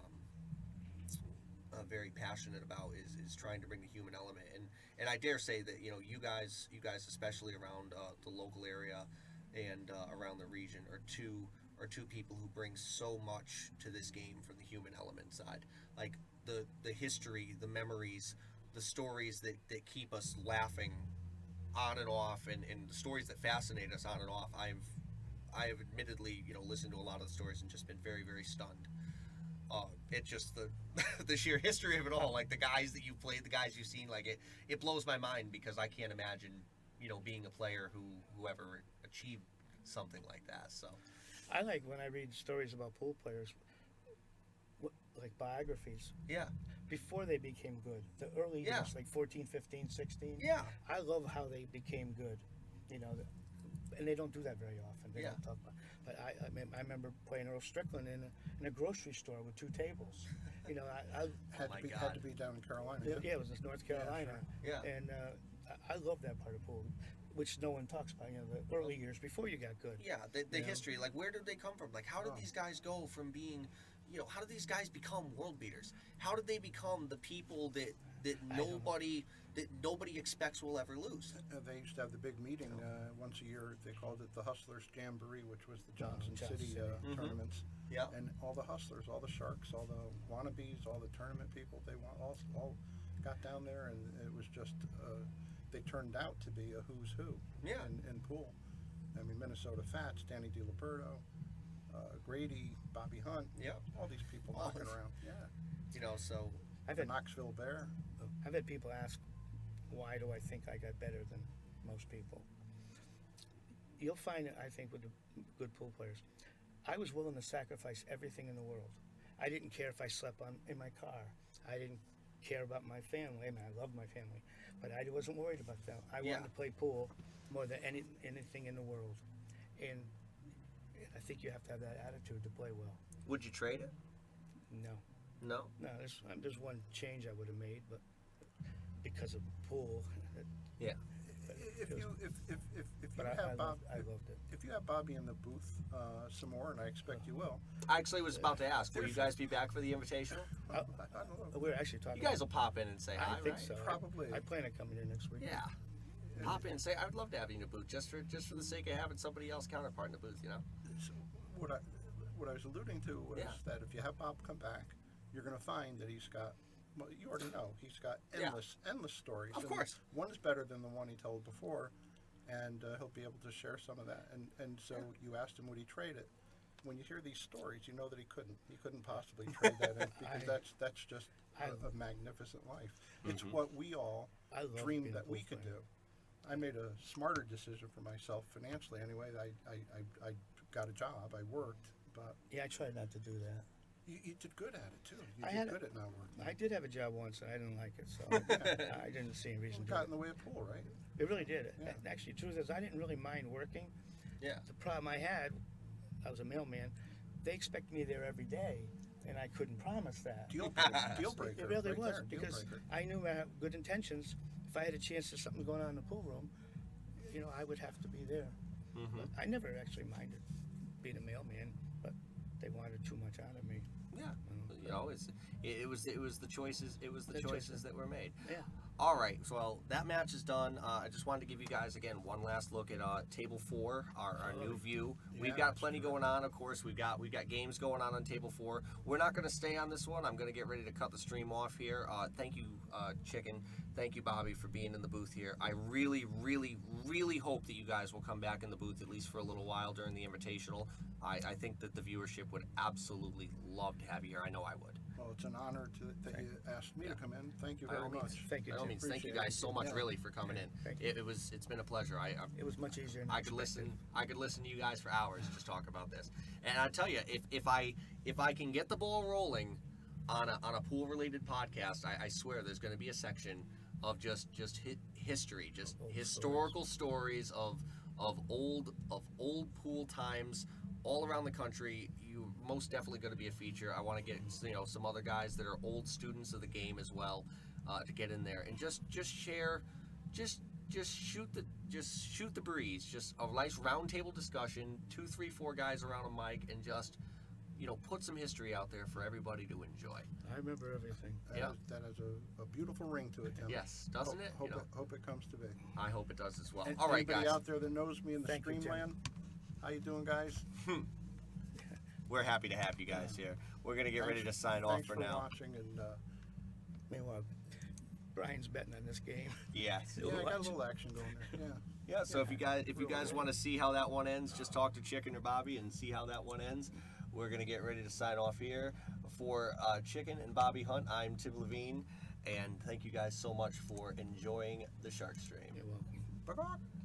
very passionate about is trying to bring the human element, and I dare say that, you know, you guys especially around the local area and around the region are two people who bring so much to this game from the human element side, like the history, the memories, the stories that keep us laughing on and off, and the stories that fascinate us on and off. I have admittedly, you know, listened to a lot of the stories and just been very, very stunned. It's just the sheer history of it all, like the guys that you played, the guys you've seen, like it blows my mind, because I can't imagine, you know, being a player who ever achieved something like that. So I like when I read stories about pool players, like biographies, yeah, before they became good. The early Yeah. years, like 14, 15, 16. yeah, I love how they became good, you know, and they don't do that very often. They Yeah. don't talk about. But I remember playing Earl Strickland in a grocery store with 2 tables. You know, Had my to be God. had to be down in Carolina. yeah, it was in North Carolina, yeah. and I love that part of pool, which no one talks about. You know, the early years before you got good. Yeah, the Yeah. history, like where did they come from? Like how did Oh. these guys go from being, you know, how did these guys become world beaters? How did they become the people that I don't know. nobody expects will ever lose? They used to have the big meeting once a year. They called it the Hustlers Jamboree, which was the Johnson Johnson City City. Mhm. tournaments. Yeah. And all the hustlers, all the sharks, all the wannabes, all the tournament people, they all got down there, and it was just they turned out to be a who's who Yeah. in pool. I mean, Minnesota Fats, Danny DiLiberto, Grady, Bobby Hunt, Yeah. all these people All knocking of- around. Yeah, You know, so I've the had Knoxville Bear. I've had people ask, why do I think I got better than most people? You'll find it, I think, with the good pool players. I was willing to sacrifice everything in the world. I didn't care if I slept in my car. I didn't care about my family. I mean, I love my family, but I wasn't worried about them. I Yeah. wanted to play pool more than anything in the world. And I think you have to have that attitude to play well. would you trade it? No. No. No, there's one change I would have made, but because of pool. Yeah. If you But have Bob, I loved it. if you have Bobby in the booth some more, and I expect you will, I actually was about to ask, will you guys be back for the invitational? I don't know. We were actually talking. You guys will pop in and say hi, I think right? so. Probably. I plan on coming in next week. Yeah. Pop in and say, I'd love to have you in the booth, just for the sake of having somebody else counterpart in the booth, you know? So what I was alluding to was Yeah. that if you have Bob come back, you're going to find that he's got. Well, you already know he's got Yeah. endless stories. Of and course. one is better than the one he told before, and he'll be able to share some of that. And so you asked him would he trade it. When you hear these stories, you know that he couldn't. He couldn't possibly trade that in because that's just a magnificent life. It's what we all I love dreamed being a that we pool could player. do. I made a smarter decision for myself financially. Anyway, I got a job. I worked, but Yeah, I tried not to do that. You did good at it too. You I did had good at not working. I did have a job once, and I didn't like it, so I didn't see any reason It to got do in the way of pool, right? it. It really did. Yeah. Actually, the truth is, I didn't really mind working. Yeah. The problem I had, I was a mailman. They expected me there every day, and I couldn't promise that. Deal breaker. It really right was there, deal because breaker. I knew I had good intentions. If I had a chance to something going on in the pool room, I would have to be there. Mm-hmm. But I never actually minded being a mailman, but they wanted too much out of me. Yeah. Mm. You know, it was the choices. It was the The choices choices. that were made. Yeah. All right, so well, that match is done. I just wanted to give you guys again one last look at Table 4, our new view. We've Yeah, got plenty going on, of course. We've got games going on Table 4. We're not going to stay on this one. I'm going to get ready to cut the stream off here. Thank you, Chicken. Thank you, Bobby, for being in the booth here. I really, really, really hope that you guys will come back in the booth at least for a little while during the Invitational. I think that the viewership would absolutely love to have you here. I know I would. Well, it's an honor that you asked me to come in. Thank you By all very means. much. Thank you, By all Tim. means, thank you Appreciate guys it. so much, Yeah. really, for coming in. Thank you. It's been a pleasure. It was much easier than I could expected. listen to you guys for hours just talk about this. And I tell you, if I can get the ball rolling on a pool related podcast, I swear there's going to be a section of just history, just Old historical stories of old pool times all around the country. You most definitely going to be a feature. I want to get some other guys that are old students of the game as well to get in there and just share, just shoot the breeze. Just a nice round table discussion, 2, 3, 4 guys around a mic, and just put some history out there for everybody to enjoy. I remember everything. Yeah. That has a beautiful ring to it, Tim. Yes, doesn't it? Hope it comes to be. I hope it does as well. And All right, anybody guys. out there that knows me in the Thank you, Tim. Streamland, how you doing, guys? We're happy to have you guys here. We're gonna get ready to Thanks- sign off thanks for for now. watching, and Meanwhile, Brian's betting on this game. Yes. yeah, I got a watch. little action going there. Yeah. Yeah, so if you guys want to see how that one ends, just talk to Chicken or Bobby and see how that one ends. We're gonna get ready to sign off here for Chicken and Bobby Hunt. I'm Tim Levine, and thank you guys so much for enjoying the Shark Stream. You're welcome. Bye-bye.